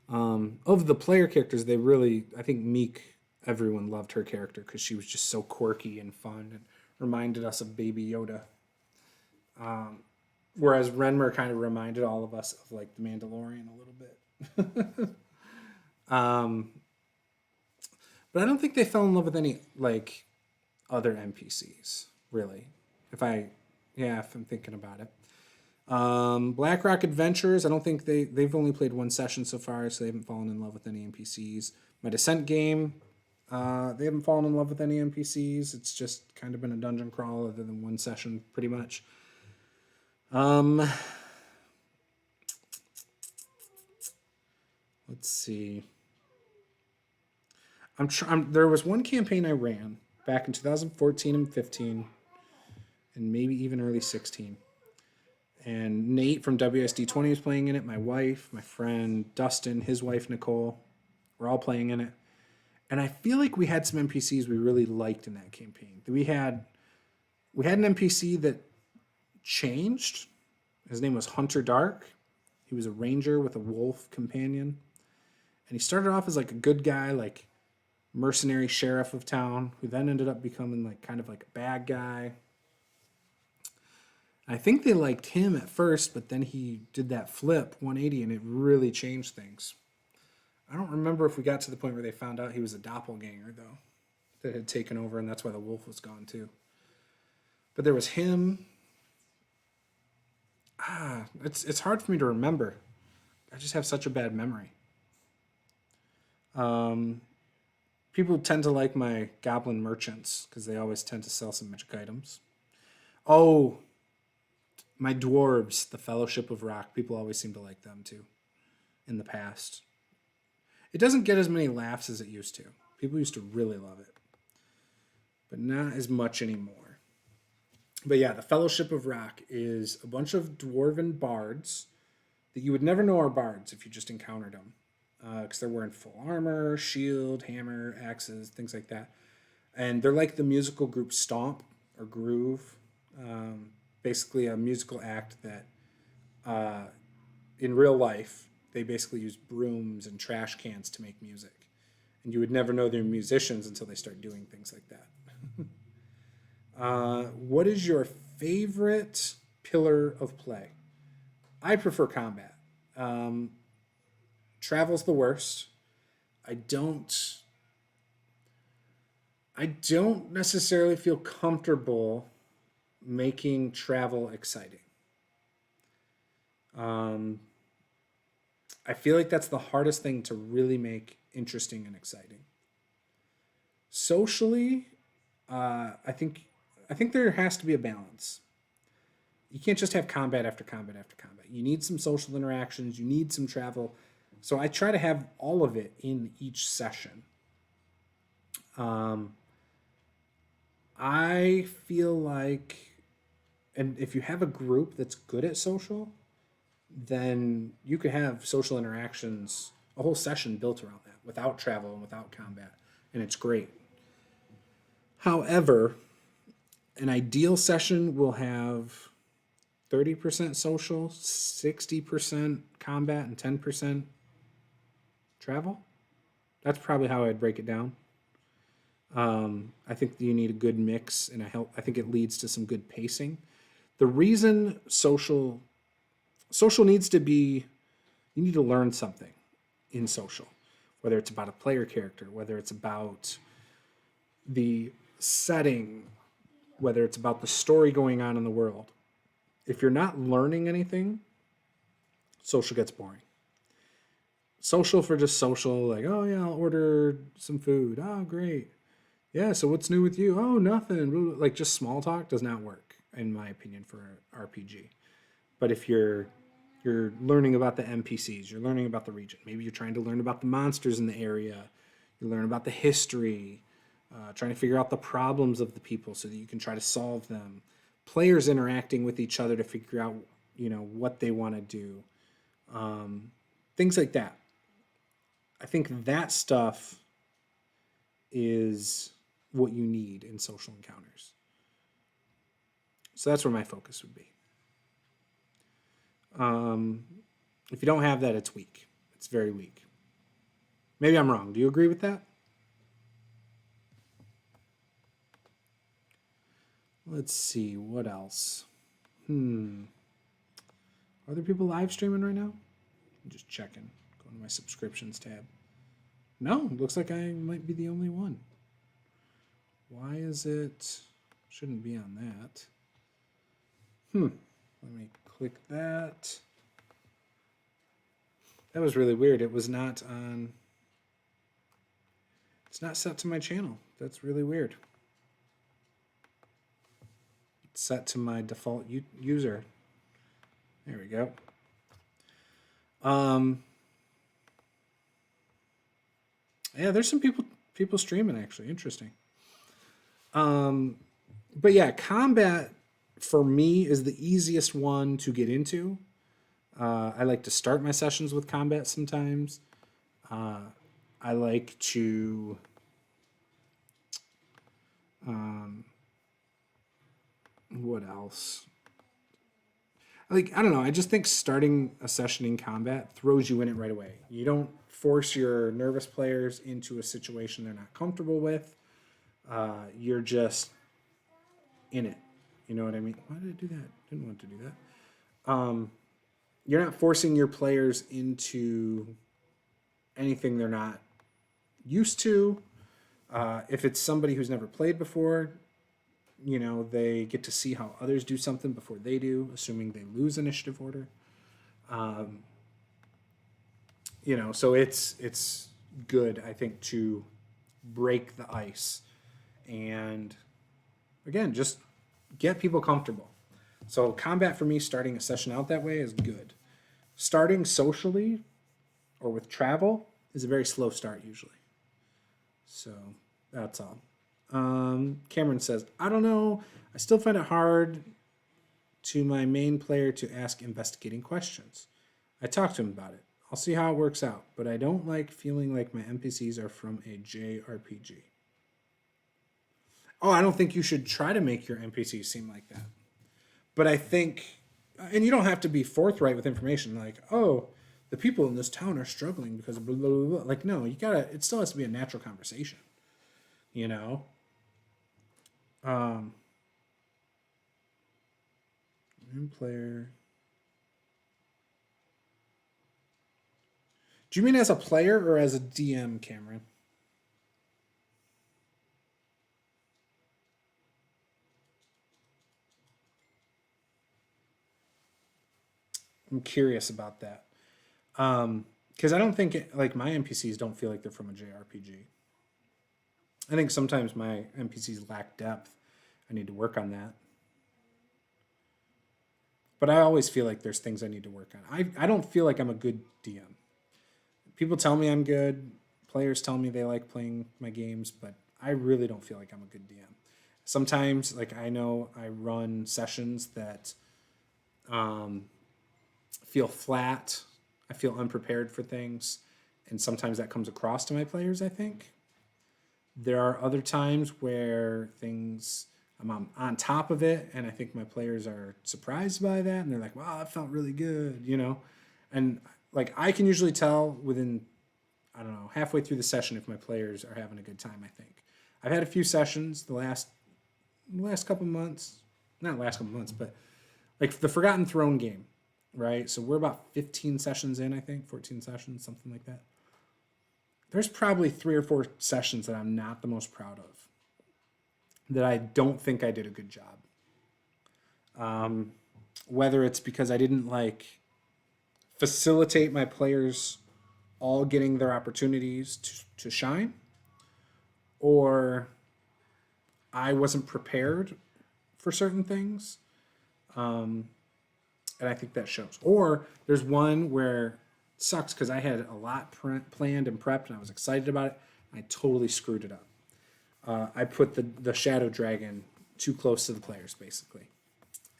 Of the player characters, I think Meek, everyone loved her character because she was just so quirky and fun and reminded us of Baby Yoda. Whereas Renmer kind of reminded all of us of like the Mandalorian a little bit. But I don't think they fell in love with any like other NPCs, really. If I'm thinking about it. BlackRock Adventures, I don't think they've only played one session so far, so they haven't fallen in love with any NPCs. My Descent game, they haven't fallen in love with any NPCs. It's just kind of been a dungeon crawl other than one session, pretty much. Let's see. There was one campaign I ran back in 2014 and 15, and maybe even early 16. And Nate from WSD20 was playing in it. My wife, my friend Dustin, his wife Nicole, we're all playing in it. And I feel like we had some NPCs we really liked in that campaign. We had an NPC that changed. His name was Hunter Dark. He was a ranger with a wolf companion. And he started off as like a good guy, like mercenary sheriff of town, who then ended up becoming like kind of like a bad guy. I think they liked him at first, but then he did that flip 180 and it really changed things. I don't remember if we got to the point where they found out he was a doppelganger, though, that had taken over, and that's why the wolf was gone, too. But there was him. It's hard for me to remember. I just have such a bad memory. People tend to like my goblin merchants because they always tend to sell some magic items. Oh, my dwarves, the Fellowship of Rock. People always seem to like them too in the past. It doesn't get as many laughs as it used to. People used to really love it, but not as much anymore. But yeah, the Fellowship of Rock is a bunch of dwarven bards that you would never know are bards if you just encountered them. Because they're wearing full armor, shield, hammer, axes, things like that. And they're like the musical group Stomp or Groove. Basically a musical act that in real life, they basically use brooms and trash cans to make music. And you would never know they're musicians until they start doing things like that. What is your favorite pillar of play? I prefer combat. Travel's the worst. I don't necessarily feel comfortable making travel exciting. I feel like that's the hardest thing to really make interesting and exciting. Socially, I think there has to be a balance. You can't just have combat after combat after combat. You need some social interactions. You need some travel. So I try to have all of it in each session. I feel like And if you have a group that's good at social, then you could have social interactions, a whole session built around that without travel and without combat. And it's great. However, an ideal session will have 30% social, 60% combat, and 10% travel. That's probably how I'd break it down. I think you need a good mix, and I think it leads to some good pacing. The reason social needs to be, you need to learn something in social, whether it's about a player character, whether it's about the setting, whether it's about the story going on in the world. If you're not learning anything, social gets boring. Social for just social, like, oh yeah, I'll order some food. Oh, great. Yeah, so what's new with you? Oh, nothing. Like, just small talk does not work, in my opinion, for an RPG. But if you're learning about the NPCs, you're learning about the region. Maybe you're trying to learn about the monsters in the area. You learn about the history, trying to figure out the problems of the people so that you can try to solve them. Players interacting with each other to figure out, what they want to do. Things like that. I think that stuff is what you need in social encounters. So that's where my focus would be. If you don't have that, it's weak. It's very weak. Maybe I'm wrong. Do you agree with that? Let's see. What else? Are there people live streaming right now? I'm just checking. Going to my subscriptions tab. No, looks like I might be the only one. Why is it? Shouldn't be on that. Let me click that. That was really weird. It was not on. It's not set to my channel. That's really weird. It's set to my default user. There we go. Yeah, there's some people streaming actually. Interesting. But yeah, combat for me is the easiest one to get into. I like to start my sessions with combat sometimes. I like to what else? I don't know. I just think starting a session in combat throws you in it right away. You don't force your nervous players into a situation they're not comfortable with. You're just in it. You know what I mean? Why did I do that? Didn't want to do that. You're not forcing your players into anything they're not used to. If it's somebody who's never played before, they get to see how others do something before they do, assuming they lose initiative order. So it's good, I think, to break the ice and, again, just get people comfortable. So combat for me, starting a session out that way is good. Starting socially or with travel is a very slow start usually. So that's all. Cameron says, I don't know. I still find it hard to my main player to ask investigating questions. I talked to him about it. I'll see how it works out, but I don't like feeling like my NPCs are from a JRPG. Oh, I don't think you should try to make your NPCs seem like that. But I think, and you don't have to be forthright with information like, oh, the people in this town are struggling because of blah, blah, blah, blah. Like, no, it still has to be a natural conversation, Main player. Do you mean as a player or as a DM, Cameron? I'm curious about that. Because I don't think my NPCs don't feel like they're from a JRPG. I think sometimes my NPCs lack depth. I need to work on that. But I always feel like there's things I need to work on. I don't feel like I'm a good DM. People tell me I'm good. Players tell me they like playing my games, but I really don't feel like I'm a good DM. Sometimes, like I know I run sessions that feel flat. I feel unprepared for things. And sometimes that comes across to my players, I think. There are other times where I'm on top of it, and I think my players are surprised by that, and they're like, wow, that felt really good, you know? And like I can usually tell within, I don't know, halfway through the session if my players are having a good time, I think. I've had a few sessions the last couple months, not last couple months, but like the Forgotten Throne game, right? So we're about 15 sessions in, I think, 14 sessions, something like that. There's probably 3 or 4 sessions that I'm not the most proud of, that I don't think I did a good job. Whether it's because I didn't like facilitate my players all getting their opportunities to shine, or I wasn't prepared for certain things. And I think that shows. Or there's one where it sucks because I had a lot planned and prepped and I was excited about it. I totally screwed it up. I put the Shadow Dragon too close to the players, basically.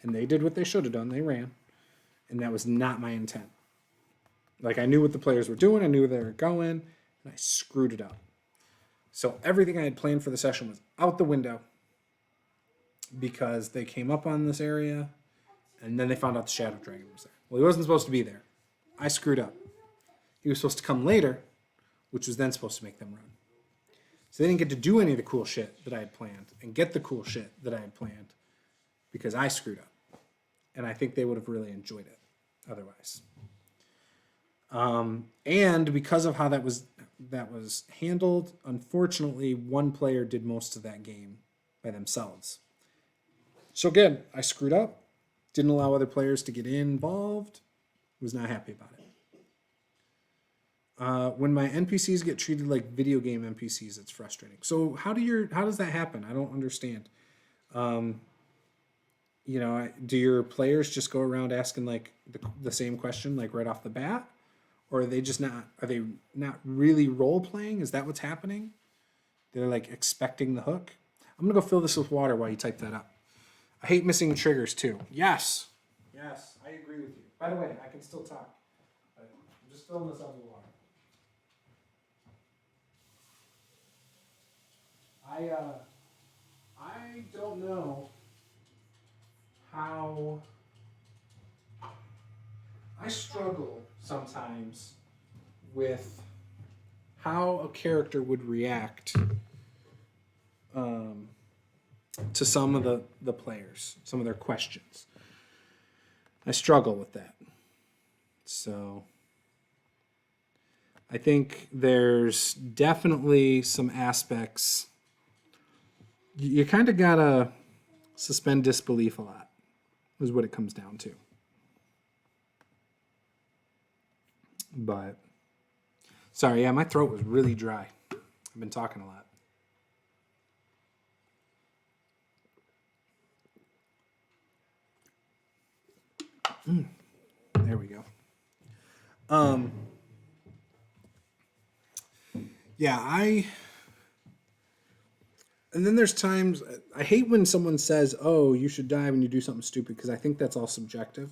And they did what they should have done. They ran. And that was not my intent. Like, I knew what the players were doing. I knew where they were going. And I screwed it up. So everything I had planned for the session was out the window because they came up on this area and then they found out the Shadow Dragon was there. Well, he wasn't supposed to be there. I screwed up. He was supposed to come later, which was then supposed to make them run. So they didn't get to do any of the cool shit that I had planned and get the cool shit that I had planned because I screwed up. And I think they would have really enjoyed it otherwise. And because of how that was handled, unfortunately, one player did most of that game by themselves. So again, I screwed up, didn't allow other players to get involved, was not happy about it. When my NPCs get treated like video game NPCs, it's frustrating. So how does that happen? I don't understand. Do your players just go around asking like the same question like right off the bat? Or are they not really role playing? Is that what's happening? They're like expecting the hook. I'm gonna go fill this with water while you type that up. I hate missing triggers too. Yes, I agree with you. By the way, I can still talk. I'm just filling this up with water. I don't know how. I struggle sometimes with how a character would react to some of the players, some of their questions. I struggle with that. So I think there's definitely some aspects. You kind of got to suspend disbelief a lot, is what it comes down to. But, sorry, yeah, my throat was really dry. I've been talking a lot. There we go. And then there's times, I hate when someone says, oh, you should die when you do something stupid, because I think that's all subjective.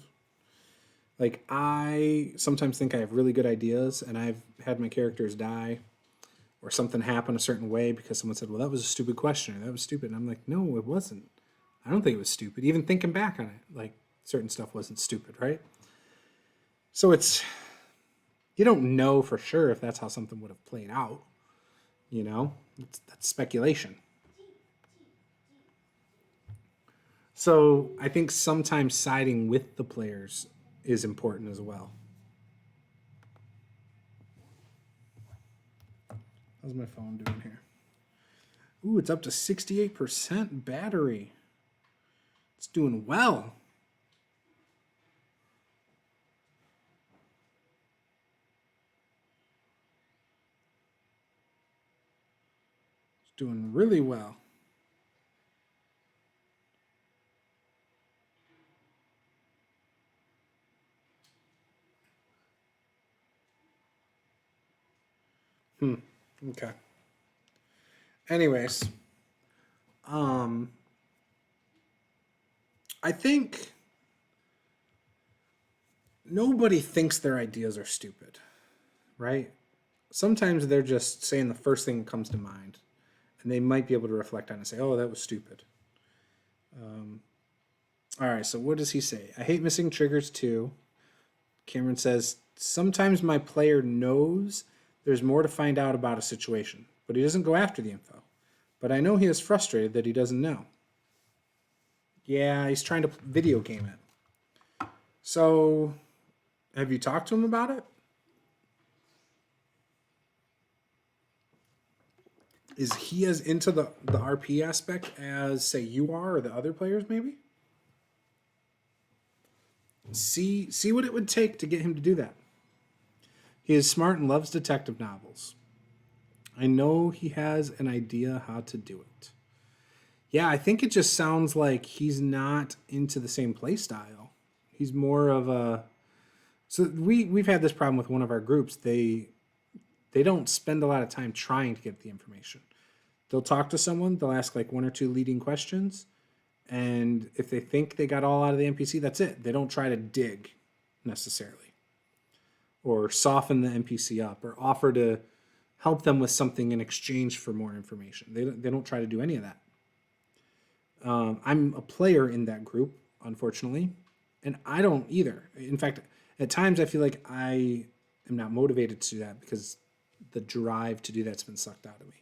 Like, I sometimes think I have really good ideas, and I've had my characters die, or something happen a certain way because someone said, well, that was a stupid question, or that was stupid. And I'm like, no, it wasn't. I don't think it was stupid. Even thinking back on it, like, certain stuff wasn't stupid, right? So you don't know for sure if that's how something would have played out, you know? That's speculation. So I think sometimes siding with the players is important as well. How's my phone doing here? Ooh, it's up to 68% battery. It's doing well. It's doing really well. Okay. Anyways, I think nobody thinks their ideas are stupid, right? Sometimes they're just saying the first thing that comes to mind, and they might be able to reflect on it and say, "Oh, that was stupid." All right, so what does he say? I hate missing triggers too. Cameron says, sometimes my player knows there's more to find out about a situation, but he doesn't go after the info. But I know he is frustrated that he doesn't know. Yeah, he's trying to video game it. So, have you talked to him about it? Is he as into the RP aspect as, say, you are or the other players, maybe? See what it would take to get him to do that. He is smart and loves detective novels. I know he has an idea how to do it. Yeah, I think it just sounds like he's not into the same play style. He's more of a... So we've had this problem with one of our groups. They don't spend a lot of time trying to get the information. They'll talk to someone, they'll ask like one or two leading questions, and if they think they got all out of the NPC, that's it. They don't try to dig necessarily, or soften the NPC up, or offer to help them with something in exchange for more information. They don't try to do any of that. I'm a player in that group, unfortunately, and I don't either. In fact, at times I feel like I am not motivated to do that because the drive to do that's been sucked out of me.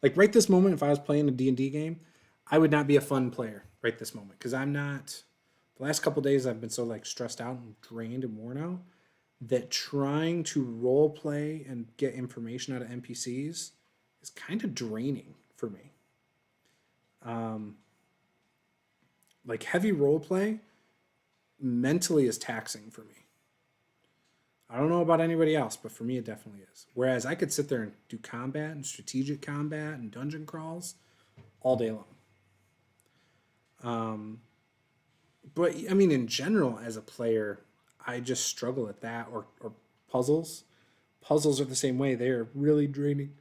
Like right this moment, if I was playing a D&D game, I would not be a fun player right this moment because I'm not. The last couple of days I've been so like stressed out and drained and worn out that trying to role play and get information out of NPCs is kind of draining for me. Like heavy role play mentally is taxing for me. I don't know about anybody else, but for me it definitely is. Whereas I could sit there and do combat and strategic combat and dungeon crawls all day long. But I mean, in general, as a player, I just struggle at that or puzzles. Puzzles are the same way. They are really draining.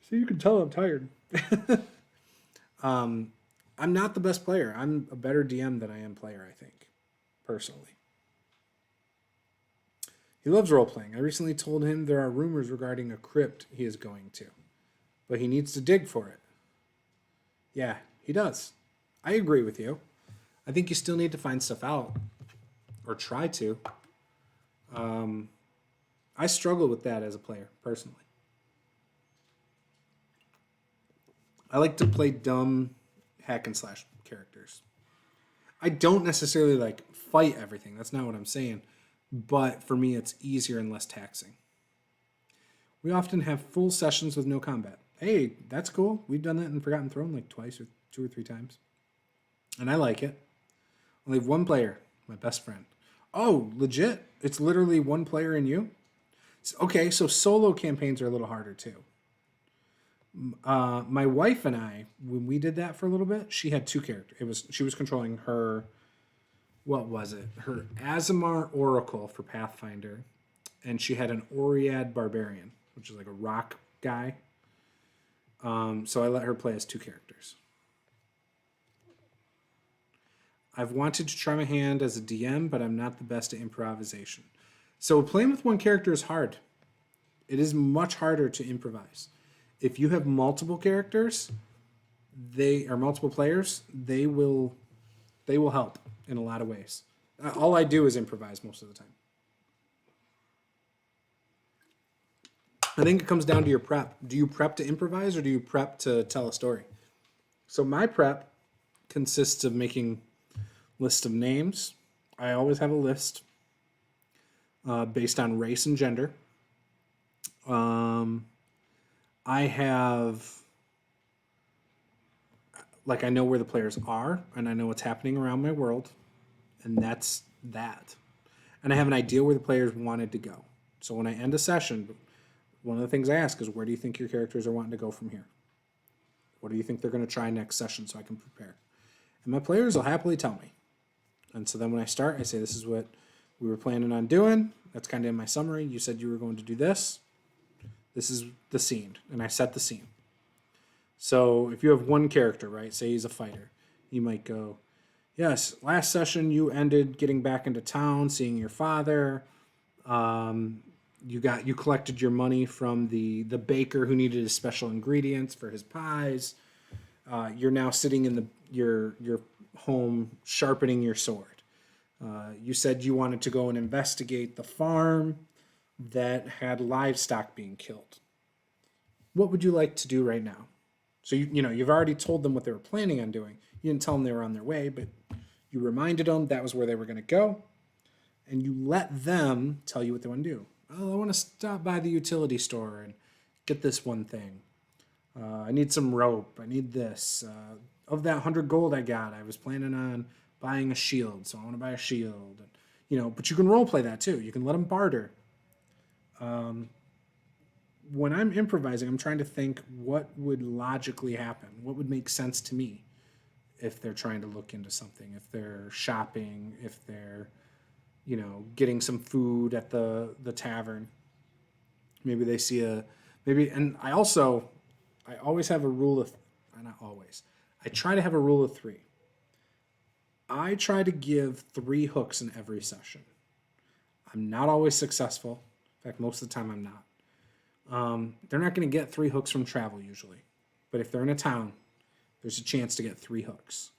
So you can tell I'm tired. I'm not the best player. I'm a better DM than I am player, I think, personally. He loves role-playing. I recently told him there are rumors regarding a crypt he is going to, but he needs to dig for it. Yeah, he does. I agree with you. I think you still need to find stuff out, or try to. I struggle with that as a player, personally. I like to play dumb hack and slash characters. I don't necessarily like fight everything. That's not what I'm saying. But for me, it's easier and less taxing. We often have full sessions with no combat. Hey, that's cool. We've done that in Forgotten Throne like twice or 2 or 3 times. And I like it. Only have one player, my best friend. Oh, legit? It's literally one player and you? Okay, so solo campaigns are a little harder too. My wife and I, when we did that for a little bit, she had 2 characters. She was controlling her, what was it? Her Azamar Oracle for Pathfinder, and she had an Oriad Barbarian, which is like a rock guy. So I let her play as 2 characters. I've wanted to try my hand as a DM, but I'm not the best at improvisation. So playing with one character is hard. It is much harder to improvise. If you have multiple characters, they are multiple players, they will help in a lot of ways. All I do is improvise most of the time. I think it comes down to your prep. Do you prep to improvise or do you prep to tell a story? So my prep consists of making lists of names. I always have a list based on race and gender. I have, like, I know where the players are, and I know what's happening around my world, and that's that. And I have an idea where the players wanted to go. So when I end a session, one of the things I ask is, where do you think your characters are wanting to go from here? What do you think they're going to try next session so I can prepare? And my players will happily tell me. And so then when I start, I say, this is what we were planning on doing. That's kind of in my summary. You said you were going to do this. This is the scene. And I set the scene. So if you have one character, right, say he's a fighter, You might go, yes, last session you ended getting back into town, seeing your father. You collected your money from the baker who needed his special ingredients for his pies. You're now sitting in your home sharpening your sword. You said you wanted to go and investigate the farm that had livestock being killed. What would you like to do right now? So you've already told them what they were planning on doing. You didn't tell them they were on their way, but you reminded them that was where they were going to go, and you let them tell you what they want to do. Oh, I want to stop by the utility store and get this one thing. I need some rope. I need this. Of that 100 gold I got, I was planning on buying a shield, so I want to buy a shield. And, but you can role play that too. You can let them barter. When I'm improvising, I'm trying to think what would logically happen. What would make sense to me if they're trying to look into something, if they're shopping, if they're, getting some food at the tavern. Maybe they see and I always have a rule of, not always, I try to have a rule of 3. I try to give 3 hooks in every session. I'm not always successful. In fact, most of the time I'm not. They're not going to get 3 hooks from travel usually. But if they're in a town, there's a chance to get 3 hooks.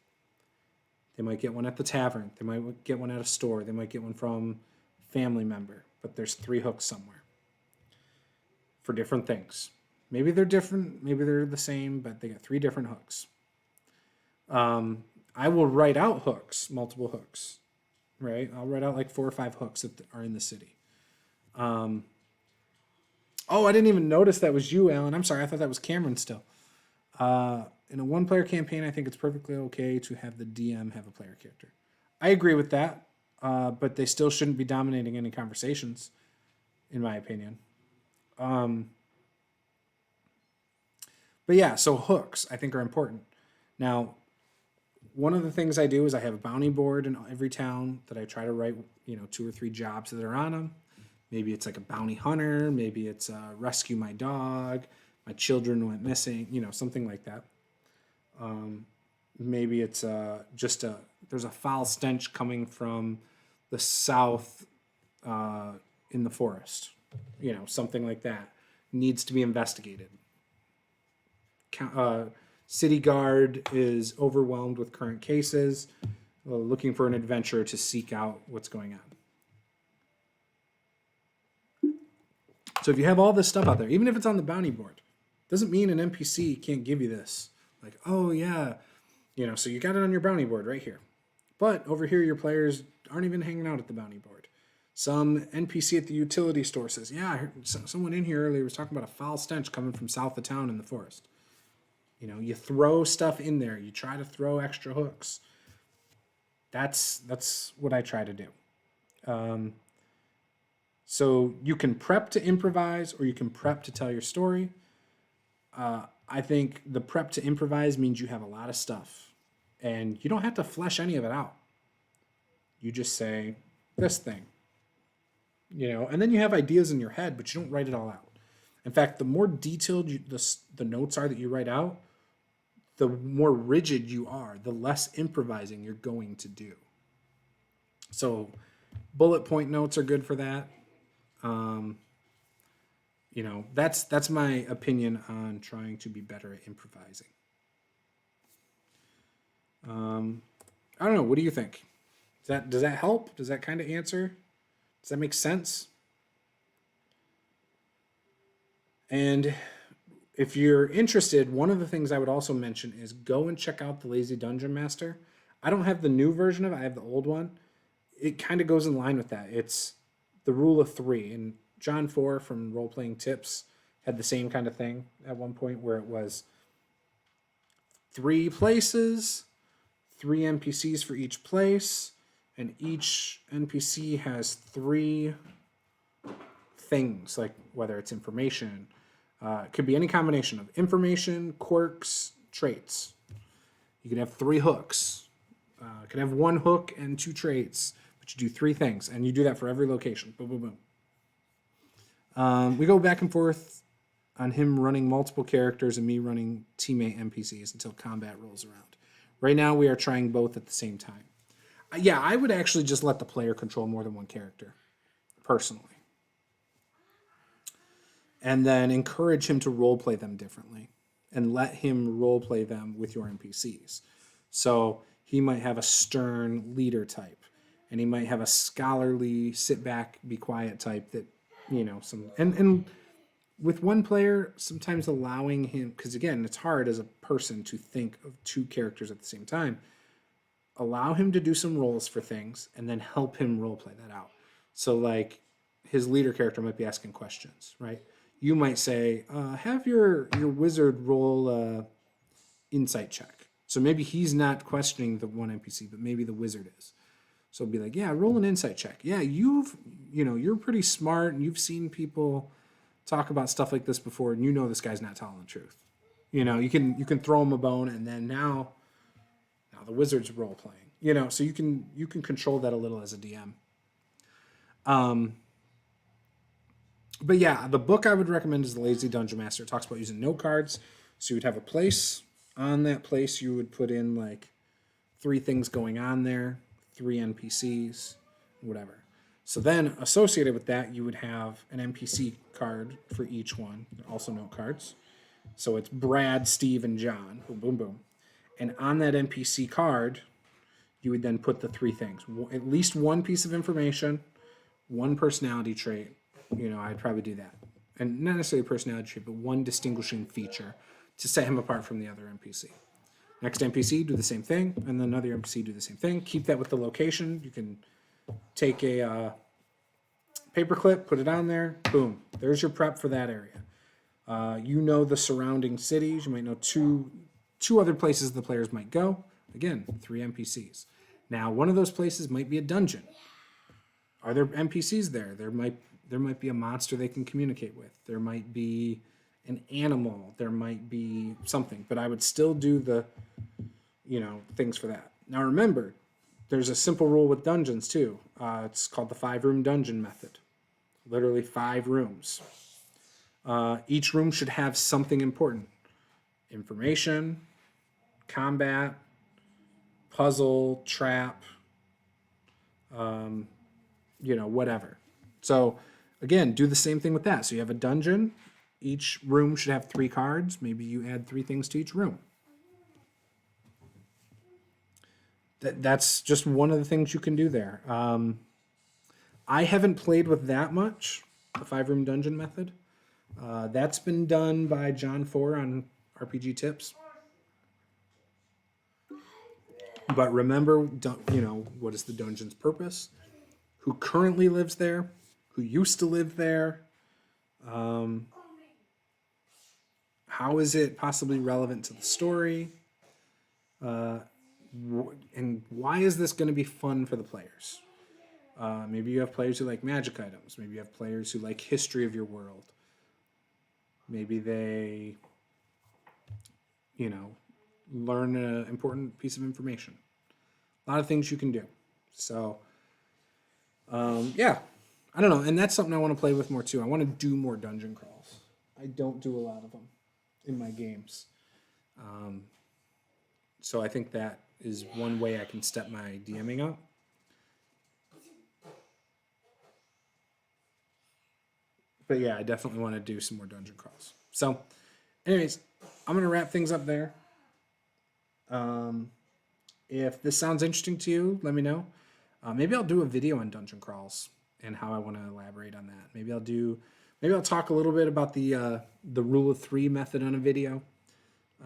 They might get one at the tavern. They might get one at a store. They might get one from a family member. But there's 3 hooks somewhere for different things. Maybe they're different. Maybe they're the same, but they get 3 different hooks. I will write out hooks, multiple hooks, right? I'll write out like 4 or 5 hooks that are in the city. Oh, I didn't even notice that was you, Alan. I'm sorry. I thought that was Cameron still. In a 1-player campaign, I think it's perfectly okay to have the DM have a player character. I agree with that, but they still shouldn't be dominating any conversations, in my opinion. But yeah, so hooks I think are important. Now, one of the things I do is I have a bounty board in every town that I try to write, 2 or 3 jobs that are on them. Maybe it's like a bounty hunter. Maybe it's rescue my dog. My children went missing. Something like that. Maybe it's there's a foul stench coming from the south in the forest. Something like that needs to be investigated. City guard is overwhelmed with current cases, looking for an adventurer to seek out what's going on. So if you have all this stuff out there, even if it's on the bounty board, doesn't mean an NPC can't give you this. Like, oh yeah, so you got it on your bounty board right here. But over here, your players aren't even hanging out at the bounty board. Some NPC at the utility store says, yeah, I heard someone in here earlier was talking about a foul stench coming from south of town in the forest. You throw stuff in there. You try to throw extra hooks. That's what I try to do. So you can prep to improvise or you can prep to tell your story. I think the prep to improvise means you have a lot of stuff. And you don't have to flesh any of it out. You just say, this thing. And then you have ideas in your head, but you don't write it all out. In fact, the more detailed the notes are that you write out, the more rigid you are, the less improvising you're going to do. So bullet point notes are good for that. That's my opinion on trying to be better at improvising. I don't know. What do you think? Does that help? Does that kind of answer? Does that make sense? And if you're interested, one of the things I would also mention is go and check out the Lazy Dungeon Master. I don't have the new version of it. I have the old one. It kind of goes in line with that. It's the rule of 3. And John 4 from Role Playing Tips had the same kind of thing at one point where it was 3 places, 3 NPCs for each place, and each NPC has 3 things, like whether it's information. It could be any combination of information, quirks, traits. You could have 3 hooks. You could have 1 hook and 2 traits, but you do 3 things, and you do that for every location. Boom, boom, boom. We go back and forth on him running multiple characters and me running teammate NPCs until combat rolls around. Right now we are trying both at the same time. Yeah, I would actually just let the player control more than one character, personally. And then encourage him to role play them differently and let him role play them with your NPCs. So he might have a stern leader type, and he might have a scholarly sit back, be quiet type that, some and with one player, sometimes allowing him, because again, it's hard as a person to think of two characters at the same time. Allow him to do some roles for things and then help him role play that out. So like his leader character might be asking questions, right? You might say, have your wizard roll insight check. So maybe he's not questioning the one NPC, but maybe the wizard is. So it'd be like, yeah, roll an insight check. Yeah, you're pretty smart and you've seen people talk about stuff like this before, and you know this guy's not telling the truth. You can throw him a bone, and then now the wizard's role playing. So you can control that a little as a DM. But yeah, the book I would recommend is The Lazy Dungeon Master. It talks about using note cards. So you would have a place. On that place, you would put in like 3 things going on there, 3 NPCs, whatever. So then associated with that, you would have an NPC card for each one. They're also note cards. So it's Brad, Steve, and John. Boom, boom, boom. And on that NPC card, you would then put the 3 things. At least one piece of information, one personality trait. I'd probably do that. And not necessarily a personality trait, but one distinguishing feature to set him apart from the other NPC. Next NPC, do the same thing, and then another NPC, do the same thing. Keep that with the location. You can take a paperclip, put it on there, boom. There's your prep for that area. The surrounding cities. You might know two other places the players might go. Again, 3 NPCs. Now, one of those places might be a dungeon. Are there NPCs there? There might be a monster they can communicate with. There might be an animal. There might be something. But I would still do the, things for that. Now remember, there's a simple rule with dungeons too. It's called the 5-room dungeon method. Literally 5 rooms. Each room should have something important. Information, combat, puzzle, trap, whatever. So again, do the same thing with that. So you have a dungeon. Each room should have 3 cards. Maybe you add 3 things to each room. That's just one of the things you can do there. I haven't played with that much, the 5-room dungeon method. That's been done by John 4 on RPG Tips. But remember, what is the dungeon's purpose? Who currently lives there? Who used to live there? How is it possibly relevant to the story? And why is this going to be fun for the players? Maybe you have players who like magic items. Maybe you have players who like history of your world. Maybe they, learn an important piece of information. A lot of things you can do. So, yeah, I don't know. And that's something I want to play with more too. I want to do more dungeon crawls. I don't do a lot of them in my games. So I think that is one way I can step my DMing up. But yeah, I definitely want to do some more dungeon crawls. So, anyways, I'm going to wrap things up there. If this sounds interesting to you, let me know. Maybe I'll do a video on dungeon crawls and how I want to elaborate on that. Maybe I'll talk a little bit about the rule of 3 method on a video.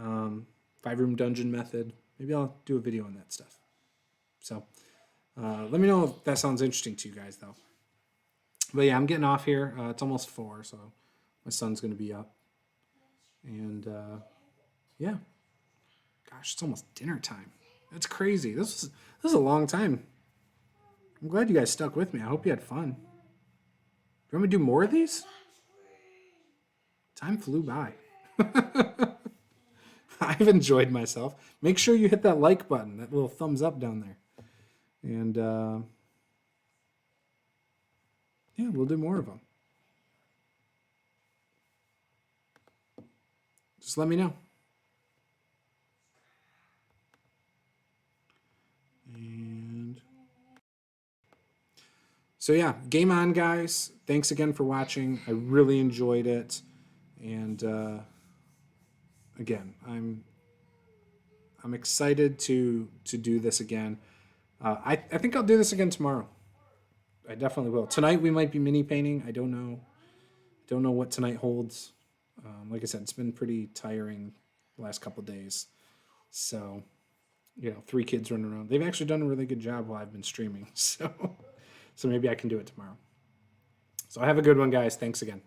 5-room dungeon method. Maybe I'll do a video on that stuff. So, let me know if that sounds interesting to you guys, though. But yeah, I'm getting off here. It's almost 4, so my son's going to be up. And yeah. Gosh, it's almost dinner time. That's crazy. This is a long time. I'm glad you guys stuck with me. I hope you had fun. Do you want me to do more of these? Time flew by. I've enjoyed myself. Make sure you hit that like button, that little thumbs up down there. And yeah, we'll do more of them. Just let me know. So yeah, game on, guys. Thanks again for watching. I really enjoyed it, and again, I'm excited to do this again. I think I'll do this again tomorrow. I definitely will. Tonight we might be mini painting. I don't know. Don't know what tonight holds. Like I said, it's been pretty tiring the last couple days. So, 3 kids running around. They've actually done a really good job while I've been streaming. So maybe I can do it tomorrow. So have a good one, guys. Thanks again.